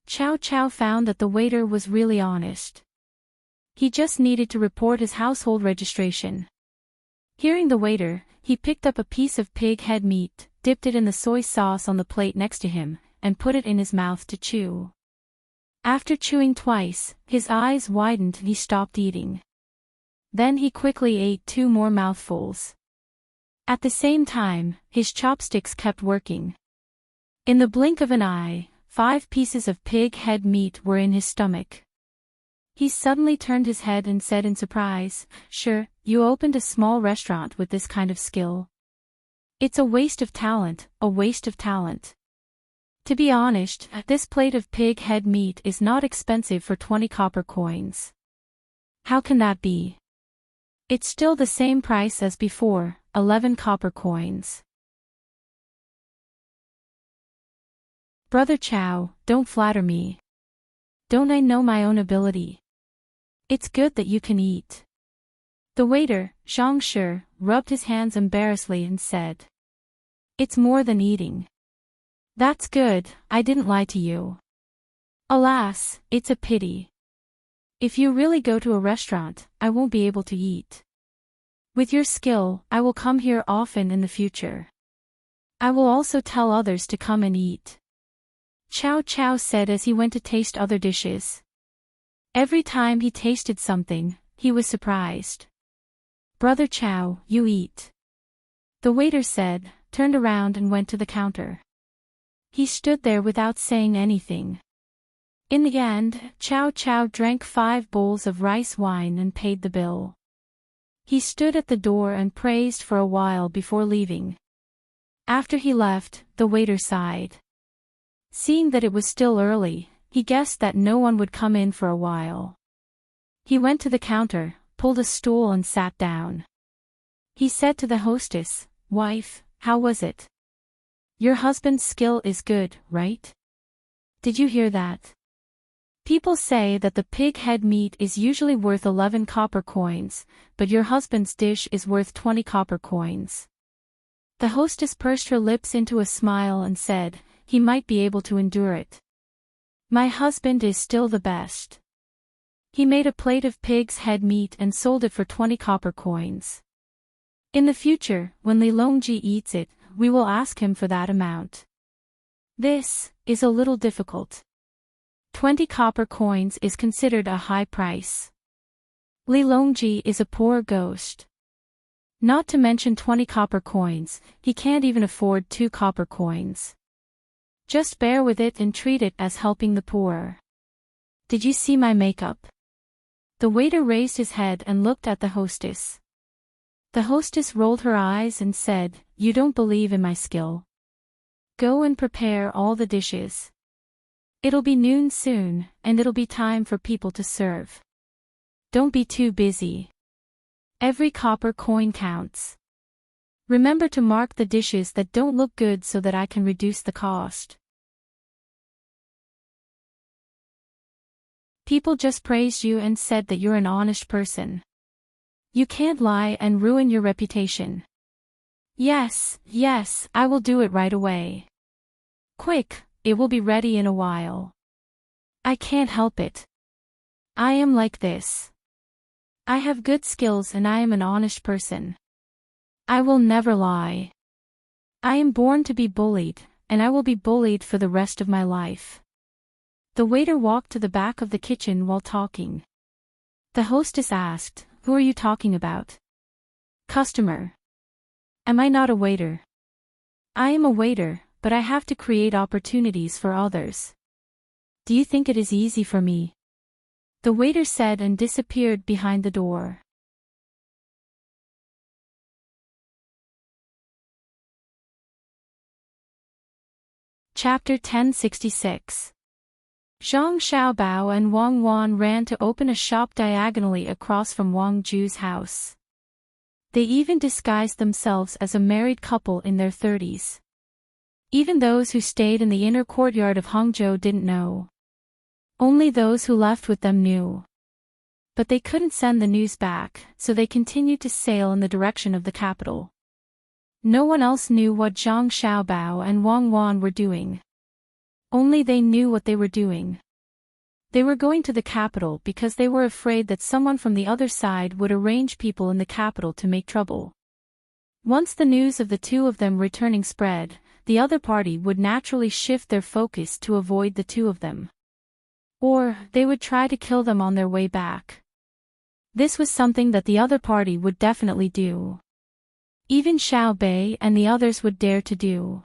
Speaker 1: Chow Chow found that the waiter was really honest. He just needed to report his household registration. Hearing the waiter, he picked up a piece of pig head meat, dipped it in the soy sauce on the plate next to him, and put it in his mouth to chew. After chewing twice, his eyes widened and he stopped eating. Then he quickly ate 2 more mouthfuls. At the same time, his chopsticks kept working. In the blink of an eye, 5 pieces of pig head meat were in his stomach. He suddenly turned his head and said in surprise, "Sure, you opened a small restaurant with this kind of skill. It's a waste of talent, a waste of talent." To be honest, this plate of pig head meat is not expensive for 20 copper coins. How can that be? It's still the same price as before, 11 copper coins. Brother Chow, don't flatter me. Don't I know my own ability? It's good that you can eat. The waiter, Zhang Shi, rubbed his hands embarrassedly and said. It's more than eating. That's good, I didn't lie to you. Alas, it's a pity. If you really go to a restaurant, I won't be able to eat. With your skill, I will come here often in the future. I will also tell others to come and eat. Chow Chow said as he went to taste other dishes. Every time he tasted something, he was surprised. Brother Chow, you eat. The waiter said, turned around and went to the counter. He stood there without saying anything. In the end, Chow Chow drank 5 bowls of rice wine and paid the bill. He stood at the door and praised for a while before leaving. After he left, the waiter sighed. Seeing that it was still early, he guessed that no one would come in for a while. He went to the counter, pulled a stool and sat down. He said to the hostess, "Wife, how was it? Your husband's skill is good, right? Did you hear that? People say that the pig head meat is usually worth 11 copper coins, but your husband's dish is worth 20 copper coins." The hostess pursed her lips into a smile and said, "He might be able to endure it. My husband is still the best. He made a plate of pig's head meat and sold it for 20 copper coins. In the future, when Li Longji eats it, we will ask him for that amount. This is a little difficult. 20 copper coins is considered a high price. Li Longji is a poor ghost. Not to mention 20 copper coins, he can't even afford 2 copper coins. Just bear with it and treat it as helping the poor. Did you see my makeup?" The waiter raised his head and looked at the hostess. The hostess rolled her eyes and said, "You don't believe in my skill. Go and prepare all the dishes. It'll be noon soon, and it'll be time for people to serve. Don't be too busy. Every copper coin counts. Remember to mark the dishes that don't look good so that I can reduce the cost." People just praised you and said that you're an honest person. You can't lie and ruin your reputation. Yes, I will do it right away. Quick, it will be ready in a while. I can't help it. I am like this. I have good skills and I am an honest person. I will never lie. I am born to be bullied, and I will be bullied for the rest of my life. The waiter walked to the back of the kitchen while talking. The hostess asked, "Who are you talking about?" "Customer." "Am I not a waiter?" "I am a waiter, but I have to create opportunities for others. Do you think it is easy for me?" The waiter said and disappeared behind the door. Chapter 1066. Zhang Xiaobao and Wang Wan ran to open a shop diagonally across from Wang Ju's house. They even disguised themselves as a married couple in their 30s. Even those who stayed in the inner courtyard of Hangzhou didn't know. Only those who left with them knew. But they couldn't send the news back, so they continued to sail in the direction of the capital. No one else knew what Zhang Xiaobao and Wang Wan were doing. Only they knew what they were doing. They were going to the capital because they were afraid that someone from the other side would arrange people in the capital to make trouble. Once the news of the two of them returning spread, the other party would naturally shift their focus to avoid the two of them. Or, they would try to kill them on their way back. This was something that the other party would definitely do. Even Xiao Bei and the others would dare to do.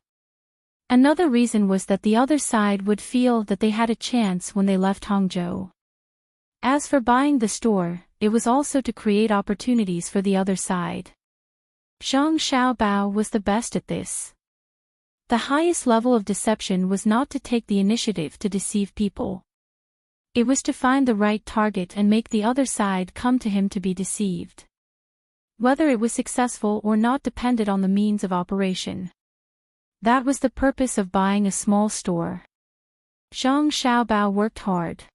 Speaker 1: Another reason was that the other side would feel that they had a chance when they left Hangzhou. As for buying the store, it was also to create opportunities for the other side. Zhang Xiaobao was the best at this. The highest level of deception was not to take the initiative to deceive people. It was to find the right target and make the other side come to him to be deceived. Whether it was successful or not depended on the means of operation. That was the purpose of buying a small store. Zhang Xiaobao worked hard.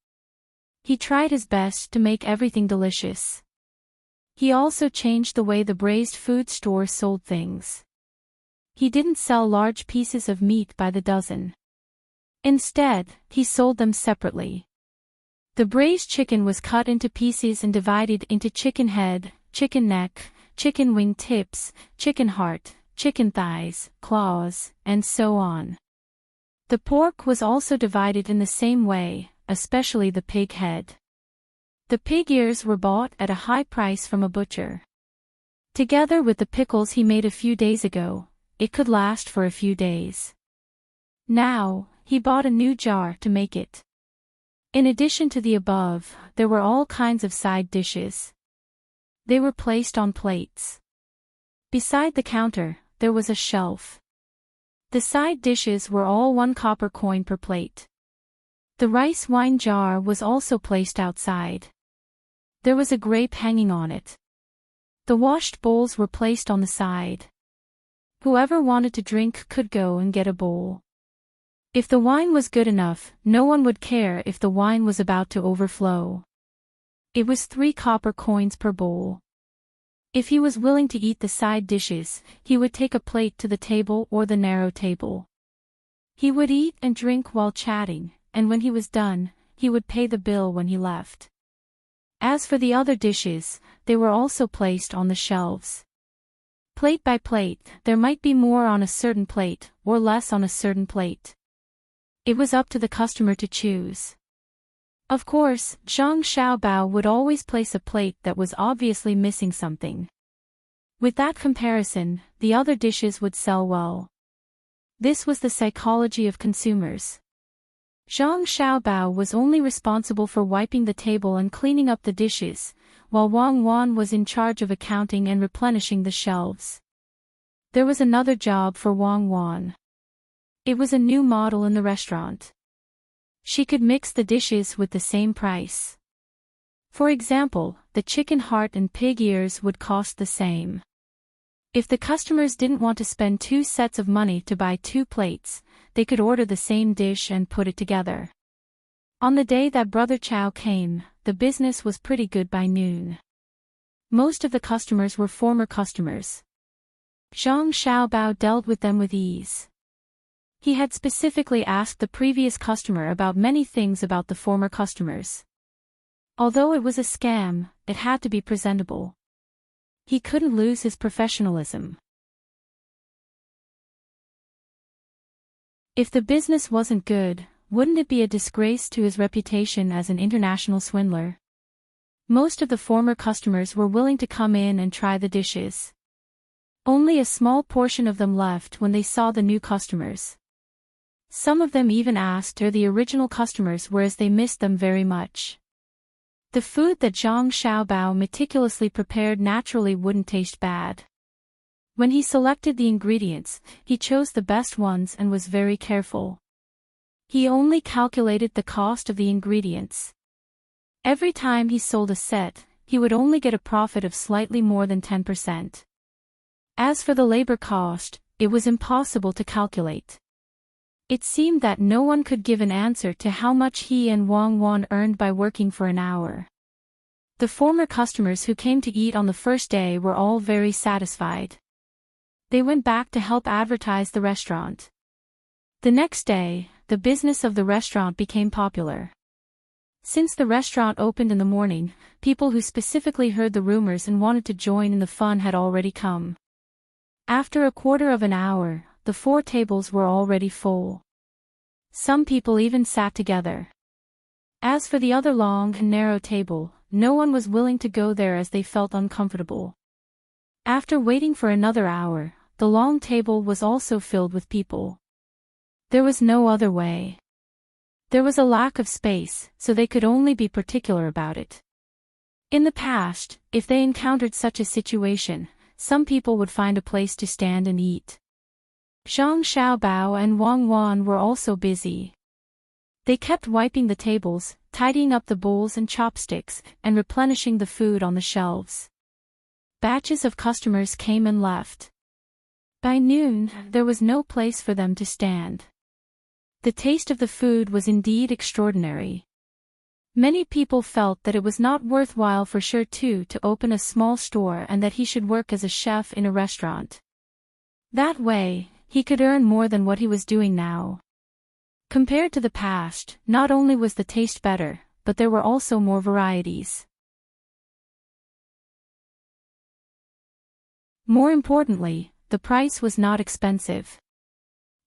Speaker 1: He tried his best to make everything delicious. He also changed the way the braised food store sold things. He didn't sell large pieces of meat by the dozen. Instead, he sold them separately. The braised chicken was cut into pieces and divided into chicken head, chicken neck, chicken wing tips, chicken heart, chicken thighs, claws, and so on. The pork was also divided in the same way, especially the pig head. The pig ears were bought at a high price from a butcher. Together with the pickles he made a few days ago, it could last for a few days. Now, he bought a new jar to make it. In addition to the above, there were all kinds of side dishes. They were placed on plates. Beside the counter, there was a shelf. The side dishes were all 1 copper coin per plate. The rice wine jar was also placed outside. There was a grape hanging on it. The washed bowls were placed on the side. Whoever wanted to drink could go and get a bowl. If the wine was good enough, no one would care if the wine was about to overflow. It was 3 copper coins per bowl. If he was willing to eat the side dishes, he would take a plate to the table or the narrow table. He would eat and drink while chatting, and when he was done, he would pay the bill when he left. As for the other dishes, they were also placed on the shelves. Plate by plate, there might be more on a certain plate, or less on a certain plate. It was up to the customer to choose. Of course, Zhang Xiaobao would always place a plate that was obviously missing something. With that comparison, the other dishes would sell well. This was the psychology of consumers. Zhang Xiaobao was only responsible for wiping the table and cleaning up the dishes, while Wang Wan was in charge of accounting and replenishing the shelves. There was another job for Wang Wan. It was a new model in the restaurant. She could mix the dishes with the same price. For example, the chicken heart and pig ears would cost the same. If the customers didn't want to spend 2 sets of money to buy 2 plates, they could order the same dish and put it together. On the day that Brother Chow came, the business was pretty good by noon. Most of the customers were former customers. Zhang Xiaobao dealt with them with ease. He had specifically asked the previous customer about many things about the former customers. Although it was a scam, it had to be presentable. He couldn't lose his professionalism. If the business wasn't good, wouldn't it be a disgrace to his reputation as an international swindler? Most of the former customers were willing to come in and try the dishes. Only a small portion of them left when they saw the new customers. Some of them even asked where the original customers were, as they missed them very much. The food that Zhang Xiaobao meticulously prepared naturally wouldn't taste bad. When he selected the ingredients, he chose the best ones and was very careful. He only calculated the cost of the ingredients. Every time he sold a set, he would only get a profit of slightly more than 10%. As for the labor cost, it was impossible to calculate. It seemed that no one could give an answer to how much he and Wang Wan earned by working for an hour. The former customers who came to eat on the first day were all very satisfied. They went back to help advertise the restaurant. The next day, the business of the restaurant became popular. Since the restaurant opened in the morning, people who specifically heard the rumors and wanted to join in the fun had already come. After a quarter of an hour, the 4 tables were already full. Some people even sat together. As for the other long and narrow table, no one was willing to go there as they felt uncomfortable. After waiting for another hour, the long table was also filled with people. There was no other way. There was a lack of space, so they could only be particular about it. In the past, if they encountered such a situation, some people would find a place to stand and eat. Zhang Xiaobao and Wang Wan were also busy. They kept wiping the tables, tidying up the bowls and chopsticks, and replenishing the food on the shelves. Batches of customers came and left. By noon, there was no place for them to stand. The taste of the food was indeed extraordinary. Many people felt that it was not worthwhile for Shi Tu to open a small store and that he should work as a chef in a restaurant. That way, he could earn more than what he was doing now. Compared to the past, not only was the taste better, but there were also more varieties. More importantly, the price was not expensive.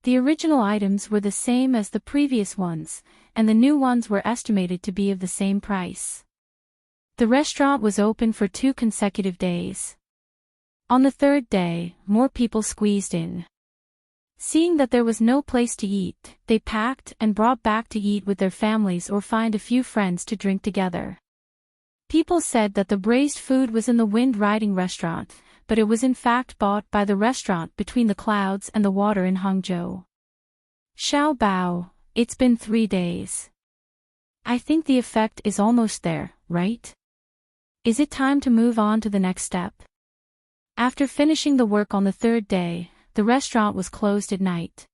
Speaker 1: The original items were the same as the previous ones, and the new ones were estimated to be of the same price. The restaurant was open for 2 consecutive days. On the 3rd day, more people squeezed in. Seeing that there was no place to eat, they packed and brought back to eat with their families or find a few friends to drink together. People said that the braised food was in the wind riding restaurant, but it was in fact bought by the restaurant between the clouds and the water in Hangzhou. Xiaobao, it's been 3 days. I think the effect is almost there, right? Is it time to move on to the next step? After finishing the work on the 3rd day, the restaurant was closed at night.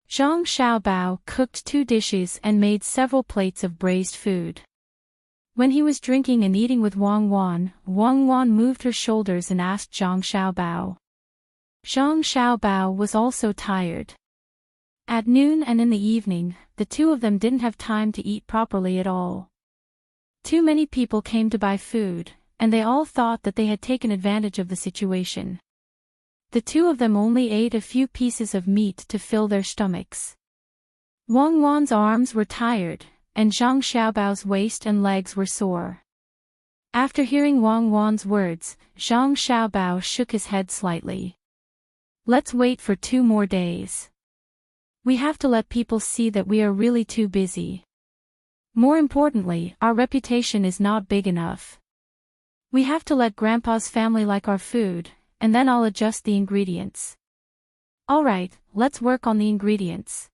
Speaker 1: Zhang Xiaobao cooked 2 dishes and made several plates of braised food. When he was drinking and eating with Wang Wan moved her shoulders and asked Zhang Xiaobao. Zhang Xiaobao was also tired. At noon and in the evening, the 2 of them didn't have time to eat properly at all. Too many people came to buy food, and they all thought that they had taken advantage of the situation. The 2 of them only ate a few pieces of meat to fill their stomachs. Wang Wan's arms were tired, and Zhang Xiaobao's waist and legs were sore. After hearing Wang Wan's words, Zhang Xiaobao shook his head slightly. Let's wait for 2 more days. We have to let people see that we are really too busy. More importantly, our reputation is not big enough. We have to let Grandpa's family like our food, and then I'll adjust the ingredients. Alright, let's work on the ingredients.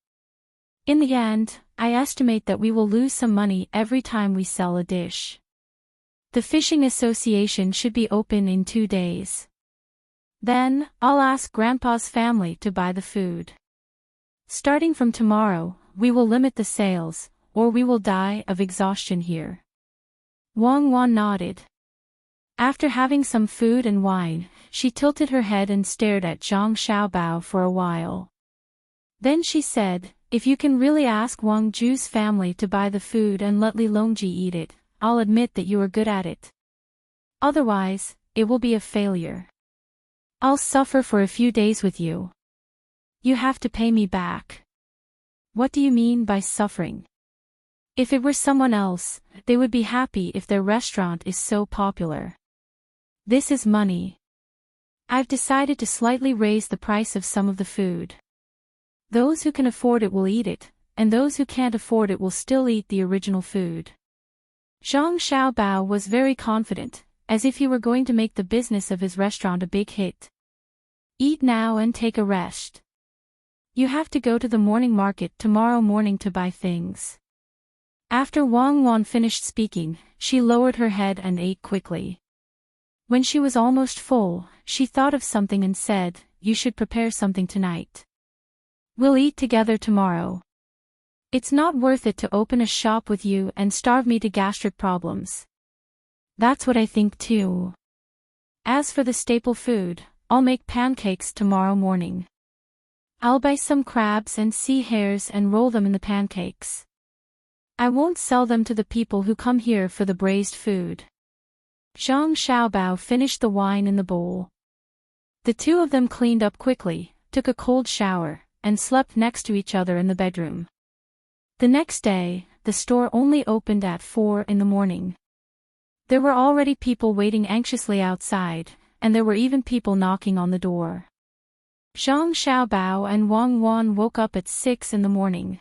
Speaker 1: In the end, I estimate that we will lose some money every time we sell a dish. The fishing association should be open in 2 days. Then, I'll ask Grandpa's family to buy the food. Starting from tomorrow, we will limit the sales, or we will die of exhaustion here. Wang Wan nodded. After having some food and wine, she tilted her head and stared at Zhang Xiaobao for a while. Then she said, if you can really ask Wang Ju's family to buy the food and let Li Longji eat it, I'll admit that you are good at it. Otherwise, it will be a failure. I'll suffer for a few days with you. You have to pay me back. What do you mean by suffering? If it were someone else, they would be happy if their restaurant is so popular. This is money. I've decided to slightly raise the price of some of the food. Those who can afford it will eat it, and those who can't afford it will still eat the original food. Zhang Xiaobao was very confident, as if he were going to make the business of his restaurant a big hit. Eat now and take a rest. You have to go to the morning market tomorrow morning to buy things. After Wang Wan finished speaking, she lowered her head and ate quickly. When she was almost full, she thought of something and said, you should prepare something tonight. We'll eat together tomorrow. It's not worth it to open a shop with you and starve me to gastric problems. That's what I think too. As for the staple food, I'll make pancakes tomorrow morning. I'll buy some crabs and sea hares and roll them in the pancakes. I won't sell them to the people who come here for the braised food. Zhang Xiaobao finished the wine in the bowl. The two of them cleaned up quickly, took a cold shower, and slept next to each other in the bedroom. The next day, the store only opened at 4 in the morning. There were already people waiting anxiously outside, and there were even people knocking on the door. Zhang Xiaobao and Wang Wan woke up at 6 in the morning.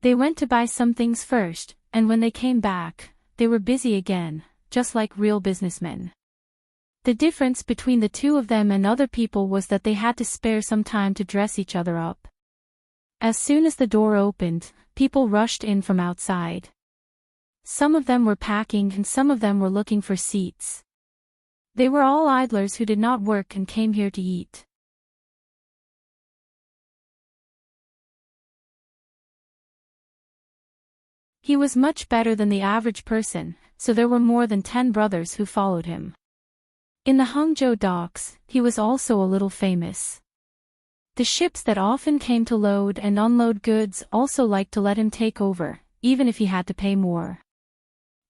Speaker 1: They went to buy some things first, and when they came back, they were busy again, just like real businessmen. The difference between the two of them and other people was that they had to spare some time to dress each other up. As soon as the door opened, people rushed in from outside. Some of them were packing and some of them were looking for seats. They were all idlers who did not work and came here to eat. He was much better than the average person, so there were more than 10 brothers who followed him. In the Hangzhou docks, he was also a little famous. The ships that often came to load and unload goods also liked to let him take over, even if he had to pay more.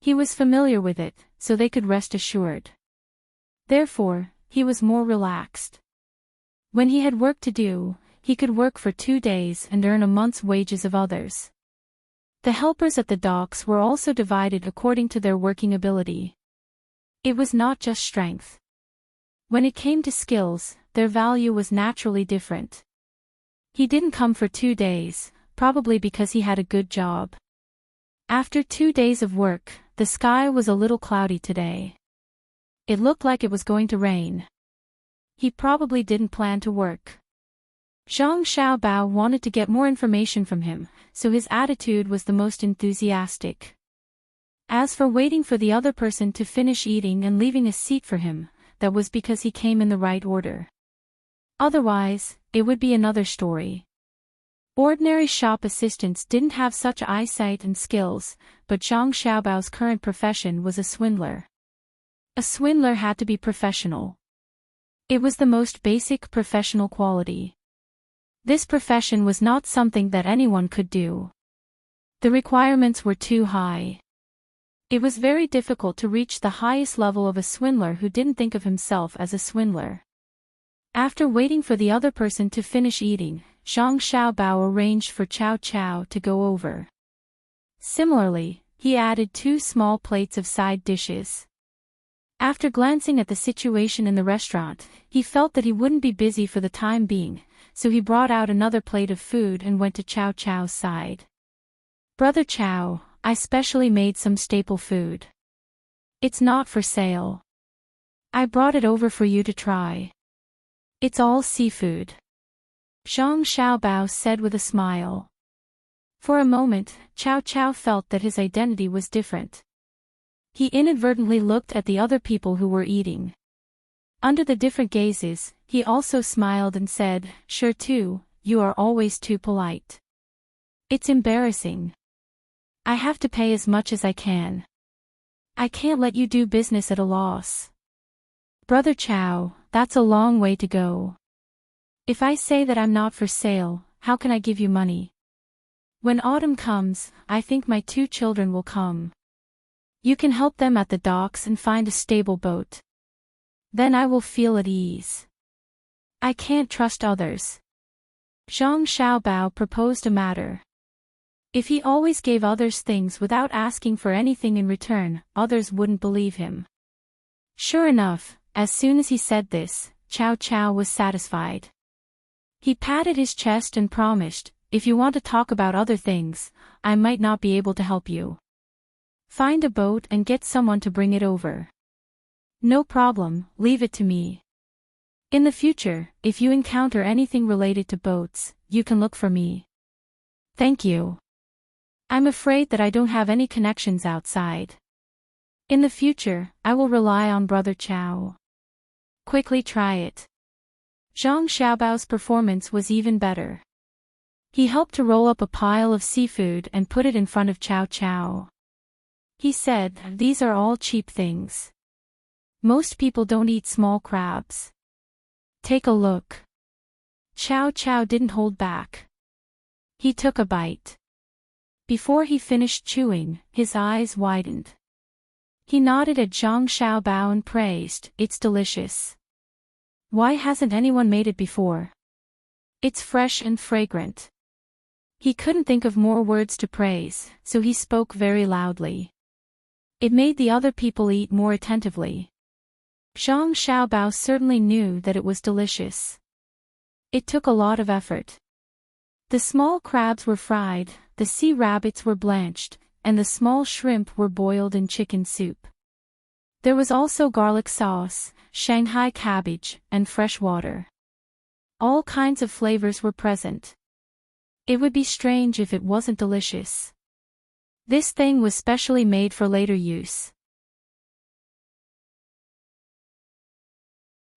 Speaker 1: He was familiar with it, so they could rest assured. Therefore, he was more relaxed. When he had work to do, he could work for 2 days and earn a month's wages of others. The helpers at the docks were also divided according to their working ability. It was not just strength. When it came to skills, their value was naturally different. He didn't come for 2 days, probably because he had a good job. After 2 days of work, the sky was a little cloudy today. It looked like it was going to rain. He probably didn't plan to work. Zhang Xiaobao wanted to get more information from him, so his attitude was the most enthusiastic. As for waiting for the other person to finish eating and leaving a seat for him, that was because he came in the right order. Otherwise, it would be another story. Ordinary shop assistants didn't have such eyesight and skills, but Zhang Xiaobao's current profession was a swindler. A swindler had to be professional. It was the most basic professional quality. This profession was not something that anyone could do. The requirements were too high. It was very difficult to reach the highest level of a swindler who didn't think of himself as a swindler. After waiting for the other person to finish eating, Zhang Xiaobao arranged for Chow Chow to go over. Similarly, he added 2 small plates of side dishes. After glancing at the situation in the restaurant, he felt that he wouldn't be busy for the time being, so he brought out another plate of food and went to Chow Chow's side. "Brother Chow, I specially made some staple food. It's not for sale. I brought it over for you to try. It's all seafood," Zhang Xiaobao said with a smile. For a moment, Chow Chow felt that his identity was different. He inadvertently looked at the other people who were eating. Under the different gazes, he also smiled and said, "Sure too, you are always too polite. It's embarrassing. I have to pay as much as I can. I can't let you do business at a loss. Brother Chow, that's a long way to go. If I say that I'm not for sale, how can I give you money? When autumn comes, I think my 2 children will come. You can help them at the docks and find a stable boat. Then I will feel at ease. I can't trust others. Zhang Xiaobao proposed a matter. If he always gave others things without asking for anything in return, others wouldn't believe him. Sure enough, as soon as he said this, Cao Cao was satisfied. He patted his chest and promised, if you want to talk about other things, I might not be able to help you. Find a boat and get someone to bring it over. No problem, leave it to me. In the future, if you encounter anything related to boats, you can look for me. Thank you. I'm afraid that I don't have any connections outside. In the future, I will rely on Brother Chao. Quickly try it. Zhang Xiaobao's performance was even better. He helped to roll up a pile of seafood and put it in front of Cao Cao. He said, these are all cheap things. Most people don't eat small crabs. Take a look. Cao Cao didn't hold back. He took a bite. Before he finished chewing, his eyes widened. He nodded at Zhang Xiaobao and praised, it's delicious. Why hasn't anyone made it before? It's fresh and fragrant. He couldn't think of more words to praise, so he spoke very loudly. It made the other people eat more attentively. Zhang Xiaobao certainly knew that it was delicious. It took a lot of effort. The small crabs were fried, the sea rabbits were blanched, and the small shrimp were boiled in chicken soup. There was also garlic sauce, Shanghai cabbage, and fresh water. All kinds of flavors were present. It would be strange if it wasn't delicious. This thing was specially made for later use.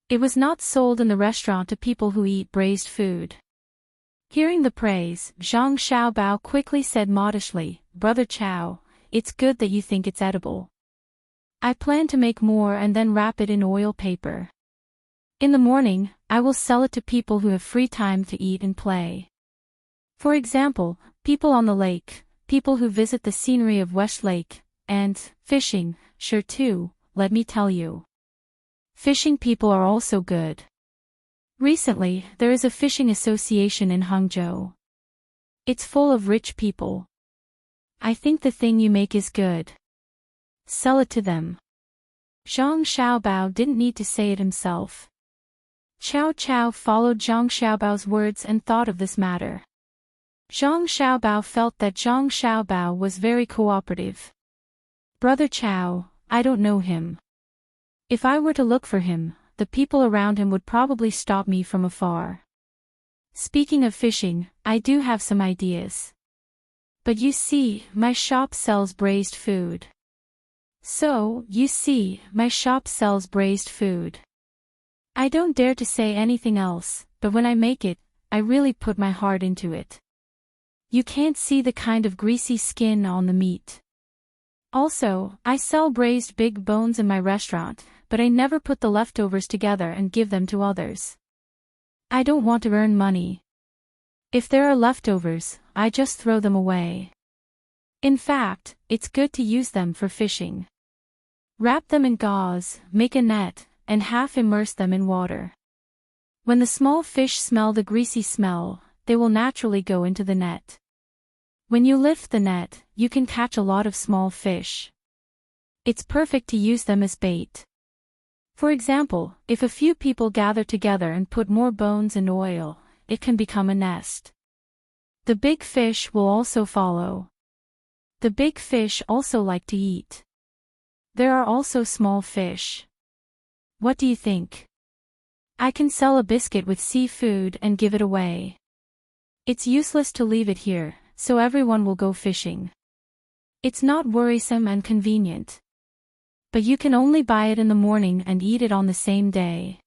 Speaker 1: It was not sold in the restaurant to people who eat braised food. Hearing the praise, Zhang Xiaobao quickly said modestly, Brother Chao, it's good that you think it's edible. I plan to make more and then wrap it in oil paper. In the morning, I will sell it to people who have free time to eat and play. For example, people on the lake, people who visit the scenery of West Lake, and fishing, sure too, let me tell you. Fishing people are also good. Recently, there is a fishing association in Hangzhou. It's full of rich people. I think the thing you make is good. Sell it to them. Zhang Xiaobao didn't need to say it himself. Cao Cao followed Zhang Xiaobao's words and thought of this matter. Zhang Xiaobao felt that Zhang Xiaobao was very cooperative. Brother Chao, I don't know him. If I were to look for him, the people around him would probably stop me from afar. Speaking of fishing, I do have some ideas. But you see, my shop sells braised food. So, you see, my shop sells braised food. I don't dare to say anything else, but when I make it, I really put my heart into it. You can't see the kind of greasy skin on the meat. Also, I sell braised big bones in my restaurant, but I never put the leftovers together and give them to others. I don't want to earn money. If there are leftovers, I just throw them away. In fact, it's good to use them for fishing. Wrap them in gauze, make a net, and half immerse them in water. When the small fish smell the greasy smell, they will naturally go into the net. When you lift the net, you can catch a lot of small fish. It's perfect to use them as bait. For example, if a few people gather together and put more bones and oil, it can become a nest. The big fish will also follow. The big fish also like to eat. There are also small fish. What do you think? I can sell a biscuit with seafood and give it away. It's useless to leave it here, so everyone will go fishing. It's not worrisome and convenient. But you can only buy it in the morning and eat it on the same day.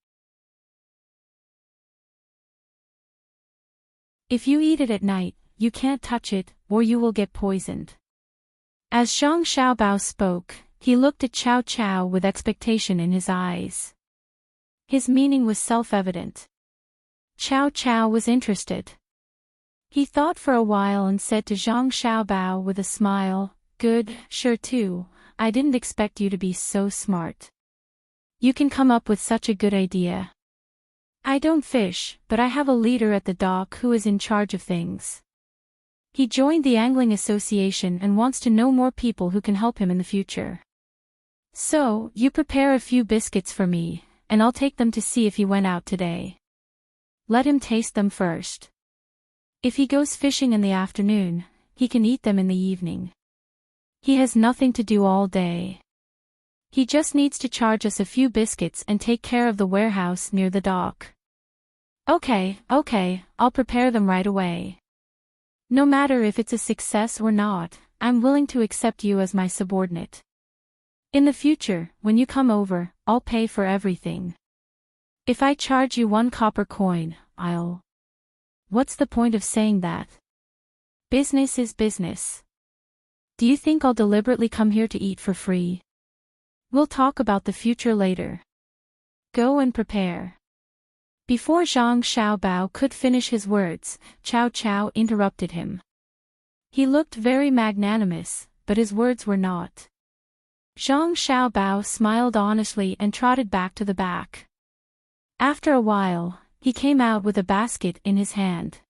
Speaker 1: If you eat it at night, you can't touch it, or you will get poisoned. As Zhang Xiaobao spoke, he looked at Cao Cao with expectation in his eyes. His meaning was self-evident. Cao Cao was interested. He thought for a while and said to Zhang Xiaobao with a smile, "Good, sure too, I didn't expect you to be so smart. You can come up with such a good idea. I don't fish, but I have a leader at the dock who is in charge of things. He joined the Angling Association and wants to know more people who can help him in the future. So, you prepare a few biscuits for me, and I'll take them to see if he went out today. Let him taste them first. If he goes fishing in the afternoon, he can eat them in the evening. He has nothing to do all day. He just needs to charge us a few biscuits and take care of the warehouse near the dock." Okay, I'll prepare them right away. No matter if it's a success or not, I'm willing to accept you as my subordinate. In the future, when you come over, I'll pay for everything. If I charge you 1 copper coin, I'll... What's the point of saying that? Business is business. Do you think I'll deliberately come here to eat for free? We'll talk about the future later. Go and prepare. Before Zhang Xiaobao could finish his words, Cao Cao interrupted him. He looked very magnanimous, but his words were not. Zhang Xiaobao smiled honestly and trotted back to the back. After a while, he came out with a basket in his hand.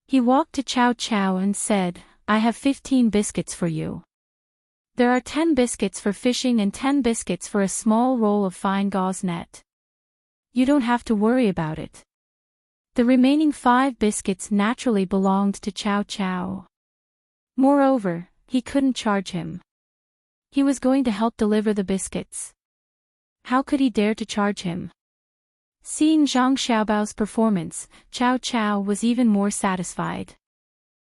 Speaker 1: He walked to Cao Cao and said, "I have 15 biscuits for you. There are 10 biscuits for fishing and 10 biscuits for a small roll of fine gauze net. You don't have to worry about it." The remaining 5 biscuits naturally belonged to Cao Cao. Moreover, he couldn't charge him. He was going to help deliver the biscuits. How could he dare to charge him? Seeing Zhang Xiaobao's performance, Cao Cao was even more satisfied.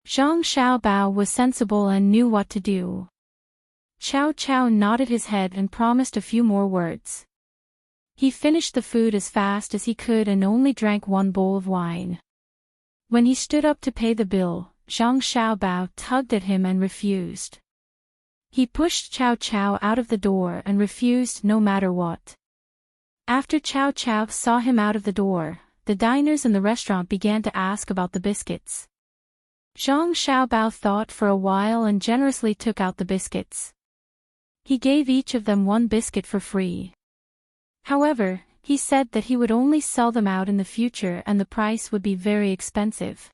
Speaker 1: Zhang Xiaobao was sensible and knew what to do. Cao Cao nodded his head and promised a few more words. He finished the food as fast as he could and only drank 1 bowl of wine. When he stood up to pay the bill, Zhang Xiaobao tugged at him and refused. He pushed Cao Cao out of the door and refused no matter what. After Cao Cao saw him out of the door, the diners in the restaurant began to ask about the biscuits. Zhang Xiaobao thought for a while and generously took out the biscuits. He gave each of them 1 biscuit for free. However, he said that he would only sell them out in the future and the price would be very expensive.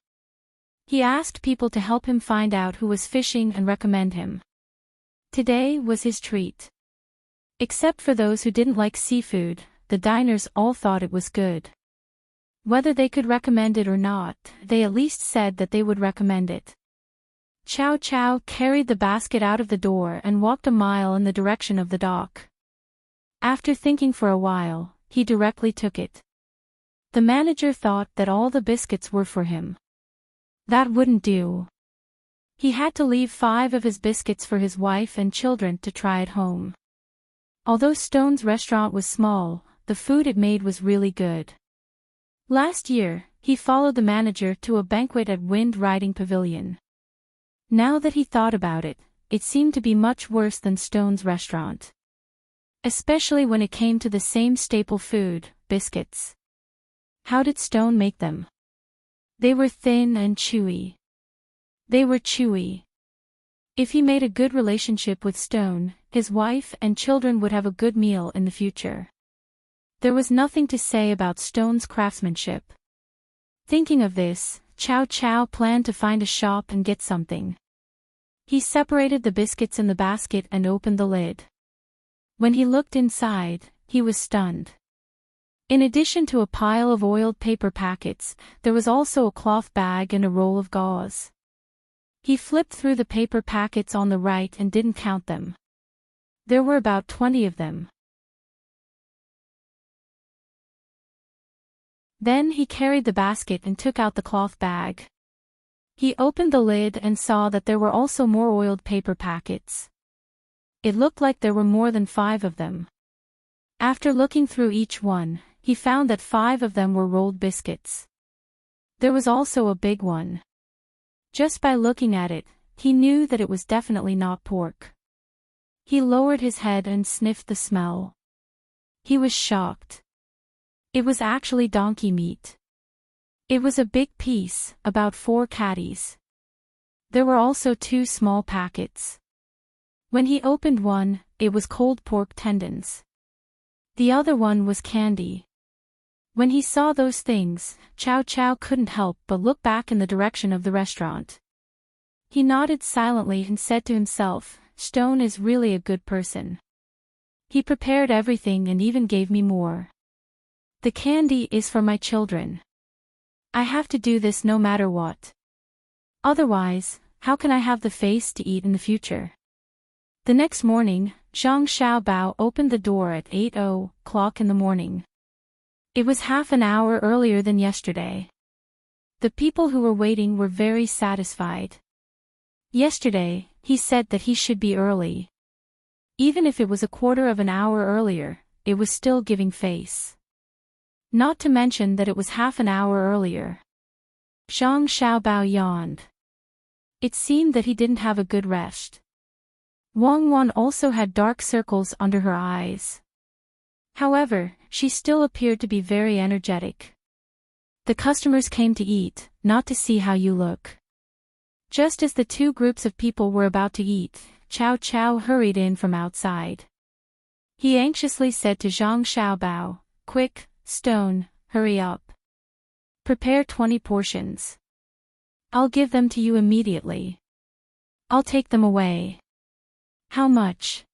Speaker 1: He asked people to help him find out who was fishing and recommend him. Today was his treat. Except for those who didn't like seafood, the diners all thought it was good. Whether they could recommend it or not, they at least said that they would recommend it. Cao Cao carried the basket out of the door and walked a mile in the direction of the dock. After thinking for a while, he directly took it. The manager thought that all the biscuits were for him. That wouldn't do. He had to leave 5 of his biscuits for his wife and children to try at home. Although Stone's restaurant was small, the food it made was really good. Last year, he followed the manager to a banquet at Wind Riding Pavilion. Now that he thought about it, it seemed to be much worse than Stone's restaurant. Especially when it came to the same staple food, biscuits. How did Stone make them? They were thin and chewy. They were chewy. If he made a good relationship with Stone, his wife and children would have a good meal in the future. There was nothing to say about Stone's craftsmanship. Thinking of this, Cao Cao planned to find a shop and get something. He separated the biscuits in the basket and opened the lid. When he looked inside, he was stunned. In addition to a pile of oiled paper packets, there was also a cloth bag and a roll of gauze. He flipped through the paper packets on the right and didn't count them. There were about 20 of them. Then he carried the basket and took out the cloth bag. He opened the lid and saw that there were also more oiled paper packets. It looked like there were more than 5 of them. After looking through each one, he found that 5 of them were rolled biscuits. There was also a big one. Just by looking at it, he knew that it was definitely not pork. He lowered his head and sniffed the smell. He was shocked. It was actually donkey meat. It was a big piece, about 4 caddies. There were also 2 small packets. When he opened one, it was cold pork tendons. The other one was candy. When he saw those things, Chow Chow couldn't help but look back in the direction of the restaurant. He nodded silently and said to himself, Stone is really a good person. He prepared everything and even gave me more. The candy is for my children. I have to do this no matter what. Otherwise, how can I have the face to eat in the future? The next morning, Zhang Xiaobao opened the door at 8:00 in the morning. It was half an hour earlier than yesterday. The people who were waiting were very satisfied. Yesterday, he said that he should be early. Even if it was a quarter of an hour earlier, it was still giving face. Not to mention that it was half an hour earlier. Zhang Xiaobao yawned. It seemed that he didn't have a good rest. Wang Wan also had dark circles under her eyes. However, she still appeared to be very energetic. The customers came to eat, not to see how you look. Just as the 2 groups of people were about to eat, Chow Chow hurried in from outside. He anxiously said to Zhang Xiaobao, Quick, Stone, hurry up. Prepare 20 portions. I'll give them to you immediately. I'll take them away. How much?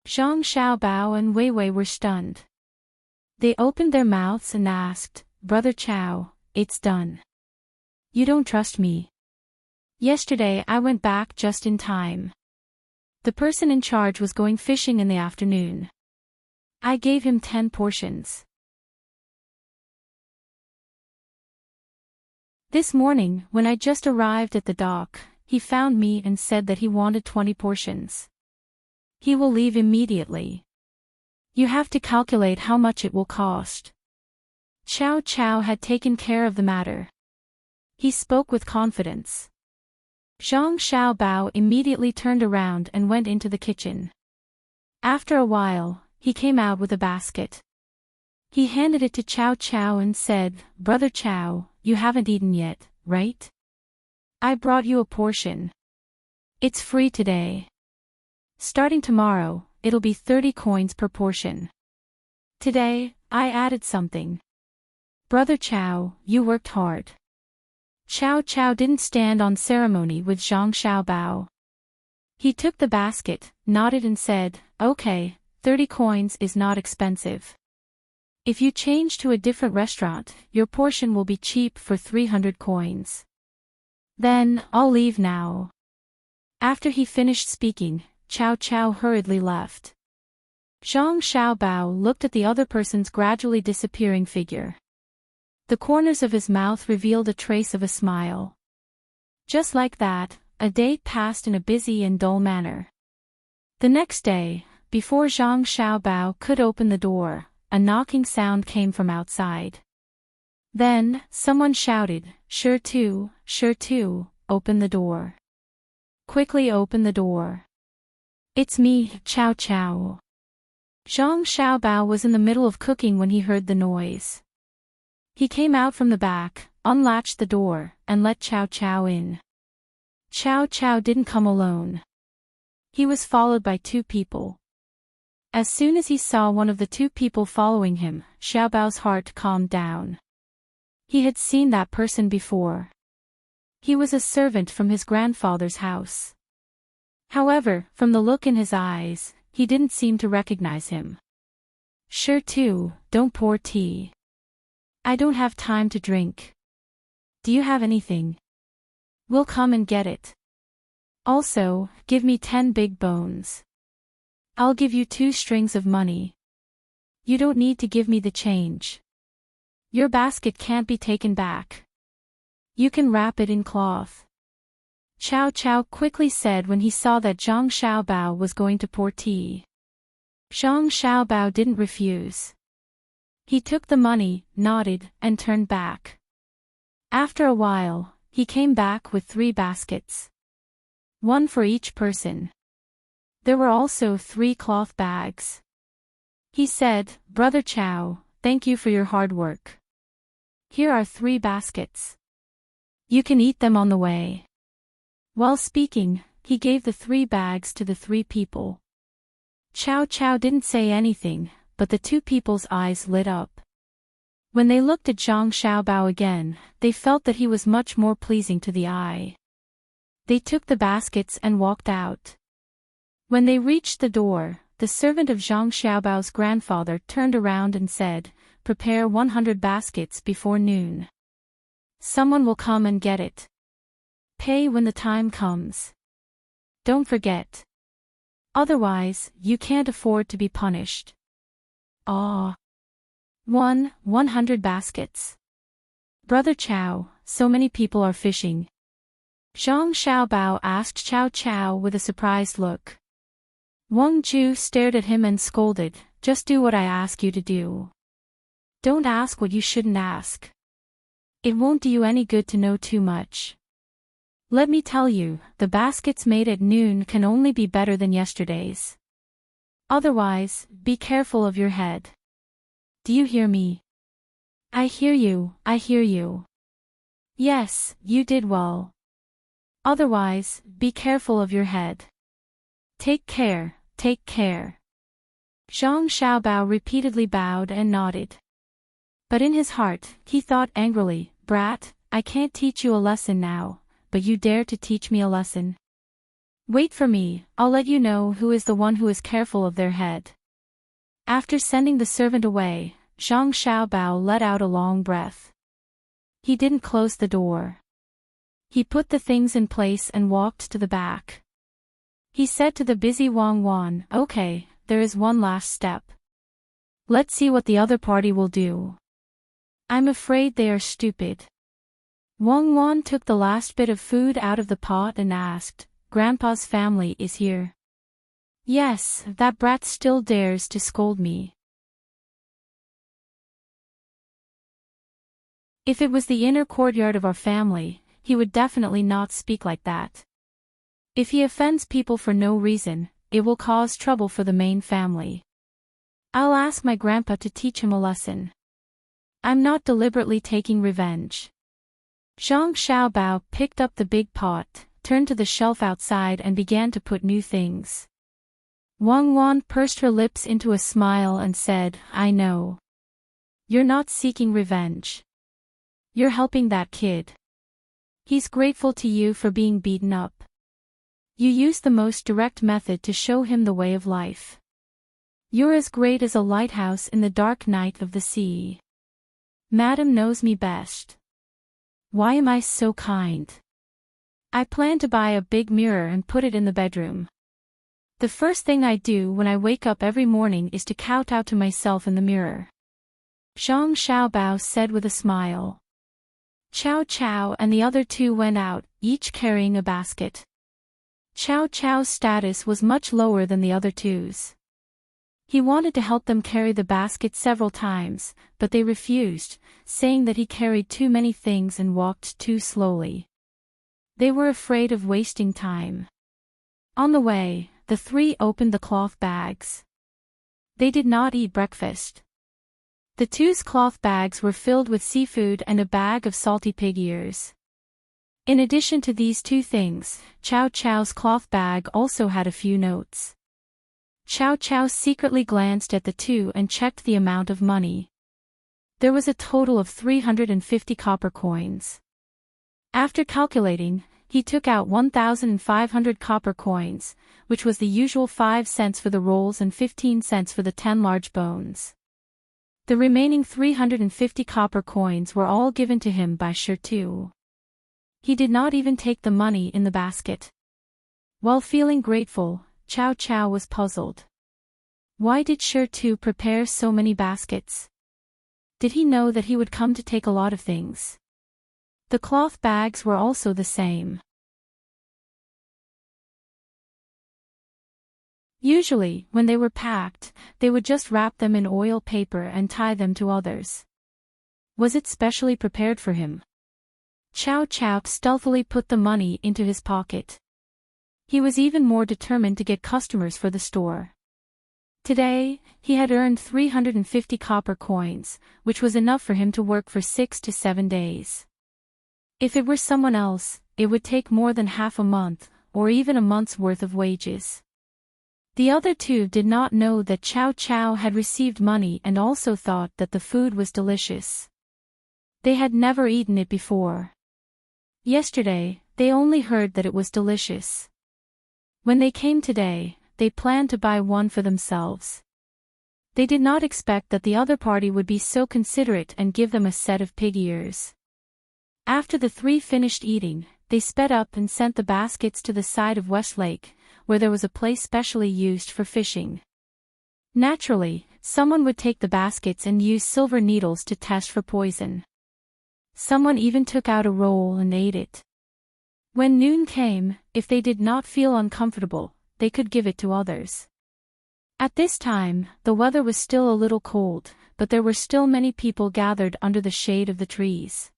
Speaker 1: Zhang Xiaobao and Wei Wei were stunned. They opened their mouths and asked, Brother Chow, it's done. You don't trust me. Yesterday I went back just in time. The person in charge was going fishing in the afternoon. I gave him 10 portions. This morning, when I just arrived at the dock, he found me and said that he wanted 20 portions. He will leave immediately. You have to calculate how much it will cost. Chow Chow had taken care of the matter. He spoke with confidence. Zhang Xiaobao immediately turned around and went into the kitchen. After a while, he came out with a basket. He handed it to Chow Chow and said, Brother Chow, you haven't eaten yet, right? I brought you a portion. It's free today. Starting tomorrow, it'll be 30 coins per portion. Today, I added something. Brother Chow, you worked hard. Chow Chow didn't stand on ceremony with Zhang Xiaobao. He took the basket, nodded and said, Okay, 30 coins is not expensive. If you change to a different restaurant, your portion will be cheap for 300 coins. Then, I'll leave now. After he finished speaking, Chow Chow hurriedly left. Zhang Xiaobao looked at the other person's gradually disappearing figure. The corners of his mouth revealed a trace of a smile. Just like that, a day passed in a busy and dull manner. The next day, before Zhang Xiaobao could open the door, a knocking sound came from outside. Then, someone shouted, Sure to, open the door. Quickly open the door. It's me, Chow Chow. Zhang Xiaobao was in the middle of cooking when he heard the noise. He came out from the back, unlatched the door, and let Chow Chow in. Chow Chow didn't come alone. He was followed by 2 people. As soon as he saw one of the 2 people following him, Xiaobao's heart calmed down. He had seen that person before. He was a servant from his grandfather's house. However, from the look in his eyes, he didn't seem to recognize him. Sure to, don't pour tea. I don't have time to drink. Do you have anything? We'll come and get it. Also, give me 10 big bones. I'll give you 2 strings of money. You don't need to give me the change. Your basket can't be taken back. You can wrap it in cloth. Chow Chow quickly said when he saw that Zhang Xiaobao was going to pour tea. Zhang Xiaobao didn't refuse. He took the money, nodded, and turned back. After a while, he came back with 3 baskets. 1 for each person. There were also 3 cloth bags. He said, Brother Chow, thank you for your hard work. Here are 3 baskets. You can eat them on the way. While speaking, he gave the 3 bags to the 3 people. Chow Chow didn't say anything, but the 2 people's eyes lit up. When they looked at Zhang Xiaobao again, they felt that he was much more pleasing to the eye. They took the baskets and walked out. When they reached the door, the servant of Zhang Xiaobao's grandfather turned around and said, "Prepare 100 baskets before noon. Someone will come and get it. Pay when the time comes. Don't forget. Otherwise, you can't afford to be punished." Ah. 100 baskets. Brother Chow, so many people are fishing. Zhang Xiaobao asked Chow Chow with a surprised look. Wang Ju stared at him and scolded, "Just do what I ask you to do. Don't ask what you shouldn't ask. It won't do you any good to know too much. Let me tell you, the baskets made at noon can only be better than yesterday's. Otherwise, be careful of your head. Do you hear me?" "I hear you, I hear you." "Yes, you did well. Otherwise, be careful of your head. Take care, take care." Zhang Xiaobao repeatedly bowed and nodded. But in his heart, he thought angrily, "Brat, I can't teach you a lesson now, but you dare to teach me a lesson? Wait for me, I'll let you know who is the one who is careful of their head." After sending the servant away, Zhang Xiaobao let out a long breath. He didn't close the door. He put the things in place and walked to the back. He said to the busy Wang Wan, "Okay, there is one last step. Let's see what the other party will do. I'm afraid they are stupid." Wang Wan took the last bit of food out of the pot and asked, "Grandpa's family is here?" "Yes, that brat still dares to scold me." If it was the inner courtyard of our family, he would definitely not speak like that. If he offends people for no reason, it will cause trouble for the main family. I'll ask my grandpa to teach him a lesson. I'm not deliberately taking revenge. Zhang Xiaobao picked up the big pot, turned to the shelf outside and began to put new things. Wang Wan pursed her lips into a smile and said, "I know. You're not seeking revenge. You're helping that kid. He's grateful to you for being beaten up. You used the most direct method to show him the way of life. You're as great as a lighthouse in the dark night of the sea. Madam knows me best. Why am I so kind? I plan to buy a big mirror and put it in the bedroom. The first thing I do when I wake up every morning is to kowtow to myself in the mirror." Zhang Xiaobao said with a smile. Chow Chow and the other 2 went out, each carrying a basket. Chow Chow's status was much lower than the other 2's. He wanted to help them carry the basket several times, but they refused, saying that he carried too many things and walked too slowly. They were afraid of wasting time. On the way, the 3 opened the cloth bags. They did not eat breakfast. The 2's cloth bags were filled with seafood and a bag of salty pig ears. In addition to these 2 things, Chow Chow's cloth bag also had a few notes. Chow Chow secretly glanced at the 2 and checked the amount of money. There was a total of 350 copper coins. After calculating, he took out 1,500 copper coins, which was the usual 5 cents for the rolls and 15 cents for the 10 large bones. The remaining 350 copper coins were all given to him by Shirtu. He did not even take the money in the basket. While feeling grateful, Chow Chow was puzzled. Why did Shirtu prepare so many baskets? Did he know that he would come to take a lot of things? The cloth bags were also the same. Usually, when they were packed, they would just wrap them in oil paper and tie them to others. Was it specially prepared for him? Chow Chow stealthily put the money into his pocket. He was even more determined to get customers for the store. Today, he had earned 350 copper coins, which was enough for him to work for 6 to 7 days. If it were someone else, it would take more than half a month, or even a month's worth of wages. The other two did not know that Chow Chow had received money and also thought that the food was delicious. They had never eaten it before. Yesterday, they only heard that it was delicious. When they came today, they planned to buy one for themselves. They did not expect that the other party would be so considerate and give them a set of pig ears. After the three finished eating, they sped up and sent the baskets to the side of West Lake, where there was a place specially used for fishing. Naturally, someone would take the baskets and use silver needles to test for poison. Someone even took out a roll and ate it. When noon came, if they did not feel uncomfortable, they could give it to others. At this time, the weather was still a little cold, but there were still many people gathered under the shade of the trees.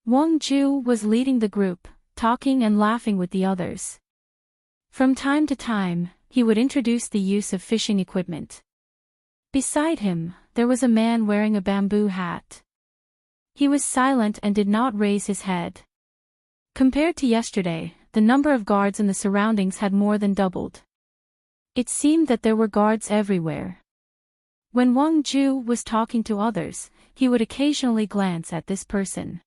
Speaker 1: Wang Ju was leading the group, talking and laughing with the others. From time to time, he would introduce the use of fishing equipment. Beside him, there was a man wearing a bamboo hat. He was silent and did not raise his head. Compared to yesterday, the number of guards in the surroundings had more than doubled. It seemed that there were guards everywhere. When Wang Ju was talking to others, he would occasionally glance at this person.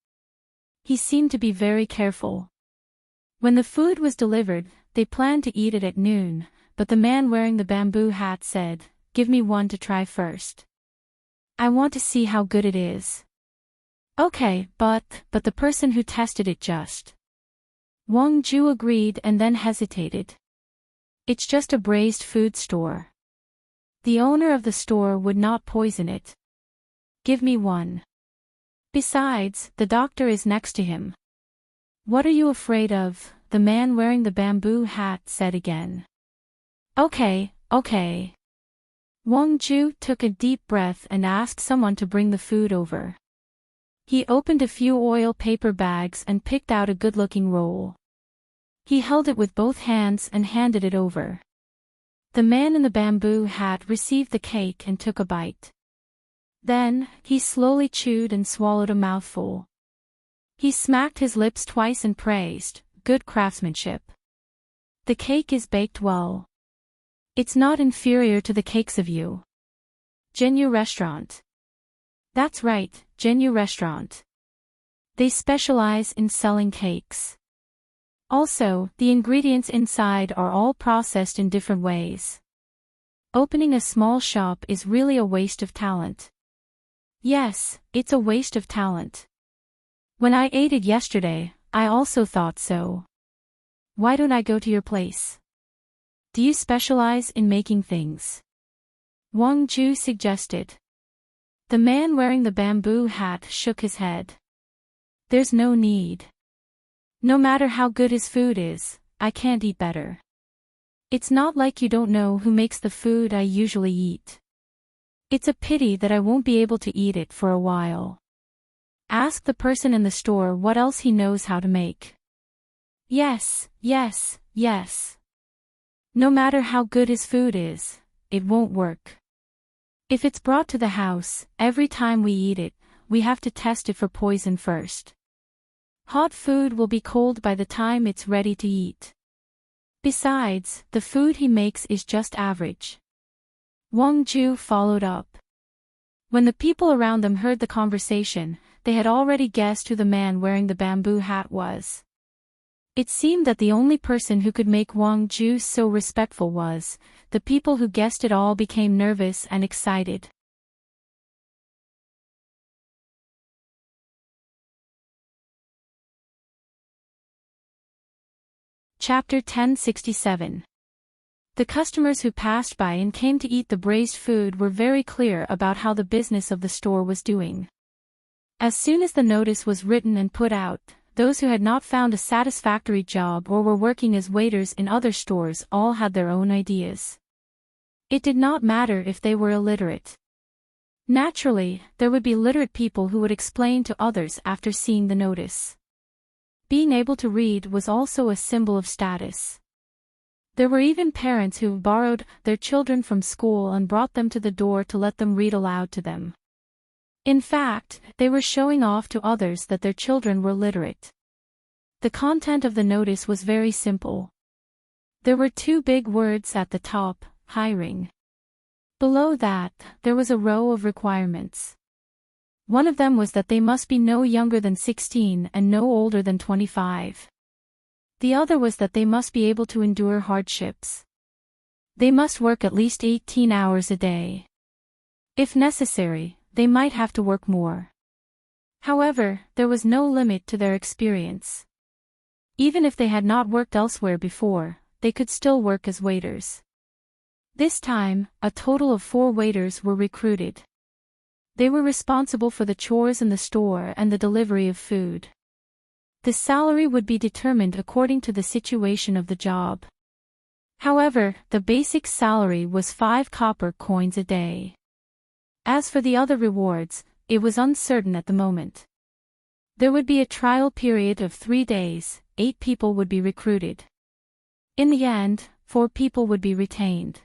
Speaker 1: He seemed to be very careful. When the food was delivered, they planned to eat it at noon, but the man wearing the bamboo hat said, "Give me one to try first. I want to see how good it is." "Okay, but the person who tested it just..." Wang Ju agreed and then hesitated. "It's just a braised food store. The owner of the store would not poison it. Give me one. Besides, the doctor is next to him." "What are you afraid of?" the man wearing the bamboo hat said again. Okay. Wang Ju took a deep breath and asked someone to bring the food over. He opened a few oil paper bags and picked out a good-looking roll. He held it with both hands and handed it over. The man in the bamboo hat received the cake and took a bite. Then, he slowly chewed and swallowed a mouthful. He smacked his lips twice and praised, "Good craftsmanship. The cake is baked well. It's not inferior to the cakes of you. Genyu Restaurant." "That's right, Genyu Restaurant. They specialize in selling cakes. Also, the ingredients inside are all processed in different ways. Opening a small shop is really a waste of talent." "Yes, it's a waste of talent. When I ate it yesterday, I also thought so. Why don't I go to your place? Do you specialize in making things?" Wang Ju suggested. The man wearing the bamboo hat shook his head. "There's no need. No matter how good his food is, I can't eat better. It's not like you don't know who makes the food I usually eat. It's a pity that I won't be able to eat it for a while. Ask the person in the store what else he knows how to make." Yes. No matter how good his food is, it won't work. If it's brought to the house, every time we eat it, we have to test it for poison first. Hot food will be cold by the time it's ready to eat. Besides, the food he makes is just average. Wang Ju followed up. When the people around them heard the conversation, they had already guessed who the man wearing the bamboo hat was. It seemed that the only person who could make Wang Ju so respectful was, the people who guessed it all became nervous and excited. Chapter 1067. The customers who passed by and came to eat the braised food were very clear about how the business of the store was doing. As soon as the notice was written and put out, those who had not found a satisfactory job or were working as waiters in other stores all had their own ideas. It did not matter if they were illiterate. Naturally, there would be literate people who would explain to others after seeing the notice. Being able to read was also a symbol of status. There were even parents who borrowed their children from school and brought them to the door to let them read aloud to them. In fact, they were showing off to others that their children were literate. The content of the notice was very simple. There were two big words at the top, hiring. Below that, there was a row of requirements. One of them was that they must be no younger than 16 and no older than 25. The other was that they must be able to endure hardships. They must work at least 18 hours a day. If necessary, they might have to work more. However, there was no limit to their experience. Even if they had not worked elsewhere before, they could still work as waiters. This time, a total of 4 waiters were recruited. They were responsible for the chores in the store and the delivery of food. The salary would be determined according to the situation of the job. However, the basic salary was 5 copper coins a day. As for the other rewards, it was uncertain at the moment. There would be a trial period of 3 days, 8 people would be recruited. In the end, 4 people would be retained.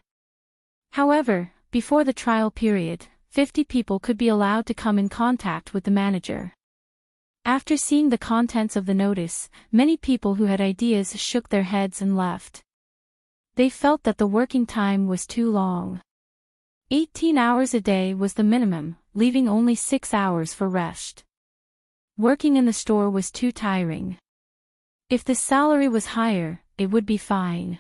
Speaker 1: However, before the trial period, 50 people could be allowed to come in contact with the manager. After seeing the contents of the notice, many people who had ideas shook their heads and left. They felt that the working time was too long. 18 hours a day was the minimum, leaving only 6 hours for rest. Working in the store was too tiring. If the salary was higher, it would be fine.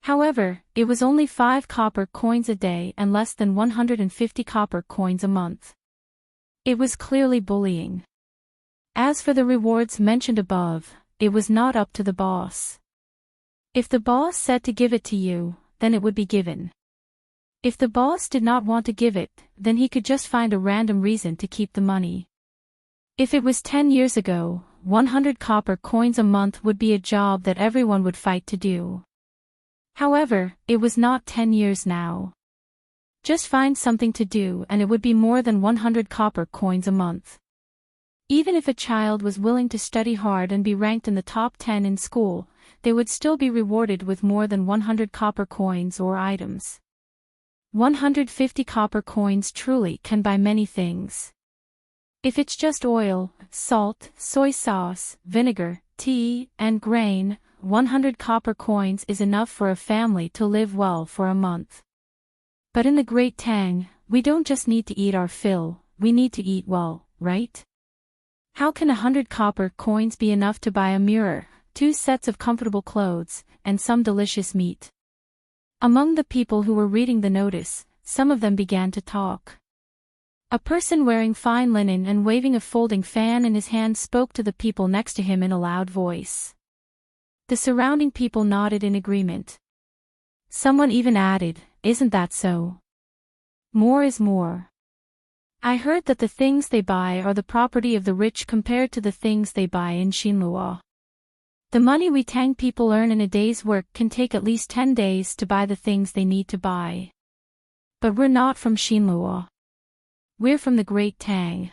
Speaker 1: However, it was only 5 copper coins a day and less than 150 copper coins a month. It was clearly bullying. As for the rewards mentioned above, it was not up to the boss. If the boss said to give it to you, then it would be given. If the boss did not want to give it, then he could just find a random reason to keep the money. If it was 10 years ago, 100 copper coins a month would be a job that everyone would fight to do. However, it was not 10 years now. Just find something to do and it would be more than 100 copper coins a month. Even if a child was willing to study hard and be ranked in the top 10 in school, they would still be rewarded with more than 100 copper coins or items. 150 copper coins truly can buy many things. If it's just oil, salt, soy sauce, vinegar, tea, and grain, 100 copper coins is enough for a family to live well for a month. But in the Great Tang, we don't just need to eat our fill, we need to eat well, right? How can 100 copper coins be enough to buy a mirror, 2 sets of comfortable clothes, and some delicious meat? Among the people who were reading the notice, some of them began to talk. A person wearing fine linen and waving a folding fan in his hand spoke to the people next to him in a loud voice. The surrounding people nodded in agreement. Someone even added, "Isn't that so? More is more. I heard that the things they buy are the property of the rich compared to the things they buy in Xinlua. The money we Tang people earn in a day's work can take at least 10 days to buy the things they need to buy. But we're not from Xinlua. We're from the Great Tang.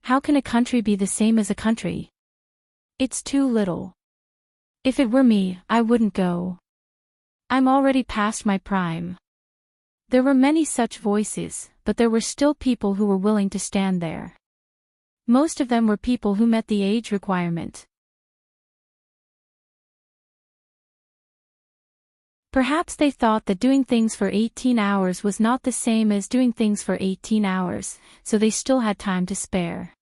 Speaker 1: How can a country be the same as a country? It's too little. If it were me, I wouldn't go. I'm already past my prime." There were many such voices, but there were still people who were willing to stand there. Most of them were people who met the age requirement. Perhaps they thought that doing things for 18 hours was not the same as doing things for 18 hours, so they still had time to spare.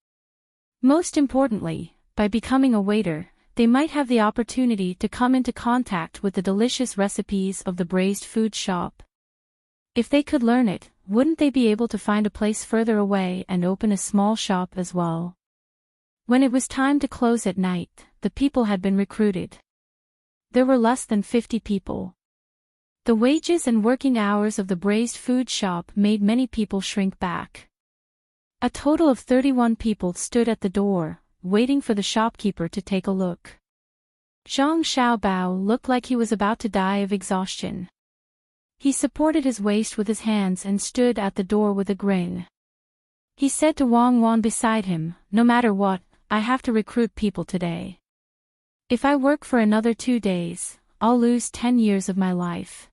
Speaker 1: Most importantly, by becoming a waiter, they might have the opportunity to come into contact with the delicious recipes of the braised food shop. If they could learn it, wouldn't they be able to find a place further away and open a small shop as well? When it was time to close at night, the people had been recruited. There were less than 50 people. The wages and working hours of the braised food shop made many people shrink back. A total of 31 people stood at the door, waiting for the shopkeeper to take a look. Zhang Xiaobao looked like he was about to die of exhaustion. He supported his waist with his hands and stood at the door with a grin. He said to Wang Wan beside him, "No matter what, I have to recruit people today. If I work for another 2 days, I'll lose 10 years of my life.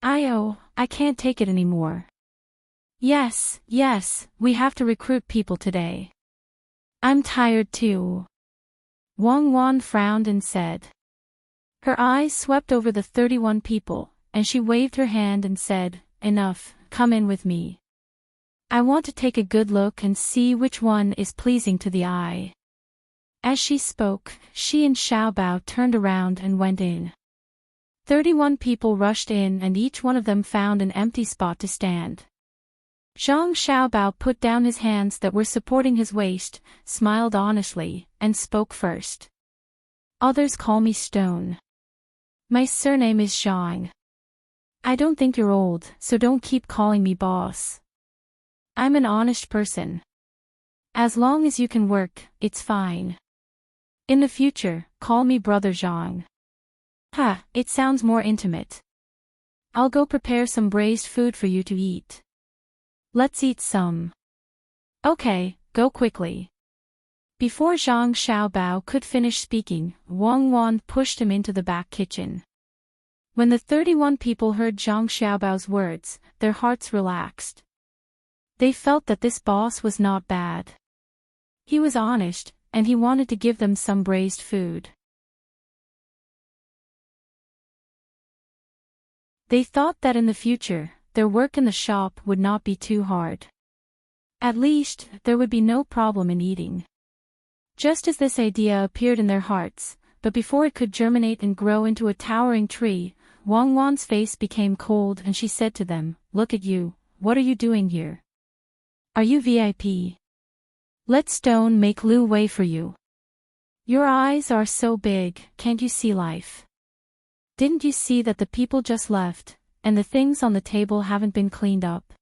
Speaker 1: I can't take it anymore. Yes, we have to recruit people today. I'm tired too. Wang Wan frowned and said. Her eyes swept over the 31 people, and she waved her hand and said, enough, come in with me. I want to take a good look and see which one is pleasing to the eye. As she spoke, she and Xiaobao turned around and went in. 31 people rushed in and each one of them found an empty spot to stand. Zhang Xiaobao put down his hands that were supporting his waist, smiled honestly, and spoke first. Others call me Stone. My surname is Zhang. I don't think you're old, so don't keep calling me boss. I'm an honest person. As long as you can work, it's fine. In the future, call me Brother Zhang. It sounds more intimate. I'll go prepare some braised food for you to eat. Let's eat some. Okay, go quickly. Before Zhang Xiaobao could finish speaking, Wang Wan pushed him into the back kitchen. When the 31 people heard Zhang Xiaobao's words, their hearts relaxed. They felt that this boss was not bad. He was honest, and he wanted to give them some braised food. They thought that in the future, their work in the shop would not be too hard. At least, there would be no problem in eating. Just as this idea appeared in their hearts, but before it could germinate and grow into a towering tree, Wang Wan's face became cold and she said to them, look at you, what are you doing here? Are you VIP? Let Stone make Lu Wei for you. Your eyes are so big, can't you see life? Didn't you see that the people just left, and the things on the table haven't been cleaned up?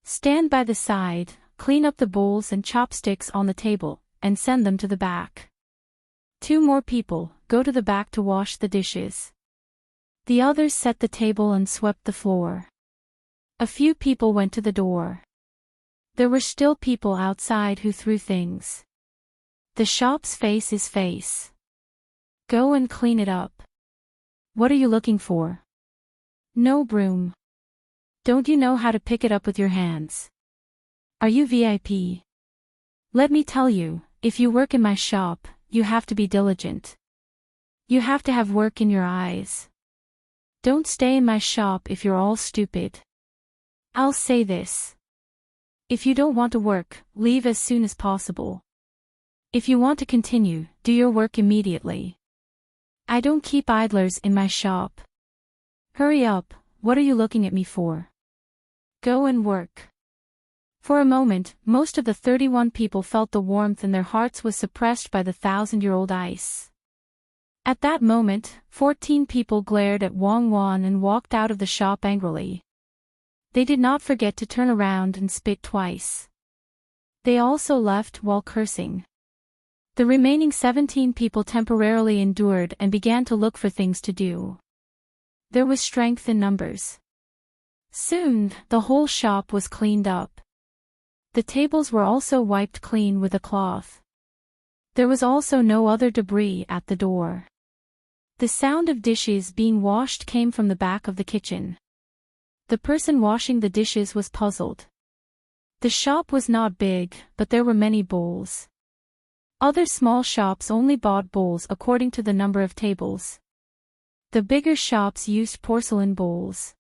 Speaker 1: Stand by the side, clean up the bowls and chopsticks on the table, and send them to the back. 2 more people, go to the back to wash the dishes. The others set the table and swept the floor. A few people went to the door. There were still people outside who threw things. The shop's face is face. Go and clean it up. What are you looking for? No broom. Don't you know how to pick it up with your hands? Are you VIP? Let me tell you, if you work in my shop, you have to be diligent. You have to have work in your eyes. Don't stay in my shop if you're all stupid. I'll say this. If you don't want to work, leave as soon as possible. If you want to continue, do your work immediately. I don't keep idlers in my shop. Hurry up, what are you looking at me for? Go and work. For a moment, most of the 31 people felt the warmth in their hearts was suppressed by the 1,000-year-old ice. At that moment, 14 people glared at Wang Wan and walked out of the shop angrily. They did not forget to turn around and spit twice. They also left while cursing. The remaining 17 people temporarily endured and began to look for things to do. There was strength in numbers. Soon, the whole shop was cleaned up. The tables were also wiped clean with a cloth. There was also no other debris at the door. The sound of dishes being washed came from the back of the kitchen. The person washing the dishes was puzzled. The shop was not big, but there were many bowls. Other small shops only bought bowls according to the number of tables. The bigger shops used porcelain bowls.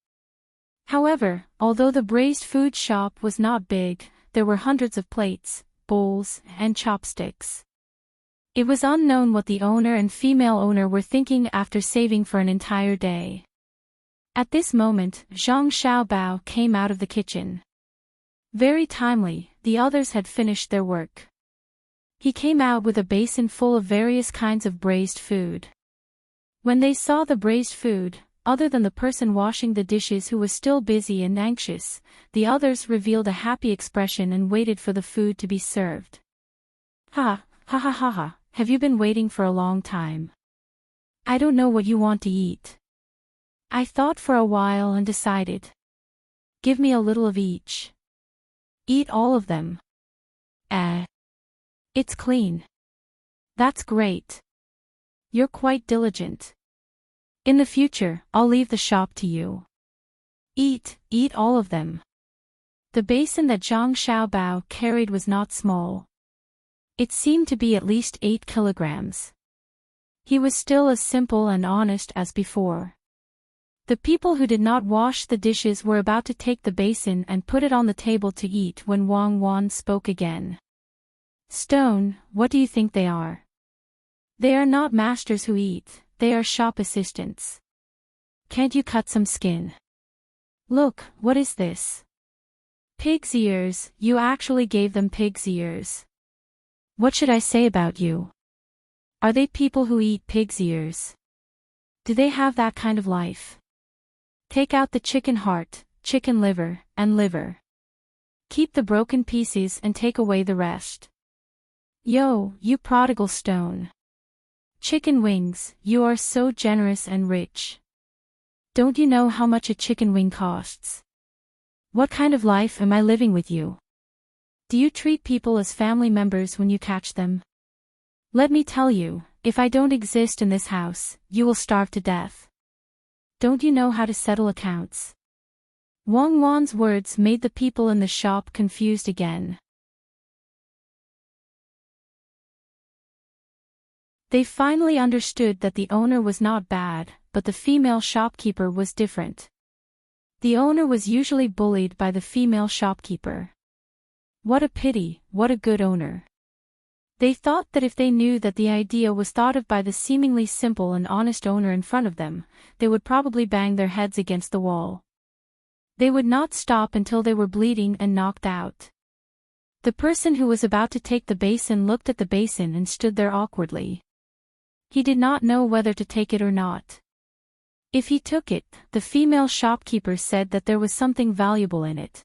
Speaker 1: However, although the braised food shop was not big, there were hundreds of plates, bowls, and chopsticks. It was unknown what the owner and female owner were thinking after saving for an entire day. At this moment, Zhang Xiaobao came out of the kitchen. Very timely, the others had finished their work. He came out with a basin full of various kinds of braised food. When they saw the braised food, other than the person washing the dishes who was still busy and anxious, the others revealed a happy expression and waited for the food to be served. Ha, have you been waiting for a long time? I don't know what you want to eat. I thought for a while and decided. Give me a little of each. Eat all of them. It's clean. That's great. You're quite diligent. In the future, I'll leave the shop to you. Eat all of them. The basin that Zhang Xiaobao carried was not small. It seemed to be at least 8 kilograms. He was still as simple and honest as before. The people who did not wash the dishes were about to take the basin and put it on the table to eat when Wang Wan spoke again. Stone, what do you think they are? They are not masters who eat, they are shop assistants. Can't you cut some skin? Look, what is this? Pig's ears, you actually gave them pig's ears. What should I say about you? Are they people who eat pig's ears? Do they have that kind of life? Take out the chicken heart, chicken liver, and liver. Keep the broken pieces and take away the rest. Yo, you prodigal stone. Chicken wings, you are so generous and rich. Don't you know how much a chicken wing costs? What kind of life am I living with you? Do you treat people as family members when you catch them? Let me tell you, if I don't exist in this house, you will starve to death. Don't you know how to settle accounts? Wang Wan's words made the people in the shop confused again. They finally understood that the owner was not bad, but the female shopkeeper was different. The owner was usually bullied by the female shopkeeper. What a pity, what a good owner. They thought that if they knew that the idea was thought of by the seemingly simple and honest owner in front of them, they would probably bang their heads against the wall. They would not stop until they were bleeding and knocked out. The person who was about to take the basin looked at the basin and stood there awkwardly. He did not know whether to take it or not. If he took it, the female shopkeeper said that there was something valuable in it.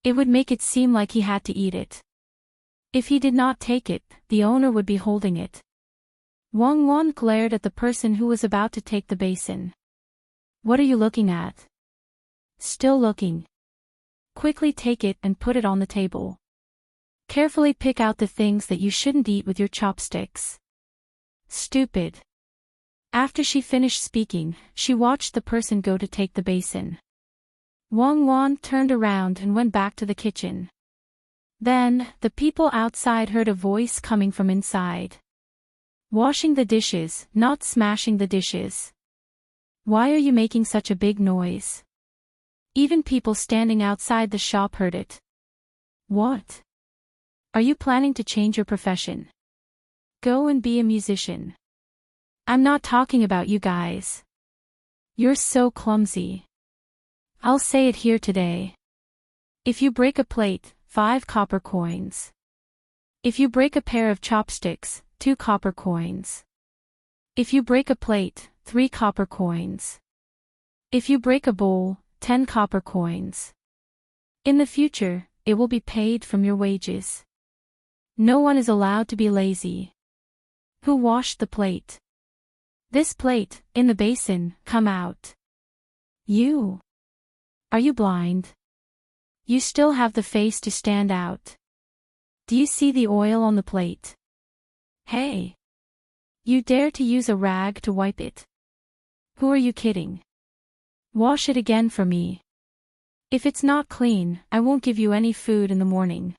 Speaker 1: It would make it seem like he had to eat it. If he did not take it, the owner would be holding it. Wang Wan glared at the person who was about to take the basin. What are you looking at? Still looking. Quickly take it and put it on the table. Carefully pick out the things that you shouldn't eat with your chopsticks. Stupid. After she finished speaking, she watched the person go to take the basin. Wang Wan turned around and went back to the kitchen. Then, the people outside heard a voice coming from inside. Washing the dishes, not smashing the dishes. Why are you making such a big noise? Even people standing outside the shop heard it. What? Are you planning to change your profession? Go and be a musician. I'm not talking about you guys. You're so clumsy. I'll say it here today. If you break a plate, 5 copper coins. If you break a pair of chopsticks, 2 copper coins. If you break a plate, 3 copper coins. If you break a bowl, 10 copper coins. In the future, it will be paid from your wages. No one is allowed to be lazy. Who washed the plate? This plate, in the basin, come out. You. Are you blind? You still have the face to stand out. Do you see the oil on the plate? Hey. You dare to use a rag to wipe it? Who are you kidding? Wash it again for me. If it's not clean, I won't give you any food in the morning.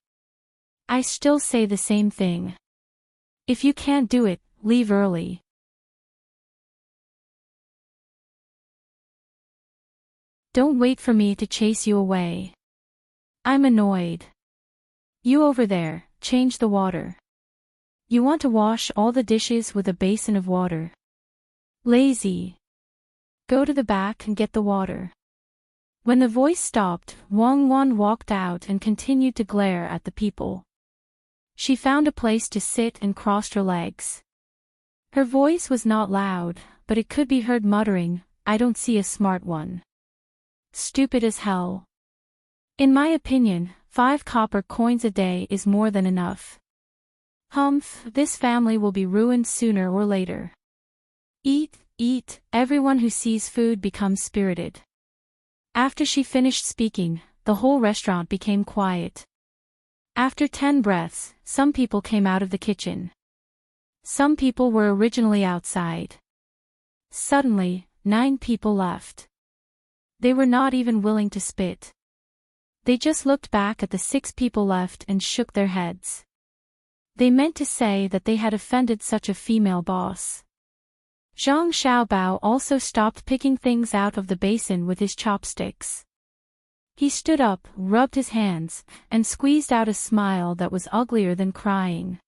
Speaker 1: I still say the same thing. If you can't do it, leave early. Don't wait for me to chase you away. I'm annoyed. You over there, change the water. You want to wash all the dishes with a basin of water. Lazy. Go to the back and get the water. When the voice stopped, Wang Wan walked out and continued to glare at the people. She found a place to sit and crossed her legs. Her voice was not loud, but it could be heard muttering, I don't see a smart one. Stupid as hell. In my opinion, 5 copper coins a day is more than enough. Humph, this family will be ruined sooner or later. Eat, everyone who sees food becomes spirited. After she finished speaking, the whole restaurant became quiet. After 10 breaths, some people came out of the kitchen. Some people were originally outside. Suddenly, 9 people left. They were not even willing to spit. They just looked back at the 6 people left and shook their heads. They meant to say that they had offended such a female boss. Zhang Xiaobao also stopped picking things out of the basin with his chopsticks. He stood up, rubbed his hands, and squeezed out a smile that was uglier than crying.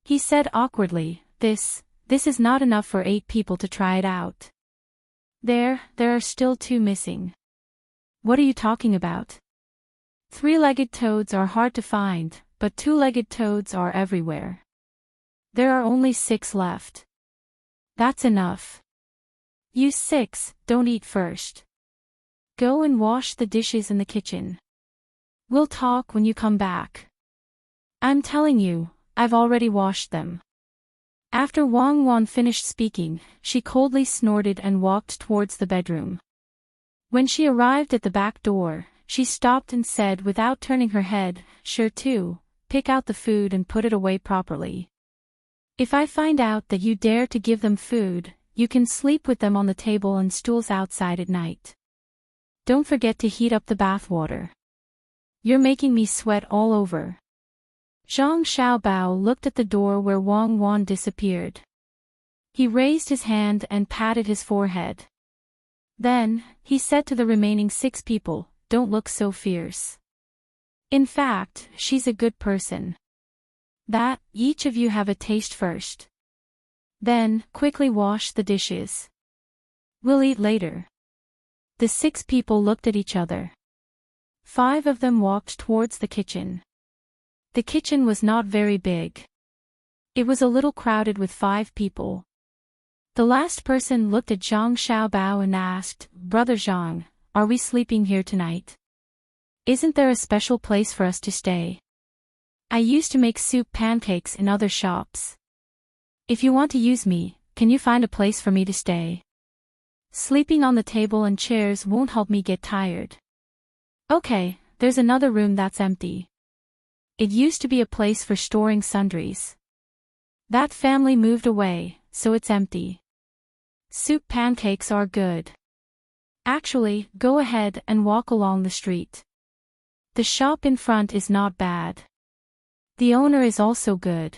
Speaker 1: He said awkwardly, This is not enough for 8 people to try it out. There are still 2 missing. What are you talking about? 3-legged toads are hard to find, but 2-legged toads are everywhere. There are only 6 left. That's enough. You 6, don't eat first. Go and wash the dishes in the kitchen. We'll talk when you come back. I'm telling you, I've already washed them. After Wang Wan finished speaking, she coldly snorted and walked towards the bedroom. When she arrived at the back door, she stopped and said without turning her head, Sure too, pick out the food and put it away properly. If I find out that you dare to give them food, you can sleep with them on the table and stools outside at night. Don't forget to heat up the bathwater. You're making me sweat all over. Zhang Xiaobao looked at the door where Wang Wan disappeared. He raised his hand and patted his forehead. Then, he said to the remaining 6 people, Don't look so fierce. In fact, she's a good person. That, each of you have a taste first. Then, quickly wash the dishes. We'll eat later. The 6 people looked at each other. 5 of them walked towards the kitchen. The kitchen was not very big. It was a little crowded with 5 people. The last person looked at Zhang Xiaobao and asked, Brother Zhang, are we sleeping here tonight? Isn't there a special place for us to stay? I used to make soup pancakes in other shops. If you want to use me, can you find a place for me to stay? Sleeping on the table and chairs won't help me get tired. Okay, there's another room that's empty. It used to be a place for storing sundries. That family moved away, so it's empty. Soup pancakes are good. Actually, go ahead and walk along the street. The shop in front is not bad. The owner is also good.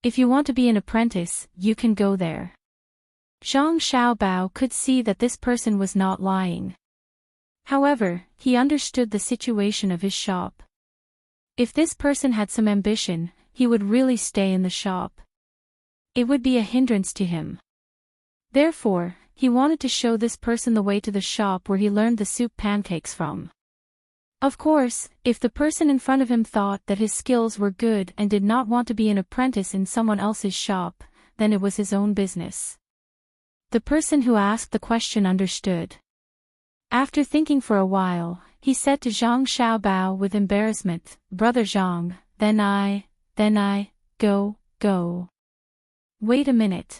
Speaker 1: If you want to be an apprentice, you can go there. Zhang Xiaobao could see that this person was not lying. However, he understood the situation of his shop. If this person had some ambition, he would really stay in the shop. It would be a hindrance to him. Therefore, he wanted to show this person the way to the shop where he learned the soup pancakes from. Of course, if the person in front of him thought that his skills were good and did not want to be an apprentice in someone else's shop, then it was his own business. The person who asked the question understood. After thinking for a while, he said to Zhang Xiaobao with embarrassment, Brother Zhang, then I, go. Wait a minute.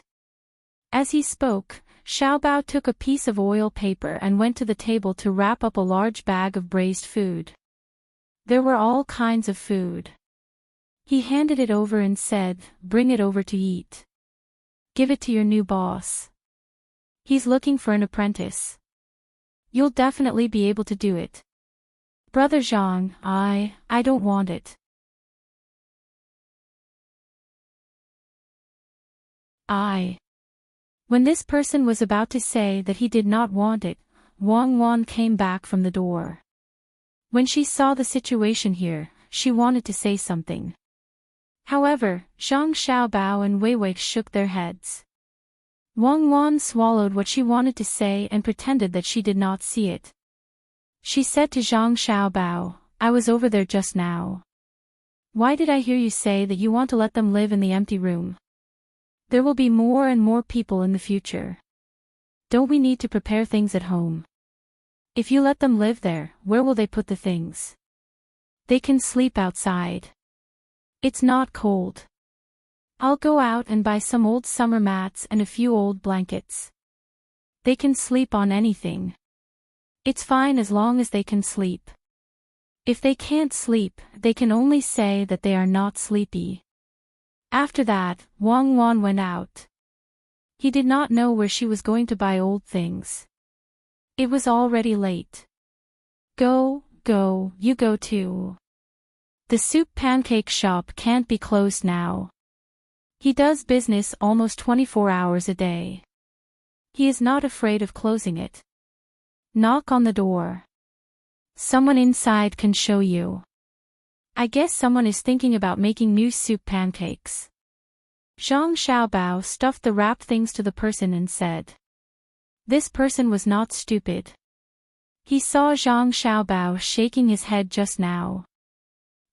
Speaker 1: As he spoke, Xiaobao took a piece of oil paper and went to the table to wrap up a large bag of braised food. There were all kinds of food. He handed it over and said, Bring it over to eat. Give it to your new boss. He's looking for an apprentice. You'll definitely be able to do it. Brother Zhang, I don't want it. When this person was about to say that he did not want it, Wang Wan came back from the door. When she saw the situation here, she wanted to say something. However, Zhang Xiaobao and Wei Wei shook their heads. Wang Wan swallowed what she wanted to say and pretended that she did not see it. She said to Zhang Xiaobao, I was over there just now. Why did I hear you say that you want to let them live in the empty room? There will be more and more people in the future. Don't we need to prepare things at home? If you let them live there, where will they put the things? They can sleep outside. It's not cold. I'll go out and buy some old summer mats and a few old blankets. They can sleep on anything. It's fine as long as they can sleep. If they can't sleep, they can only say that they are not sleepy. After that, Wang Wan went out. He did not know where she was going to buy old things. It was already late. Go, you go too. The soup pancake shop can't be closed now. He does business almost 24 hours a day. He is not afraid of closing it. Knock on the door. Someone inside can show you. I guess someone is thinking about making new soup pancakes. Zhang Xiaobao stuffed the wrapped things to the person and said. This person was not stupid. He saw Zhang Xiaobao shaking his head just now.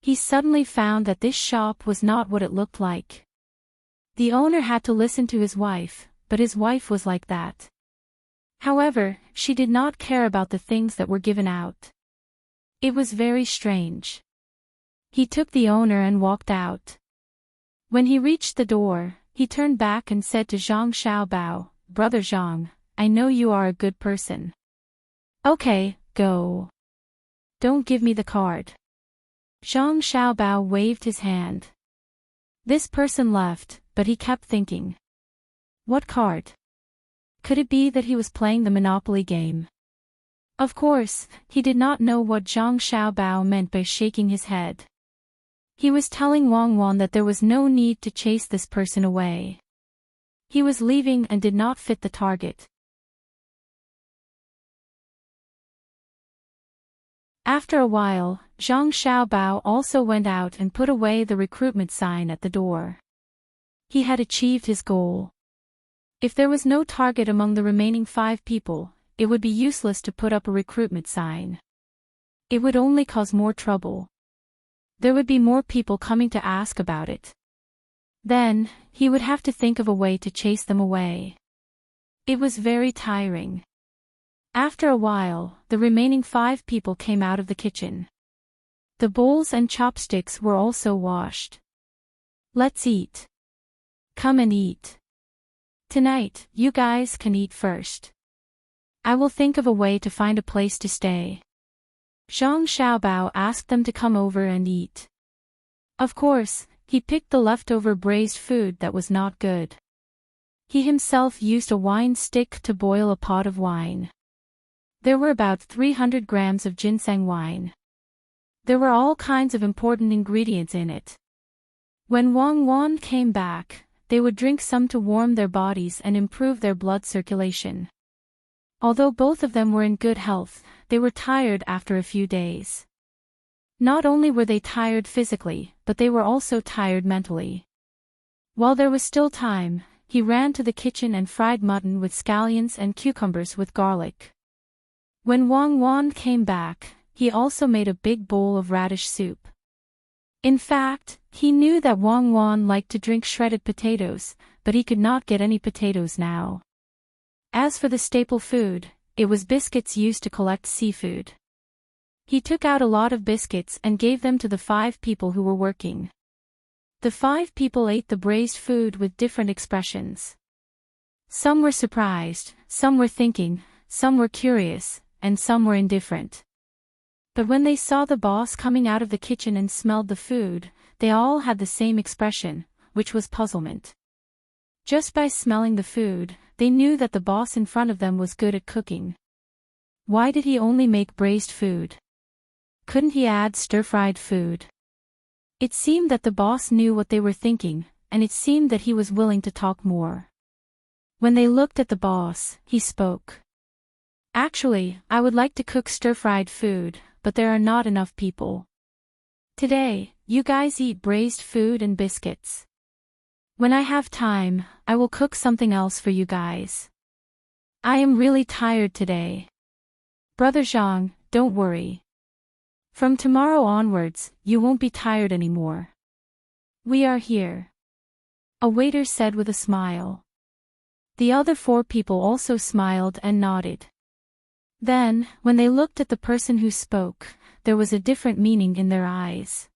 Speaker 1: He suddenly found that this shop was not what it looked like. The owner had to listen to his wife, but his wife was like that. However, she did not care about the things that were given out. It was very strange. He took the owner and walked out. When he reached the door, he turned back and said to Zhang Xiaobao, Brother Zhang, I know you are a good person. Okay, go. Don't give me the card. Zhang Xiaobao waved his hand. This person left, but he kept thinking. What card? Could it be that he was playing the Monopoly game? Of course, he did not know what Zhang Xiaobao meant by shaking his head. He was telling Wang Wan that there was no need to chase this person away. He was leaving and did not fit the target. After a while, Zhang Xiaobao also went out and put away the recruitment sign at the door. He had achieved his goal. If there was no target among the remaining 5 people, it would be useless to put up a recruitment sign. It would only cause more trouble. There would be more people coming to ask about it. Then, he would have to think of a way to chase them away. It was very tiring. After a while, the remaining 5 people came out of the kitchen. The bowls and chopsticks were also washed. Let's eat. Come and eat. Tonight, you guys can eat first. I will think of a way to find a place to stay. Zhang Xiaobao asked them to come over and eat. Of course, he picked the leftover braised food that was not good. He himself used a wine stick to boil a pot of wine. There were about 300 grams of ginseng wine. There were all kinds of important ingredients in it. When Wang Wan came back, they would drink some to warm their bodies and improve their blood circulation. Although both of them were in good health, they were tired after a few days. Not only were they tired physically, but they were also tired mentally. While there was still time, he ran to the kitchen and fried mutton with scallions and cucumbers with garlic. When Wang Wan came back, he also made a big bowl of radish soup. In fact, he knew that Wang Wan liked to drink shredded potatoes, but he could not get any potatoes now. As for the staple food, it was biscuits used to collect seafood. He took out a lot of biscuits and gave them to the 5 people who were working. The 5 people ate the braised food with different expressions. Some were surprised, some were thinking, some were curious, and some were indifferent. But when they saw the boss coming out of the kitchen and smelled the food, they all had the same expression, which was puzzlement. Just by smelling the food, they knew that the boss in front of them was good at cooking. Why did he only make braised food? Couldn't he add stir-fried food? It seemed that the boss knew what they were thinking, and it seemed that he was willing to talk more. When they looked at the boss, he spoke. Actually, I would like to cook stir-fried food, but there are not enough people. Today, you guys eat braised food and biscuits. When I have time, I will cook something else for you guys. I am really tired today. Brother Zhang, don't worry. From tomorrow onwards, you won't be tired anymore. We are here. A waiter said with a smile. The other 4 people also smiled and nodded. Then, when they looked at the person who spoke, there was a different meaning in their eyes.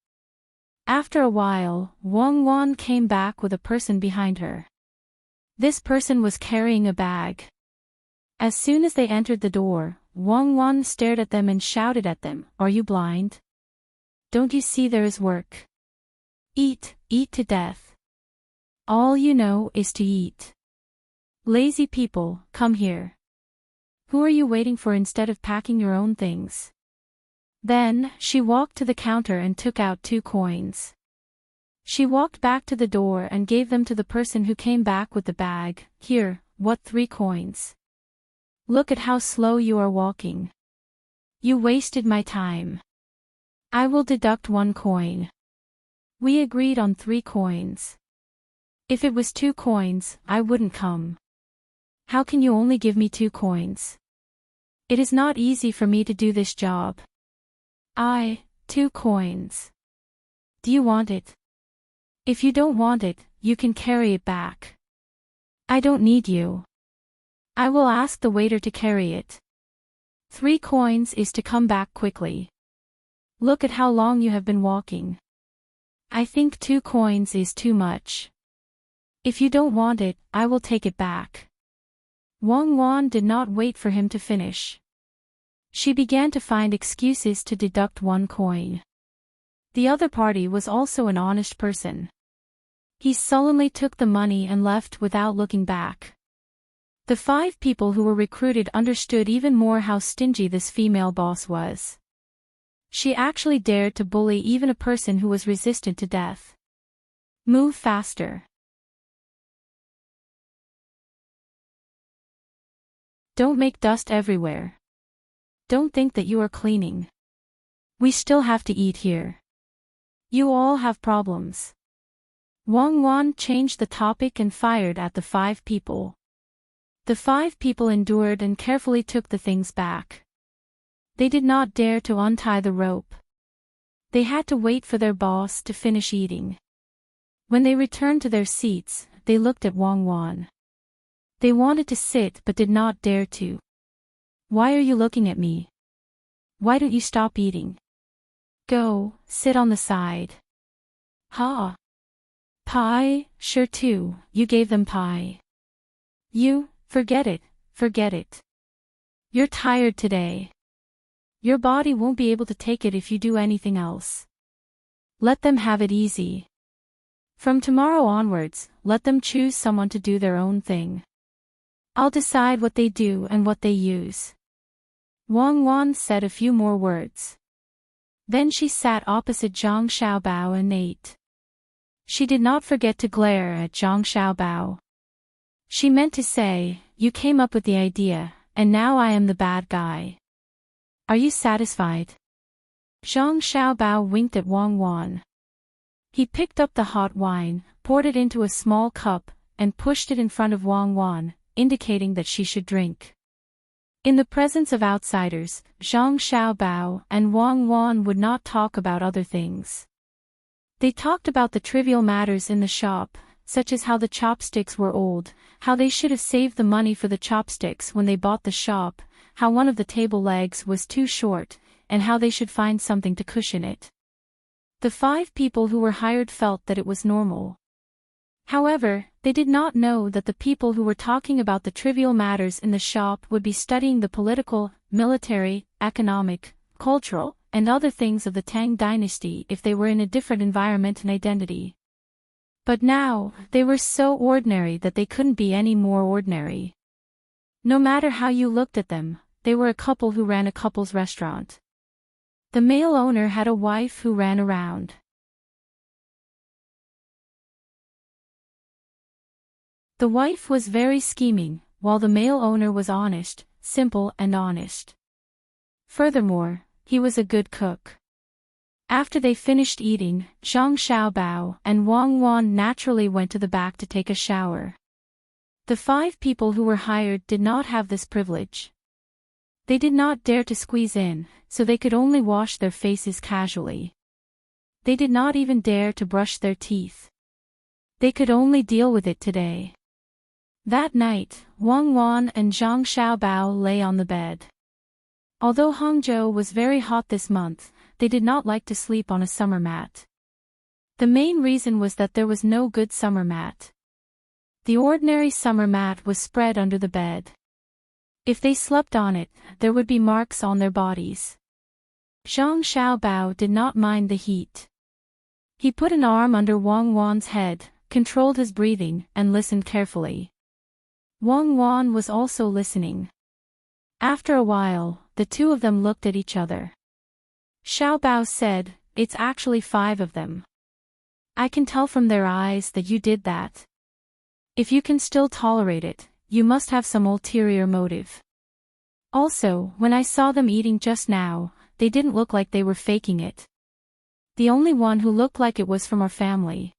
Speaker 1: After a while, Wang Wan came back with a person behind her. This person was carrying a bag. As soon as they entered the door, Wang Wan stared at them and shouted at them, "Are you blind? Don't you see there is work? Eat, eat to death. All you know is to eat." Lazy people, come here. Who are you waiting for instead of packing your own things? Then, she walked to the counter and took out 2 coins. She walked back to the door and gave them to the person who came back with the bag. Here, what 3 coins? Look at how slow you are walking. You wasted my time. I will deduct 1 coin. We agreed on 3 coins. If it was 2 coins, I wouldn't come. How can you only give me 2 coins? It is not easy for me to do this job. 2 coins. Do you want it? If you don't want it, you can carry it back. I don't need you. I will ask the waiter to carry it. 3 coins is to come back quickly. Look at how long you have been walking. I think 2 coins is too much. If you don't want it, I will take it back. Wang Wan did not wait for him to finish. She began to find excuses to deduct 1 coin. The other party was also an honest person. He sullenly took the money and left without looking back. The 5 people who were recruited understood even more how stingy this female boss was. She actually dared to bully even a person who was resistant to death. Move faster. Don't make dust everywhere. Don't think that you are cleaning. We still have to eat here. You all have problems. Wang Wan changed the topic and fired at the 5 people. The 5 people endured and carefully took the things back. They did not dare to untie the rope. They had to wait for their boss to finish eating. When they returned to their seats, they looked at Wang Wan. They wanted to sit but did not dare to. Why are you looking at me? Why don't you stop eating? Go, sit on the side. Ha! Pie, sure too, you gave them pie. You, forget it, forget it. You're tired today. Your body won't be able to take it if you do anything else. Let them have it easy. From tomorrow onwards, let them choose someone to do their own thing. I'll decide what they do and what they use. Wang Wan said a few more words. Then she sat opposite Zhang Xiaobao and ate. She did not forget to glare at Zhang Xiaobao. She meant to say, you came up with the idea, and now I am the bad guy. Are you satisfied? Zhang Xiaobao winked at Wang Wan. He picked up the hot wine, poured it into a small cup, and pushed it in front of Wang Wan, indicating that she should drink. In the presence of outsiders, Zhang Xiaobao and Wang Wan would not talk about other things. They talked about the trivial matters in the shop, such as how the chopsticks were old, how they should have saved the money for the chopsticks when they bought the shop, how one of the table legs was too short, and how they should find something to cushion it. The 5 people who were hired felt that it was normal. However, they did not know that the people who were talking about the trivial matters in the shop would be studying the political, military, economic, cultural, and other things of the Tang dynasty if they were in a different environment and identity. But now, they were so ordinary that they couldn't be any more ordinary. No matter how you looked at them, they were a couple who ran a couple's restaurant. The male owner had a wife who ran around. The wife was very scheming, while the male owner was honest, simple and honest. Furthermore, he was a good cook. After they finished eating, Zhang Xiaobao and Wang Wan naturally went to the back to take a shower. The 5 people who were hired did not have this privilege. They did not dare to squeeze in, so they could only wash their faces casually. They did not even dare to brush their teeth. They could only deal with it today. That night, Wang Wan and Zhang Xiaobao lay on the bed. Although Hangzhou was very hot this month, they did not like to sleep on a summer mat. The main reason was that there was no good summer mat. The ordinary summer mat was spread under the bed. If they slept on it, there would be marks on their bodies. Zhang Xiaobao did not mind the heat. He put an arm under Wang Wan's head, controlled his breathing, and listened carefully. Wang Wan was also listening. After a while, the two of them looked at each other. Xiao Bao said, "It's actually 5 of them. I can tell from their eyes that you did that. If you can still tolerate it, you must have some ulterior motive. Also, when I saw them eating just now, they didn't look like they were faking it. The only one who looked like it was from our family.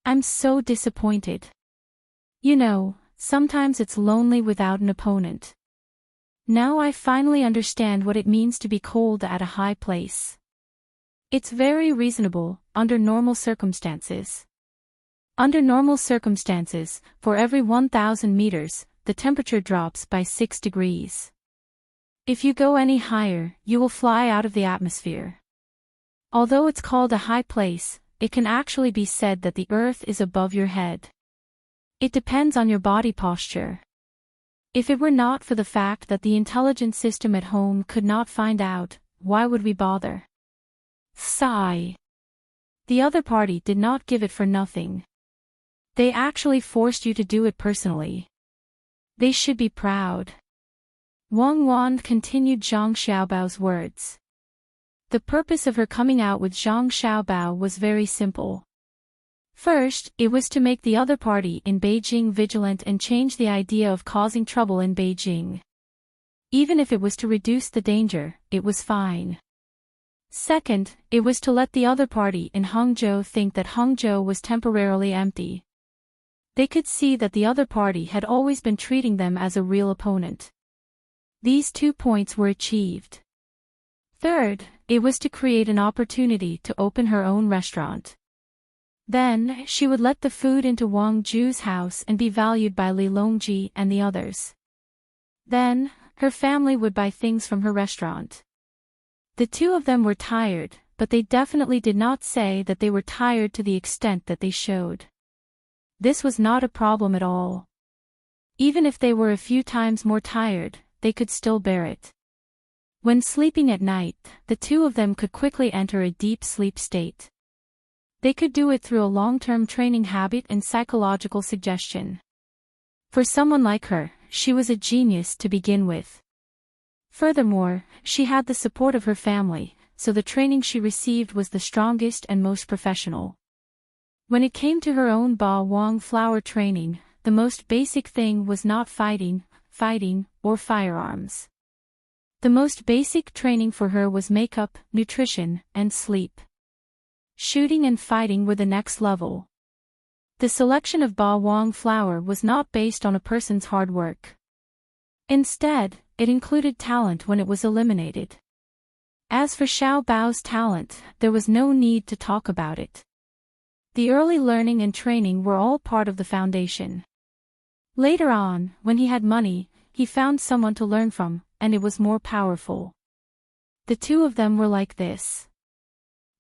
Speaker 1: I'm so disappointed. You know, sometimes it's lonely without an opponent. Now I finally understand what it means to be cold at a high place. It's very reasonable, under normal circumstances. Under normal circumstances, for every 1,000 meters, the temperature drops by 6 degrees. If you go any higher, you will fly out of the atmosphere. Although it's called a high place, it can actually be said that the earth is above your head. It depends on your body posture. If it were not for the fact that the intelligence system at home could not find out, why would we bother?" Sigh. The other party did not give it for nothing. They actually forced you to do it personally. They should be proud. Wang Wan continued Zhang Xiaobao's words. The purpose of her coming out with Zhang Xiaobao was very simple. First, it was to make the other party in Beijing vigilant and change the idea of causing trouble in Beijing. Even if it was to reduce the danger, it was fine. Second, it was to let the other party in Hangzhou think that Hangzhou was temporarily empty. They could see that the other party had always been treating them as a real opponent. These 2 points were achieved. Third, it was to create an opportunity to open her own restaurant. Then, she would let the food into Wang Ju's house and be valued by Li Longji and the others. Then, her family would buy things from her restaurant. The two of them were tired, but they definitely did not say that they were tired to the extent that they showed. This was not a problem at all. Even if they were a few times more tired, they could still bear it. When sleeping at night, the two of them could quickly enter a deep sleep state. They could do it through a long-term training habit and psychological suggestion. For someone like her, she was a genius to begin with. Furthermore, she had the support of her family, so the training she received was the strongest and most professional. When it came to her own Ba Wang flower training, the most basic thing was not fighting, or firearms. The most basic training for her was makeup, nutrition, and sleep. Shooting and fighting were the next level. The selection of Ba Wang flower was not based on a person's hard work. Instead, it included talent when it was eliminated. As for Xiao Bao's talent, there was no need to talk about it. The early learning and training were all part of the foundation. Later on, when he had money, he found someone to learn from, and it was more powerful. The two of them were like this.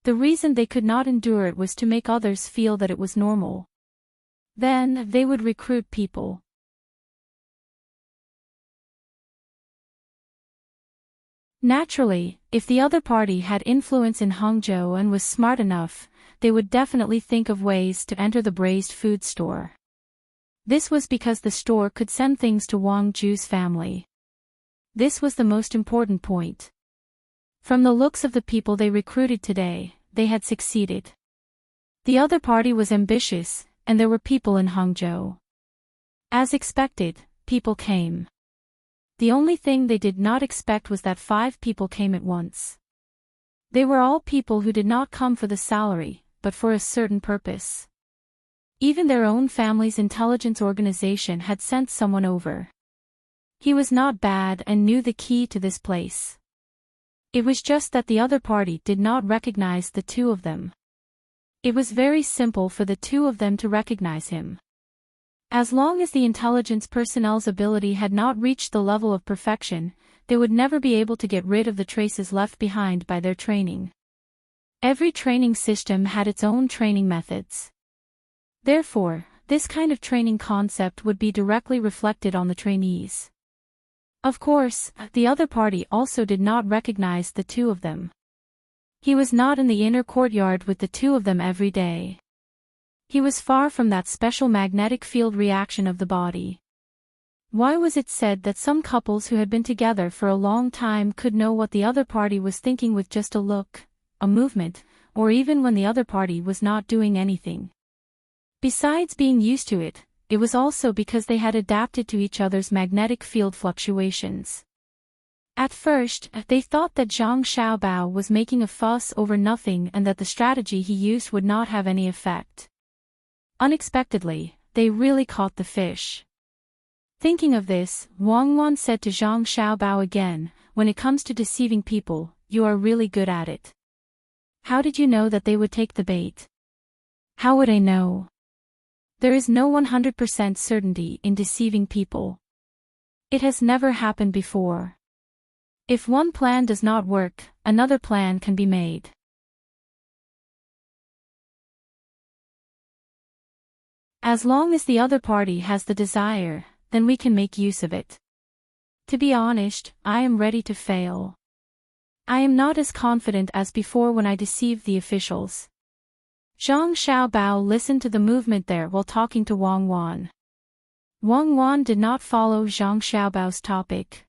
Speaker 1: The reason they could not endure it was to make others feel that it was normal. Then, they would recruit people. Naturally, if the other party had influence in Hangzhou and was smart enough, they would definitely think of ways to enter the braised food store. This was because the store could send things to Wang Ju's family. This was the most important point. From the looks of the people they recruited today, they had succeeded. The other party was ambitious, and there were people in Hangzhou. As expected, people came. The only thing they did not expect was that 5 people came at once. They were all people who did not come for the salary, but for a certain purpose. Even their own family's intelligence organization had sent someone over. He was not bad and knew the key to this place. It was just that the other party did not recognize the two of them. It was very simple for the two of them to recognize him. As long as the intelligence personnel's ability had not reached the level of perfection, they would never be able to get rid of the traces left behind by their training. Every training system had its own training methods. Therefore, this kind of training concept would be directly reflected on the trainees. Of course, the other party also did not recognize the two of them. He was not in the inner courtyard with the two of them every day. He was far from that special magnetic field reaction of the body. Why was it said that some couples who had been together for a long time could know what the other party was thinking with just a look, a movement, or even when the other party was not doing anything? Besides being used to it, it was also because they had adapted to each other's magnetic field fluctuations. At first, they thought that Zhang Xiaobao was making a fuss over nothing and that the strategy he used would not have any effect. Unexpectedly, they really caught the fish. Thinking of this, Wang Wan said to Zhang Xiaobao again, "When it comes to deceiving people, you are really good at it. How did you know that they would take the bait?" "How would I know? There is no 100% certainty in deceiving people. It has never happened before. If one plan does not work, another plan can be made. As long as the other party has the desire, then we can make use of it. To be honest, I am ready to fail. I am not as confident as before when I deceived the officials." Zhang Xiaobao listened to the movement there while talking to Wang Wan. Wang Wan did not follow Zhang Xiaobao's topic.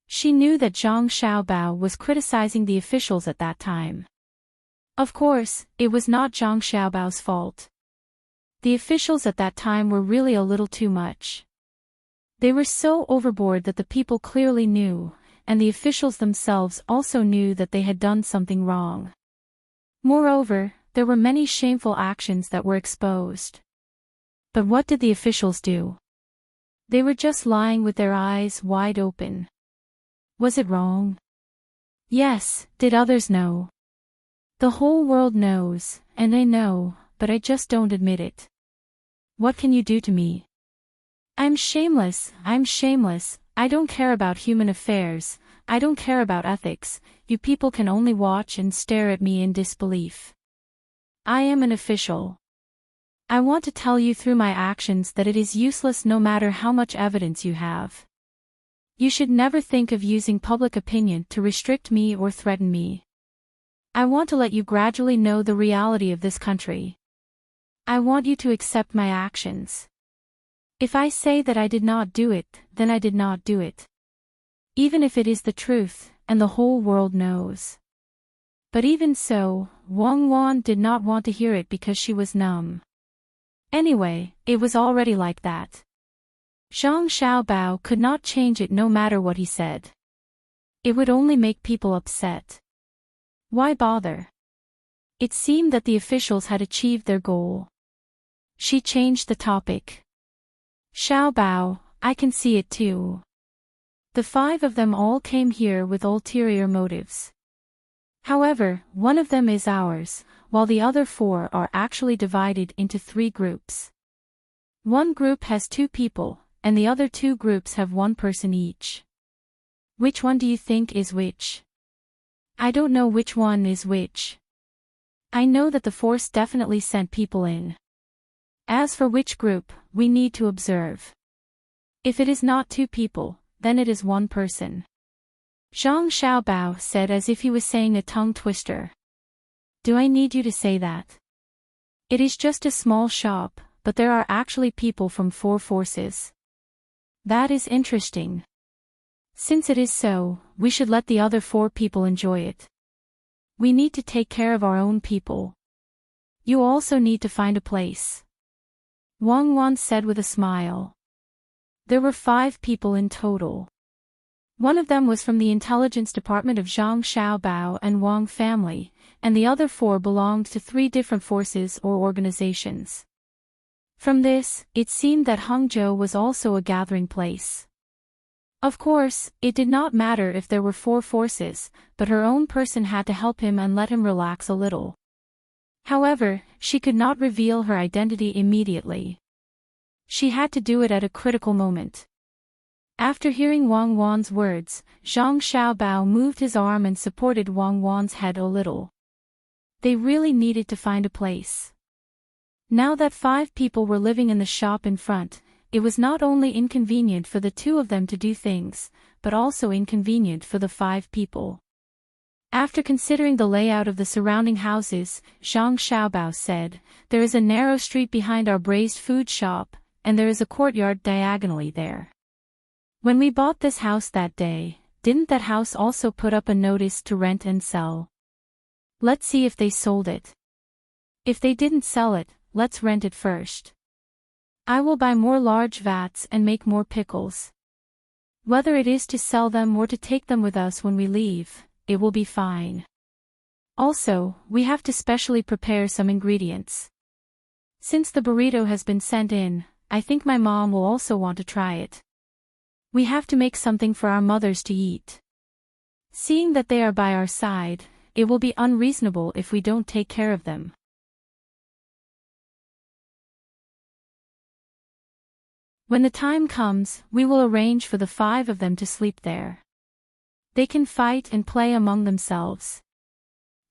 Speaker 1: She knew that Zhang Xiaobao was criticizing the officials at that time. Of course, it was not Zhang Xiaobao's fault. The officials at that time were really a little too much. They were so overboard that the people clearly knew, and the officials themselves also knew that they had done something wrong. Moreover, there were many shameful actions that were exposed. But what did the officials do? They were just lying with their eyes wide open. Was it wrong? Yes. Did others know? The whole world knows, and I know, but I just don't admit it. What can you do to me? I'm shameless. I don't care about human affairs, I don't care about ethics, you people can only watch and stare at me in disbelief. I am an official. I want to tell you through my actions that it is useless no matter how much evidence you have. You should never think of using public opinion to restrict me or threaten me. I want to let you gradually know the reality of this country. I want you to accept my actions. If I say that I did not do it, then I did not do it. Even if it is the truth, and the whole world knows. But even so, Wang Wan did not want to hear it because she was numb. Anyway, it was already like that. Zhang Xiaobao could not change it no matter what he said. It would only make people upset. Why bother? It seemed that the officials had achieved their goal. She changed the topic. "Xiaobao, I can see it too. The 5 of them all came here with ulterior motives. However, one of them is ours, while the other 4 are actually divided into 3 groups. One group has 2 people, and the other 2 groups have 1 person each. Which one do you think is which? I don't know which one is which. I know that the force definitely sent people in. As for which group, we need to observe. If it is not 2 people, then it is 1 person." Zhang Xiaobao said as if he was saying a tongue twister. "Do I need you to say that? It is just a small shop, but there are actually people from 4 forces. That is interesting. Since it is so, we should let the other 4 people enjoy it. We need to take care of our own people. You also need to find a place." Wang Wan said with a smile. There were 5 people in total. One of them was from the intelligence department of Zhang Xiaobao and Wang family, and the other 4 belonged to 3 different forces or organizations. From this, it seemed that Hangzhou was also a gathering place. Of course, it did not matter if there were 4 forces, but her own person had to help him and let him relax a little. However, she could not reveal her identity immediately. She had to do it at a critical moment. After hearing Wang Wan's words, Zhang Xiaobao moved his arm and supported Wang Wan's head a little. They really needed to find a place. Now that 5 people were living in the shop in front, it was not only inconvenient for the 2 of them to do things, but also inconvenient for the 5 people. After considering the layout of the surrounding houses, Zhang Xiaobao said, "There is a narrow street behind our braised food shop, and there is a courtyard diagonally there. When we bought this house that day, didn't that house also put up a notice to rent and sell? Let's see if they sold it. If they didn't sell it, let's rent it first. I will buy more large vats and make more pickles. Whether it is to sell them or to take them with us when we leave, it will be fine. Also, we have to specially prepare some ingredients. Since the burrito has been sent in, I think my mom will also want to try it. We have to make something for our mothers to eat. Seeing that they are by our side, it will be unreasonable if we don't take care of them. When the time comes, we will arrange for the 5 of them to sleep there. They can fight and play among themselves.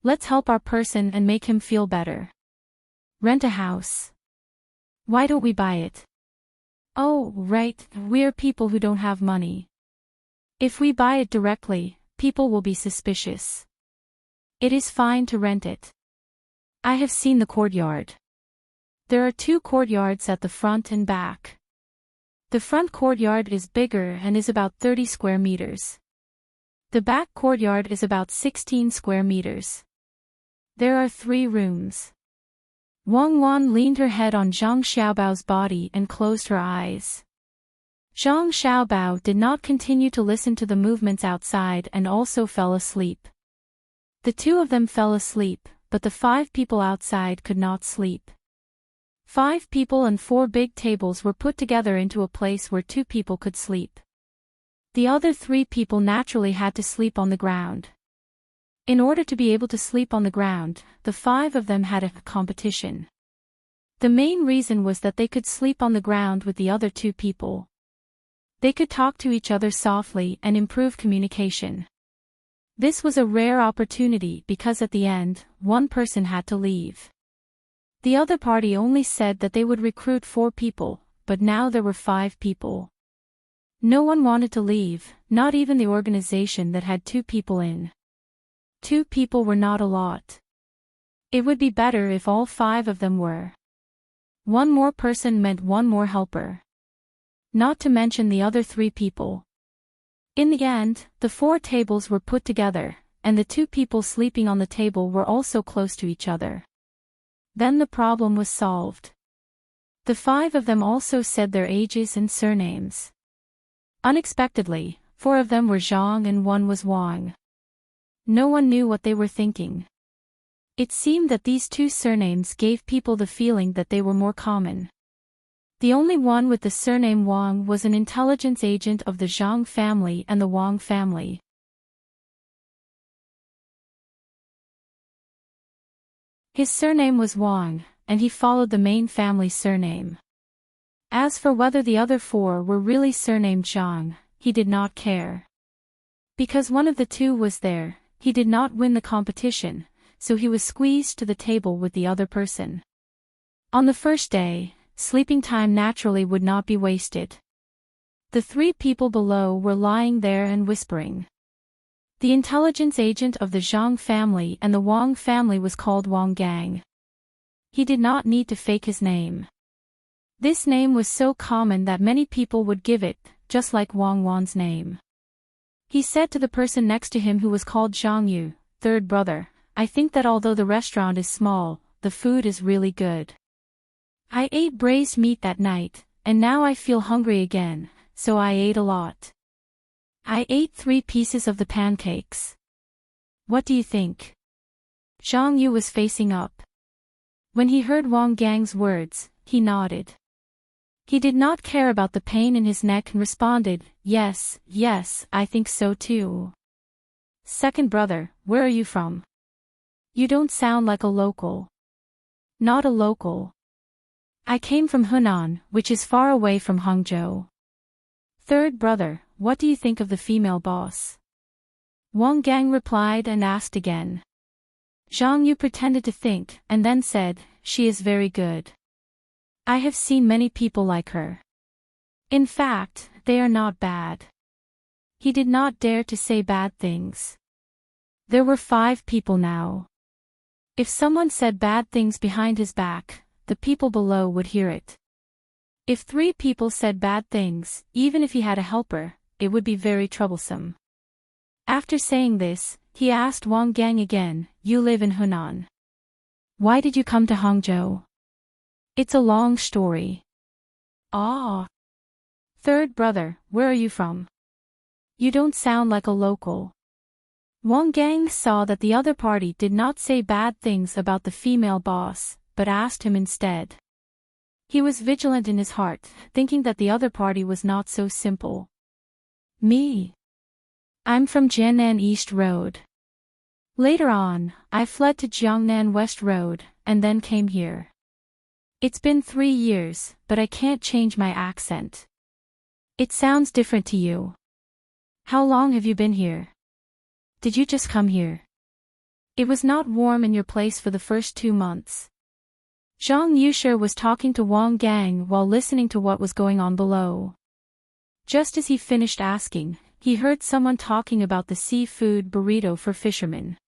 Speaker 1: Let's help our person and make him feel better. Rent a house. Why don't we buy it? Oh, right, we're people who don't have money. If we buy it directly, people will be suspicious. It is fine to rent it. I have seen the courtyard. There are 2 courtyards at the front and back. The front courtyard is bigger and is about 30 square meters. The back courtyard is about 16 square meters. There are 3 rooms. Wang Wan leaned her head on Zhang Xiaobao's body and closed her eyes. Zhang Xiaobao did not continue to listen to the movements outside and also fell asleep. The 2 of them fell asleep, but the 5 people outside could not sleep. 5 people and 4 big tables were put together into a place where 2 people could sleep. The other 3 people naturally had to sleep on the ground. In order to be able to sleep on the ground, the 5 of them had a competition. The main reason was that they could sleep on the ground with the other 2 people. They could talk to each other softly and improve communication. This was a rare opportunity because at the end, one person had to leave. The other party only said that they would recruit 4 people, but now there were 5 people. No one wanted to leave, not even the organization that had 2 people in. 2 people were not a lot. It would be better if all 5 of them were. 1 more person meant 1 more helper. Not to mention the other 3 people. In the end, the 4 tables were put together, and the 2 people sleeping on the table were also close to each other. Then the problem was solved. The 5 of them also said their ages and surnames. Unexpectedly, 4 of them were Zhang and 1 was Wang. No one knew what they were thinking. It seemed that these 2 surnames gave people the feeling that they were more common. The only one with the surname Wang was an intelligence agent of the Zhang family and the Wang family. His surname was Wang, and he followed the main family surname. As for whether the other 4 were really surnamed Zhang, he did not care. Because one of the 2 was there, he did not win the competition, so he was squeezed to the table with the other person. On the first day, sleeping time naturally would not be wasted. The 3 people below were lying there and whispering. The intelligence agent of the Zhang family and the Wang family was called Wang Gang. He did not need to fake his name. This name was so common that many people would give it, just like Wang Wan's name. He said to the person next to him who was called Zhang Yu, 3rd brother, I think that although the restaurant is small, the food is really good. I ate braised meat that night, and now I feel hungry again, so I ate a lot. I ate 3 pieces of the pancakes. What do you think? Zhang Yu was facing up. When he heard Wang Gang's words, he nodded. He did not care about the pain in his neck and responded, yes, I think so too. 2nd brother, where are you from? You don't sound like a local. Not a local. I came from Hunan, which is far away from Hangzhou. 3rd brother, what do you think of the female boss? Wang Gang replied and asked again. Zhang Yu pretended to think, and then said, she is very good. I have seen many people like her. In fact, they are not bad. He did not dare to say bad things. There were 5 people now. If someone said bad things behind his back, the people below would hear it. If 3 people said bad things, even if he had a helper, it would be very troublesome. After saying this, he asked Wang Gang again, "You live in Hunan. Why did you come to Hangzhou?" "It's a long story." "Ah. Third brother, where are you from? You don't sound like a local." Wang Gang saw that the other party did not say bad things about the female boss, but asked him instead. He was vigilant in his heart, thinking that the other party was not so simple. "Me? I'm from Jiannan East Road. Later on, I fled to Jiangnan West Road, and then came here. It's been 3 years, but I can't change my accent. It sounds different to you. How long have you been here? Did you just come here? It was not warm in your place for the first 2 months." Zhang Yushi was talking to Wang Gang while listening to what was going on below. Just as he finished asking, he heard someone talking about the seafood burrito for fishermen.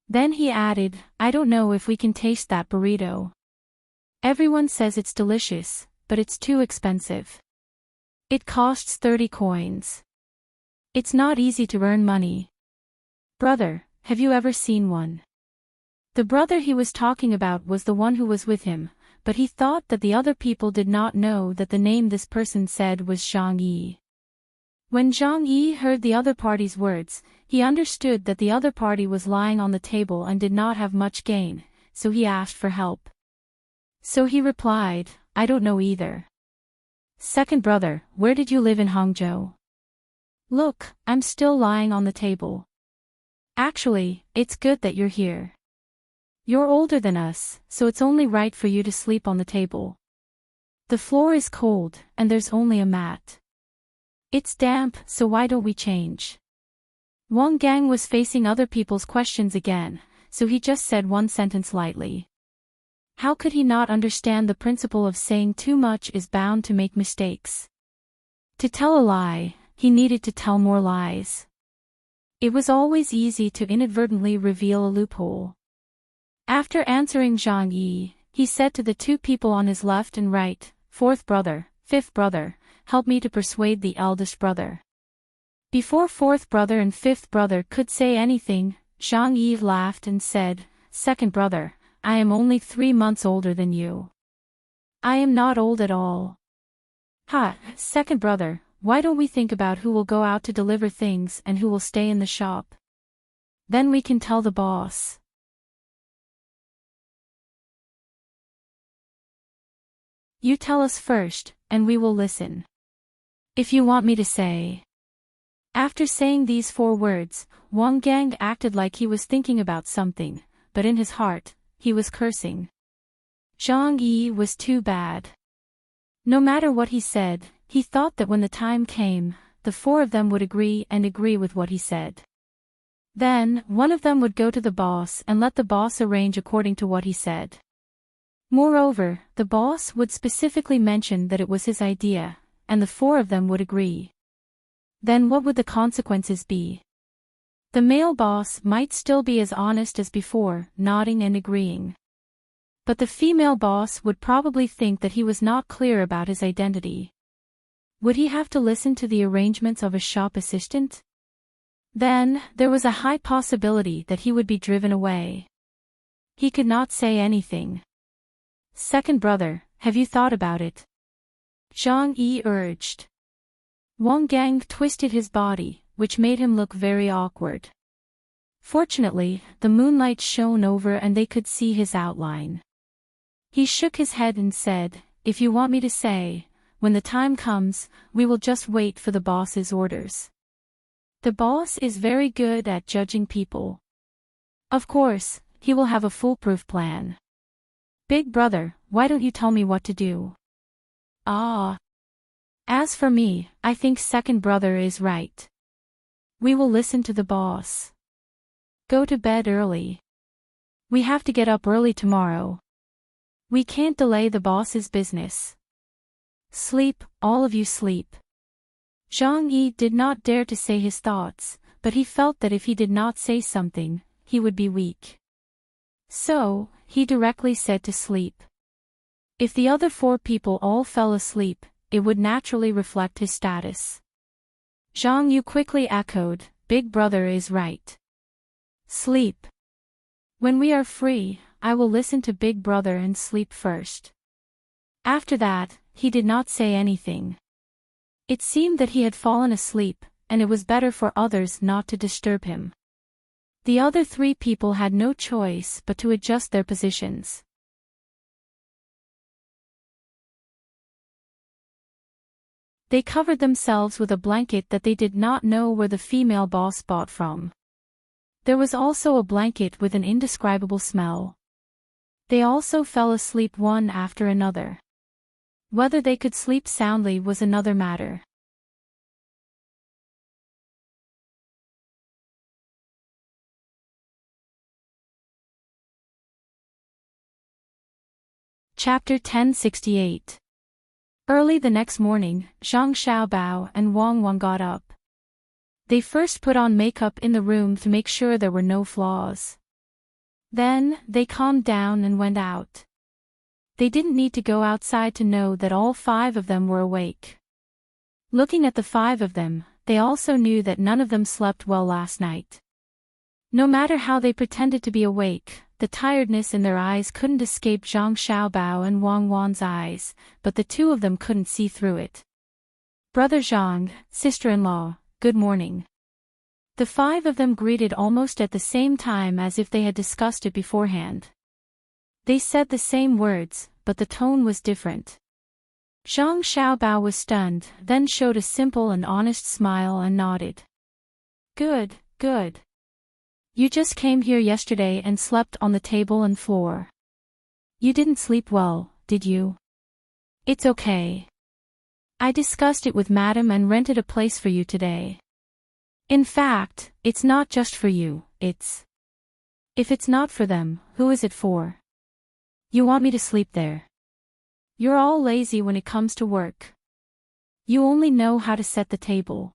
Speaker 1: Then he added, "I don't know if we can taste that burrito. Everyone says it's delicious, but it's too expensive. It costs 30 coins. It's not easy to earn money. Brother, have you ever seen one?" The brother he was talking about was the one who was with him, but he thought that the other people did not know that the name this person said was Zhang Yi. When Zhang Yi heard the other party's words, he understood that the other party was lying on the table and did not have much gain, so he asked for help. So he replied, "I don't know either." "Second brother, where did you live in Hangzhou?" "Look, I'm still lying on the table. Actually, it's good that you're here. You're older than us, so it's only right for you to sleep on the table. The floor is cold, and there's only a mat. It's damp, so why don't we change?" Wang Gang was facing other people's questions again, so he just said one sentence lightly. How could he not understand the principle of saying too much is bound to make mistakes? To tell a lie, he needed to tell more lies. It was always easy to inadvertently reveal a loophole. After answering Zhang Yi, he said to the 2 people on his left and right, "Fourth brother, fifth brother, help me to persuade the eldest brother." Before fourth brother and fifth brother could say anything, Zhang Yi laughed and said, "Second brother, I am only 3 months older than you. I am not old at all." "Ha, second brother, why don't we think about who will go out to deliver things and who will stay in the shop? Then we can tell the boss." "You tell us first, and we will listen. If you want me to say." After saying these 4 words, Wang Gang acted like he was thinking about something, but in his heart, he was cursing. Zhang Yi was too bad. No matter what he said, he thought that when the time came, the 4 of them would agree with what he said. Then, one of them would go to the boss and let the boss arrange according to what he said. Moreover, the boss would specifically mention that it was his idea, and the 4 of them would agree. Then what would the consequences be? The male boss might still be as honest as before, nodding and agreeing. But the female boss would probably think that he was not clear about his identity. Would he have to listen to the arrangements of a shop assistant? Then, there was a high possibility that he would be driven away. He could not say anything. "Second brother, have you thought about it?" Zhang Yi urged. Wang Gang twisted his body, which made him look very awkward. Fortunately, the moonlight shone over and they could see his outline. He shook his head and said, "If you want me to say, when the time comes, we will just wait for the boss's orders. The boss is very good at judging people. Of course, he will have a foolproof plan. Big brother, why don't you tell me what to do?" "Ah. As for me, I think second brother is right. We will listen to the boss. Go to bed early. We have to get up early tomorrow. We can't delay the boss's business. Sleep, all of you sleep." Zhang Yi did not dare to say his thoughts, but he felt that if he did not say something, he would be weak. So, he directly said to sleep. If the other 4 people all fell asleep, it would naturally reflect his status. Zhang Yu quickly echoed, Big Brother is right. Sleep. When we are free, I will listen to Big Brother and sleep first. After that, he did not say anything. It seemed that he had fallen asleep, and it was better for others not to disturb him. The other 3 people had no choice but to adjust their positions. They covered themselves with a blanket that they did not know where the female boss bought from. There was also a blanket with an indescribable smell. They also fell asleep one after another. Whether they could sleep soundly was another matter. Chapter 1068. Early the next morning, Zhang Xiaobao and Wang Wang got up. They first put on makeup in the room to make sure there were no flaws. Then, they calmed down and went out. They didn't need to go outside to know that all 5 of them were awake. Looking at the 5 of them, they also knew that none of them slept well last night. No matter how they pretended to be awake, the tiredness in their eyes couldn't escape Zhang Xiaobao and Wang Wan's eyes, but the 2 of them couldn't see through it. Brother Zhang, sister-in-law, good morning. The 5 of them greeted almost at the same time as if they had discussed it beforehand. They said the same words, but the tone was different. Zhang Xiaobao was stunned, then showed a simple and honest smile and nodded. Good, good. You just came here yesterday and slept on the table and floor. You didn't sleep well, did you? It's okay. I discussed it with Madam and rented a place for you today. In fact, it's not just for you, it's... If it's not for them, who is it for? You want me to sleep there? You're all lazy when it comes to work. You only know how to set the table.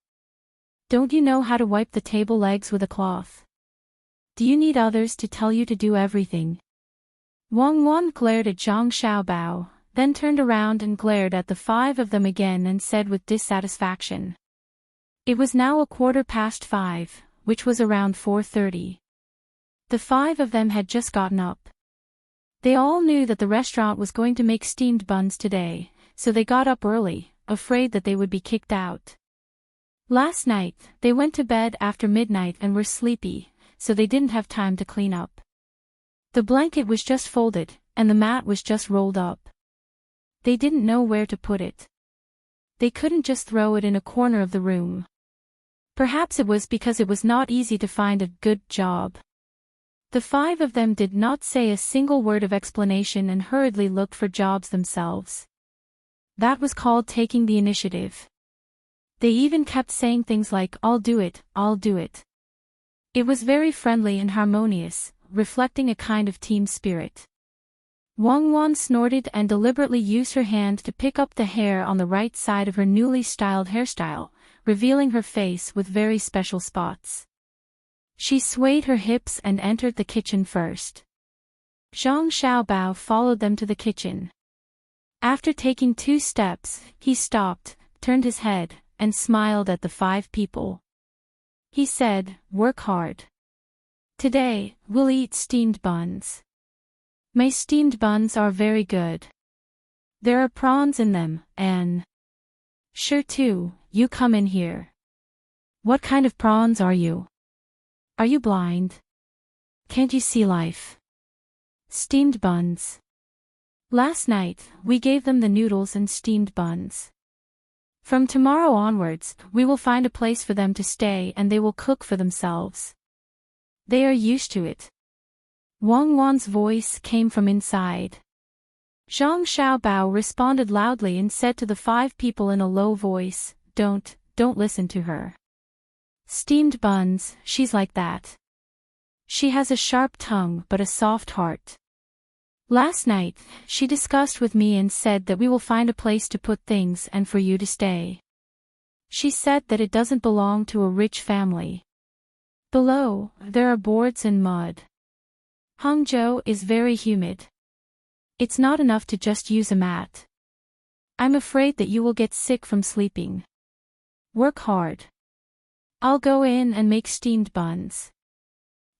Speaker 1: Don't you know how to wipe the table legs with a cloth? Do you need others to tell you to do everything? Wang Wan glared at Zhang Xiaobao, then turned around and glared at the 5 of them again and said with dissatisfaction. It was now 5:15, which was around 4:30. The 5 of them had just gotten up. They all knew that the restaurant was going to make steamed buns today, so they got up early, afraid that they would be kicked out. Last night, they went to bed after midnight and were sleepy, so they didn't have time to clean up. The blanket was just folded, and the mat was just rolled up. They didn't know where to put it. They couldn't just throw it in a corner of the room. Perhaps it was because it was not easy to find a good job. The 5 of them did not say a single word of explanation and hurriedly looked for jobs themselves. That was called taking the initiative. They even kept saying things like, I'll do it, I'll do it. It was very friendly and harmonious, reflecting a kind of team spirit. Wang Wan snorted and deliberately used her hand to pick up the hair on the right side of her newly styled hairstyle, revealing her face with very special spots. She swayed her hips and entered the kitchen first. Zhang Xiaobao followed them to the kitchen. After taking 2 steps, he stopped, turned his head, and smiled at the 5 people. He said, work hard. Today, we'll eat steamed buns. My steamed buns are very good. There are prawns in them, and... Sure too, you come in here. What kind of prawns are you? Are you blind? Can't you see life? Steamed buns. Last night, we gave them the noodles and steamed buns. From tomorrow onwards, we will find a place for them to stay and they will cook for themselves. They are used to it. Wang Wan's voice came from inside. Zhang Xiaobao responded loudly and said to the 5 people in a low voice, Don't listen to her. Steamed buns, she's like that. She has a sharp tongue but a soft heart. Last night, she discussed with me and said that we will find a place to put things and for you to stay. She said that it doesn't belong to a rich family. Below, there are boards and mud. Hangzhou is very humid. It's not enough to just use a mat. I'm afraid that you will get sick from sleeping. Work hard. I'll go in and make steamed buns.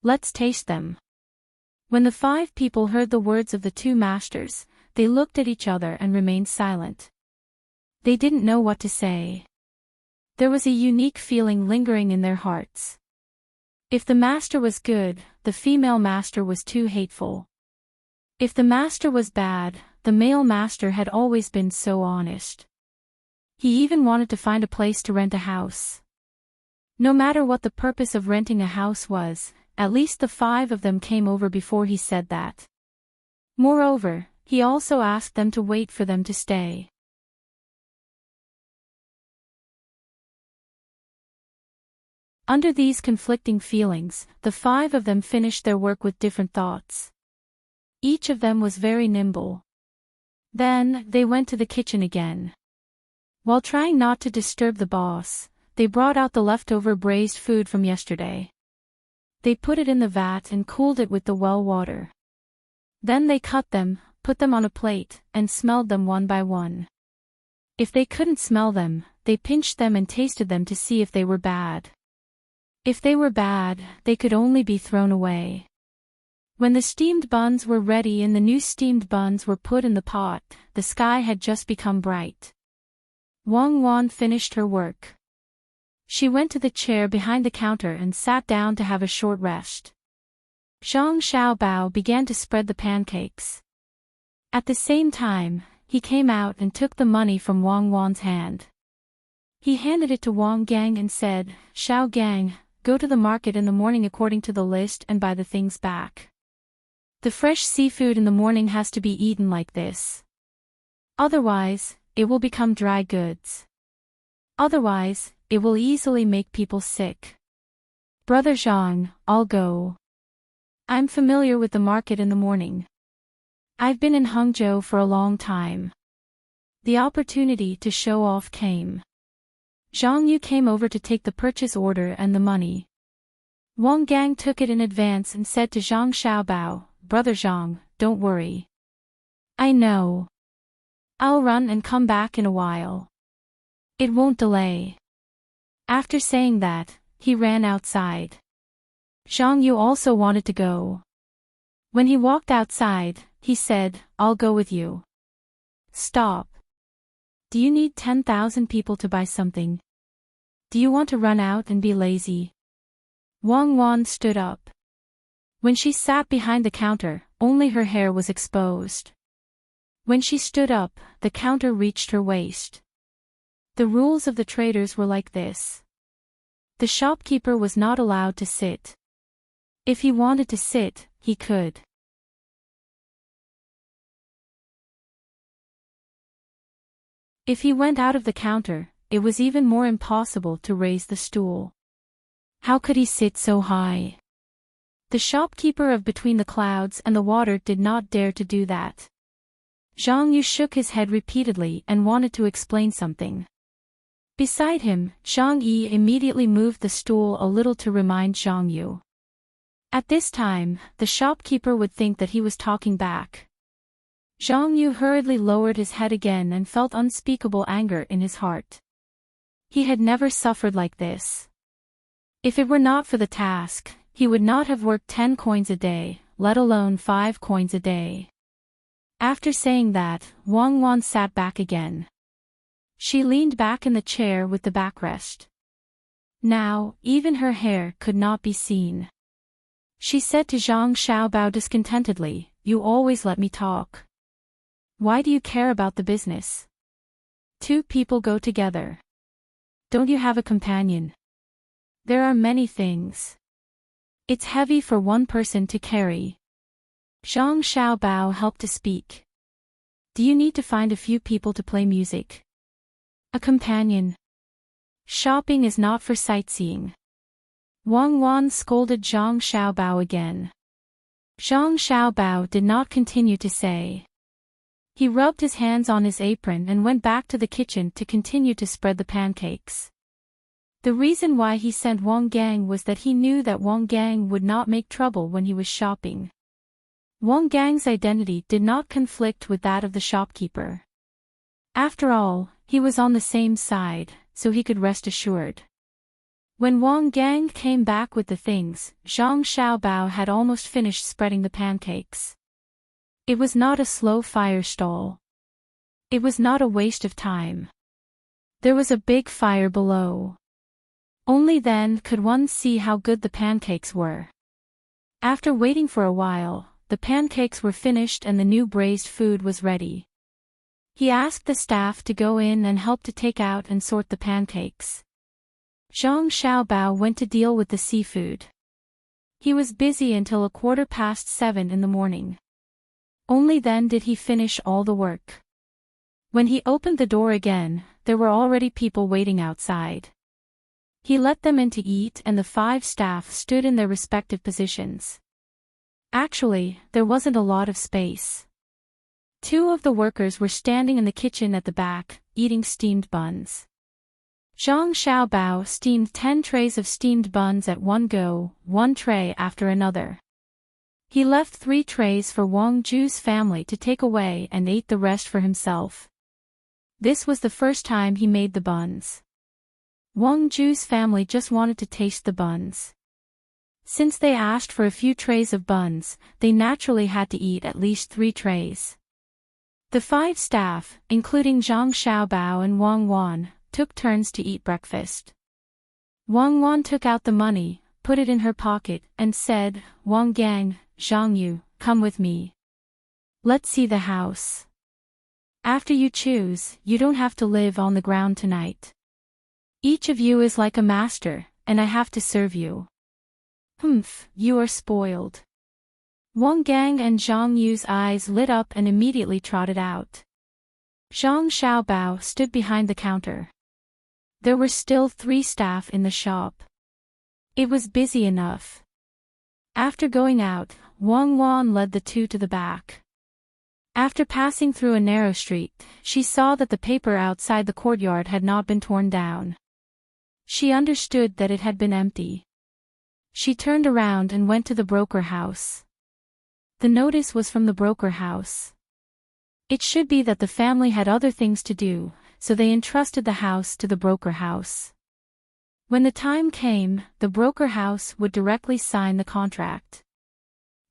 Speaker 1: Let's taste them. When the 5 people heard the words of the 2 masters, they looked at each other and remained silent. They didn't know what to say. There was a unique feeling lingering in their hearts. If the master was good, the female master was too hateful. If the master was bad, the male master had always been so honest. He even wanted to find a place to rent a house. No matter what the purpose of renting a house was, at least the 5 of them came over before he said that. Moreover, he also asked them to wait for them to stay. Under these conflicting feelings, the 5 of them finished their work with different thoughts. Each of them was very nimble. Then, they went to the kitchen again. While trying not to disturb the boss, they brought out the leftover braised food from yesterday. They put it in the vat and cooled it with the well water. Then they cut them, put them on a plate, and smelled them one by one. If they couldn't smell them, they pinched them and tasted them to see if they were bad. If they were bad, they could only be thrown away. When the steamed buns were ready and the new steamed buns were put in the pot, the sky had just become bright. Wang Wan finished her work. She went to the chair behind the counter and sat down to have a short rest. Zhang Xiaobao began to spread the pancakes. At the same time, he came out and took the money from Wang Wan's hand. He handed it to Wang Gang and said, "Xiao Gang, go to the market in the morning according to the list and buy the things back. The fresh seafood in the morning has to be eaten like this. Otherwise, it will become dry goods. Otherwise, it will easily make people sick." "Brother Zhang, I'll go. I'm familiar with the market in the morning. I've been in Hangzhou for a long time." The opportunity to show off came. Zhang Yu came over to take the purchase order and the money. Wang Gang took it in advance and said to Zhang Xiaobao, "Brother Zhang, don't worry. I know. I'll run and come back in a while. It won't delay." After saying that, he ran outside. Zhang Yu also wanted to go. When he walked outside, he said, "I'll go with you." "Stop. Do you need 10,000 people to buy something? Do you want to run out and be lazy?" Wang Wan stood up. When she sat behind the counter, only her hair was exposed. When she stood up, the counter reached her waist. The rules of the traders were like this. The shopkeeper was not allowed to sit. If he wanted to sit, he could. If he went out of the counter, it was even more impossible to raise the stool. How could he sit so high? The shopkeeper of Between the Clouds and the Water did not dare to do that. Zhang Yu shook his head repeatedly and wanted to explain something. Beside him, Zhang Yi immediately moved the stool a little to remind Zhang Yu. At this time, the shopkeeper would think that he was talking back. Zhang Yu hurriedly lowered his head again and felt unspeakable anger in his heart. He had never suffered like this. If it were not for the task, he would not have worked 10 coins a day, let alone 5 coins a day. After saying that, Wang Wan sat back again. She leaned back in the chair with the backrest. Now, even her hair could not be seen. She said to Zhang Xiaobao discontentedly, "You always let me talk. Why do you care about the business? 2 people go together. Don't you have a companion? There are many things. It's heavy for one person to carry." Zhang Xiaobao helped to speak. "Do you need to find a few people to play music? A companion? Shopping is not for sightseeing." Wang Wan scolded Zhang Xiaobao again. Zhang Xiaobao did not continue to say. He rubbed his hands on his apron and went back to the kitchen to continue to spread the pancakes. The reason why he sent Wang Gang was that he knew that Wang Gang would not make trouble when he was shopping. Wang Gang's identity did not conflict with that of the shopkeeper. After all, he was on the same side, so he could rest assured. When Wang Gang came back with the things, Zhang Xiaobao had almost finished spreading the pancakes. It was not a slow fire stall. It was not a waste of time. There was a big fire below. Only then could one see how good the pancakes were. After waiting for a while, the pancakes were finished and the new braised food was ready. He asked the staff to go in and help to take out and sort the pancakes. Zhang Xiaobao went to deal with the seafood. He was busy until 7:15 in the morning. Only then did he finish all the work. When he opened the door again, there were already people waiting outside. He let them in to eat and the 5 staff stood in their respective positions. Actually, there wasn't a lot of space. 2 of the workers were standing in the kitchen at the back, eating steamed buns. Zhang Xiaobao steamed 10 trays of steamed buns at one go, one tray after another. He left 3 trays for Wang Ju's family to take away and ate the rest for himself. This was the first time he made the buns. Wang Ju's family just wanted to taste the buns. Since they asked for a few trays of buns, they naturally had to eat at least 3 trays. The 5 staff, including Zhang Xiaobao and Wang Wan, took turns to eat breakfast. Wang Wan took out the money, put it in her pocket, and said, "Wang Gang, Zhang Yu, come with me. Let's see the house. After you choose, you don't have to live on the ground tonight. Each of you is like a master, and I have to serve you." "Humph, you are spoiled." Wang Gang and Zhang Yu's eyes lit up and immediately trotted out. Zhang Xiaobao stood behind the counter. There were still 3 staff in the shop. It was busy enough. After going out, Wang Wan led the 2 to the back. After passing through a narrow street, she saw that the paper outside the courtyard had not been torn down. She understood that it had been empty. She turned around and went to the broker house. The notice was from the broker house. It should be that the family had other things to do, so they entrusted the house to the broker house. When the time came, the broker house would directly sign the contract.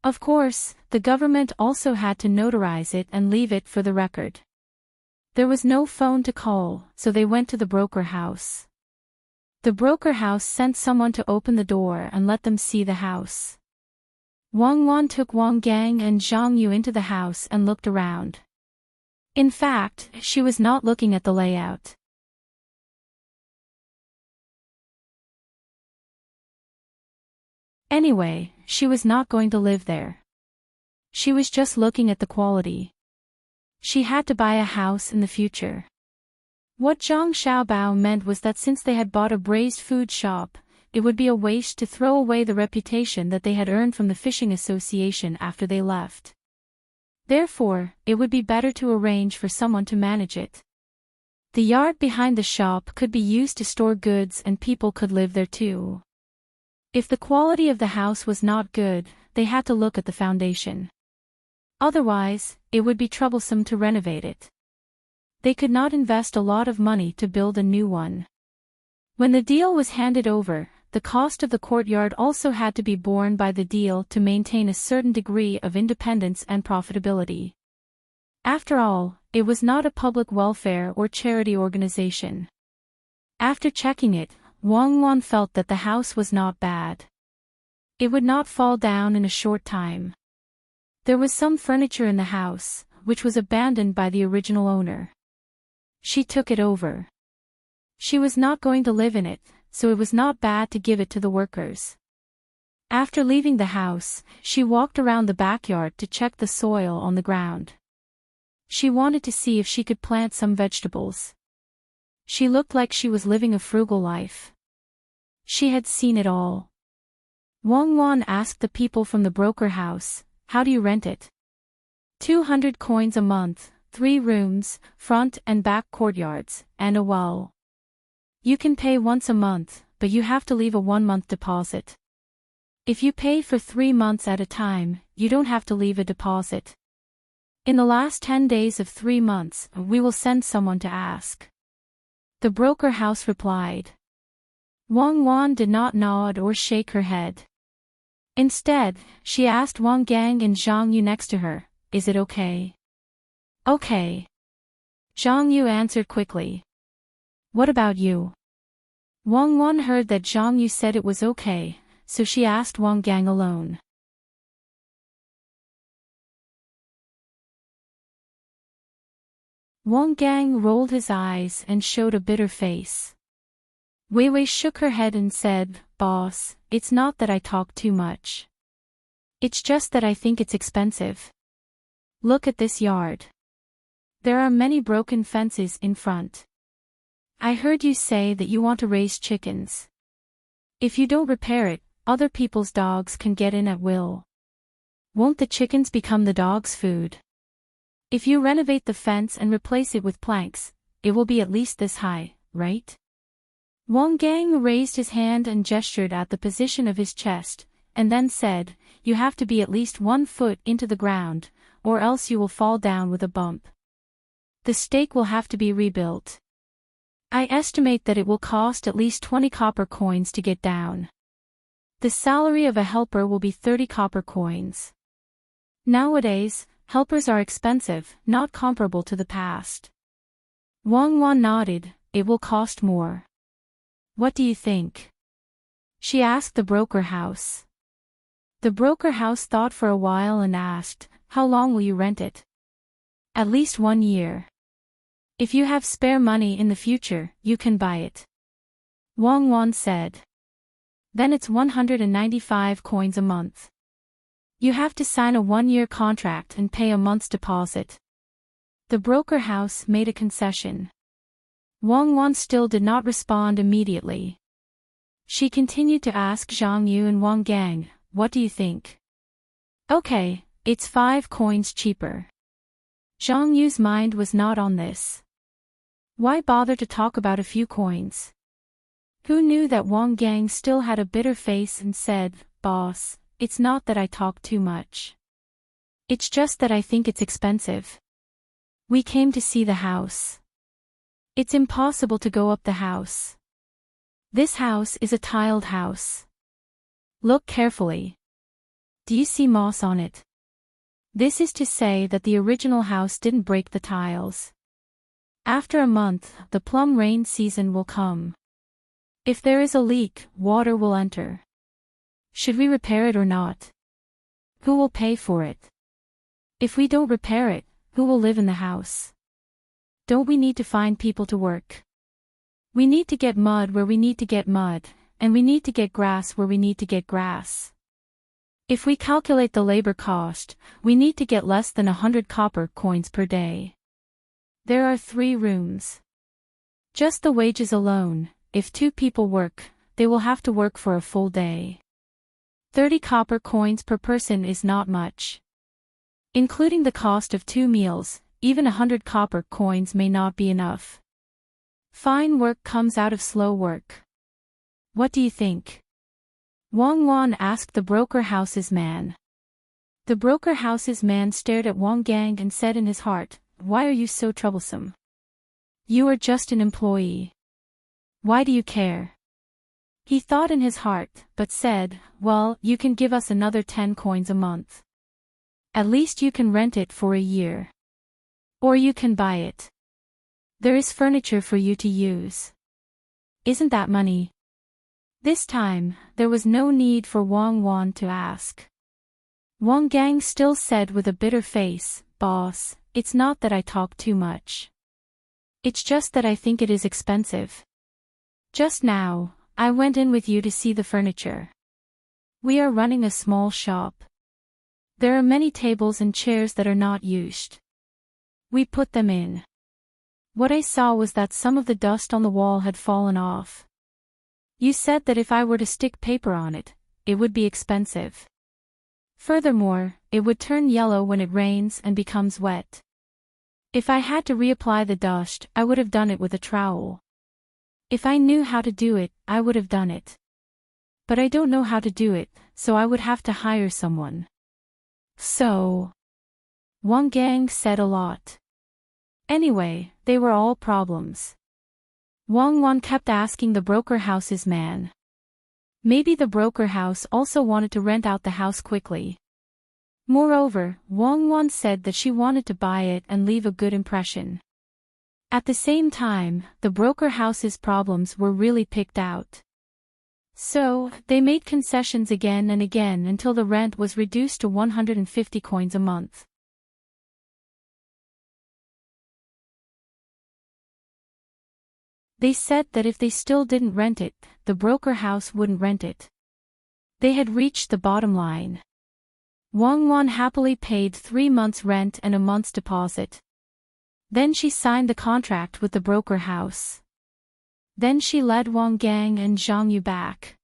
Speaker 1: Of course, the government also had to notarize it and leave it for the record. There was no phone to call, so they went to the broker house. The broker house sent someone to open the door and let them see the house. Wang Wan took Wang Gang and Zhang Yu into the house and looked around. In fact, she was not looking at the layout. Anyway, she was not going to live there. She was just looking at the quality. She had to buy a house in the future. What Zhang Xiaobao meant was that since they had bought a braised food shop, it would be a waste to throw away the reputation that they had earned from the fishing association after they left. Therefore, it would be better to arrange for someone to manage it. The yard behind the shop could be used to store goods and people could live there too. If the quality of the house was not good, they had to look at the foundation. Otherwise, it would be troublesome to renovate it. They could not invest a lot of money to build a new one. When the deal was handed over, the cost of the courtyard also had to be borne by the deal to maintain a certain degree of independence and profitability. After all, it was not a public welfare or charity organization. After checking it, Wang Wan felt that the house was not bad. It would not fall down in a short time. There was some furniture in the house, which was abandoned by the original owner. She took it over. She was not going to live in it, so it was not bad to give it to the workers. After leaving the house, she walked around the backyard to check the soil on the ground. She wanted to see if she could plant some vegetables. She looked like she was living a frugal life. She had seen it all. Wang Wan asked the people from the broker house, "How do you rent it?" 200 coins a month, 3 rooms, front and back courtyards, and a well. You can pay once a month, but you have to leave a 1-month deposit. If you pay for 3 months at a time, you don't have to leave a deposit. In the last 10 days of 3 months, we will send someone to ask. The broker house replied. Wang Wan did not nod or shake her head. Instead, she asked Wang Gang and Zhang Yu next to her, "Is it okay?" "Okay." Zhang Yu answered quickly. "What about you?" Wang Wan heard that Zhang Yu said it was okay, so she asked Wang Gang alone. Wang Gang rolled his eyes and showed a bitter face. Wei Wei shook her head and said, "Boss, it's not that I talk too much. It's just that I think it's expensive. Look at this yard. There are many broken fences in front. I heard you say that you want to raise chickens. If you don't repair it, other people's dogs can get in at will. Won't the chickens become the dogs' food? If you renovate the fence and replace it with planks, it will be at least this high, right?" Wang Gang raised his hand and gestured at the position of his chest, and then said, "You have to be at least 1 foot into the ground, or else you will fall down with a bump. The stake will have to be rebuilt. I estimate that it will cost at least 20 copper coins to get down. The salary of a helper will be 30 copper coins. Nowadays, helpers are expensive, not comparable to the past." Wang Wan nodded. "It will cost more. What do you think?" she asked the broker house. The broker house thought for a while and asked, "How long will you rent it?" "At least 1 year. If you have spare money in the future, you can buy it," Wang Wan said. "Then it's 195 coins a month. You have to sign a 1-year contract and pay a month's deposit." The broker house made a concession. Wang Wan still did not respond immediately. She continued to ask Zhang Yu and Wang Gang, "What do you think?" "Okay, it's 5 coins cheaper." Zhang Yu's mind was not on this. Why bother to talk about a few coins? Who knew that Wang Gang still had a bitter face and said, "Boss, it's not that I talk too much. It's just that I think it's expensive. We came to see the house. It's impossible to go up the house. This house is a tiled house. Look carefully. Do you see moss on it? This is to say that the original house didn't break the tiles. After a month, the plum rain season will come. If there is a leak, water will enter. Should we repair it or not? Who will pay for it? If we don't repair it, who will live in the house? Don't we need to find people to work? We need to get mud where we need to get mud, and we need to get grass where we need to get grass. If we calculate the labor cost, we need to get less than 100 copper coins per day. There are 3 rooms. Just the wages alone, if 2 people work, they will have to work for a full day. 30 copper coins per person is not much. Including the cost of 2 meals, even 100 copper coins may not be enough. Fine work comes out of slow work. What do you think?" Wang Wan asked the broker house's man. The broker house's man stared at Wang Gang and said in his heart, "Why are you so troublesome? You are just an employee. Why do you care?" He thought in his heart, but said, "Well, you can give us another 10 coins a month. At least you can rent it for a year. Or you can buy it. There is furniture for you to use. Isn't that money?" This time, there was no need for Wang Wan to ask. Wang Gang still said with a bitter face, "Boss, it's not that I talk too much. It's just that I think it is expensive. Just now, I went in with you to see the furniture. We are running a small shop. There are many tables and chairs that are not used. We put them in. What I saw was that some of the dust on the wall had fallen off. You said that if I were to stick paper on it, it would be expensive. Furthermore, it would turn yellow when it rains and becomes wet. If I had to reapply the dust, I would have done it with a trowel. If I knew how to do it, I would have done it. But I don't know how to do it, so I would have to hire someone." So, Wang Gang said a lot. Anyway, they were all problems. Wang Wan kept asking the broker house's man. Maybe the broker house also wanted to rent out the house quickly. Moreover, Wang Wan said that she wanted to buy it and leave a good impression. At the same time, the broker house's problems were really picked out. So, they made concessions again and again until the rent was reduced to 150 coins a month. They said that if they still didn't rent it, the broker house wouldn't rent it. They had reached the bottom line. Wang Wan happily paid 3 months' rent and a month's deposit. Then she signed the contract with the broker house. Then she led Wang Gang and Zhang Yu back.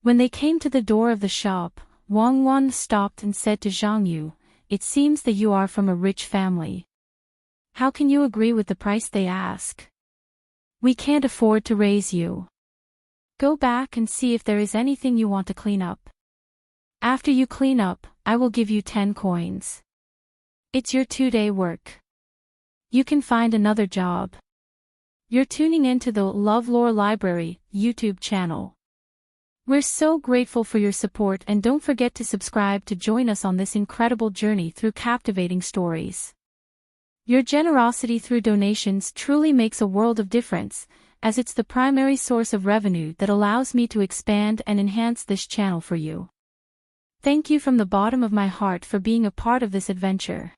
Speaker 1: When they came to the door of the shop, Wang Wan stopped and said to Zhang Yu, "It seems that you are from a rich family. How can you agree with the price they ask? We can't afford to raise you. Go back and see if there is anything you want to clean up. After you clean up, I will give you 10 coins. It's your 2-day work. You can find another job." You're tuning into the LoveLore Library YouTube channel. We're so grateful for your support, and don't forget to subscribe to join us on this incredible journey through captivating stories. Your generosity through donations truly makes a world of difference, as it's the primary source of revenue that allows me to expand and enhance this channel for you. Thank you from the bottom of my heart for being a part of this adventure.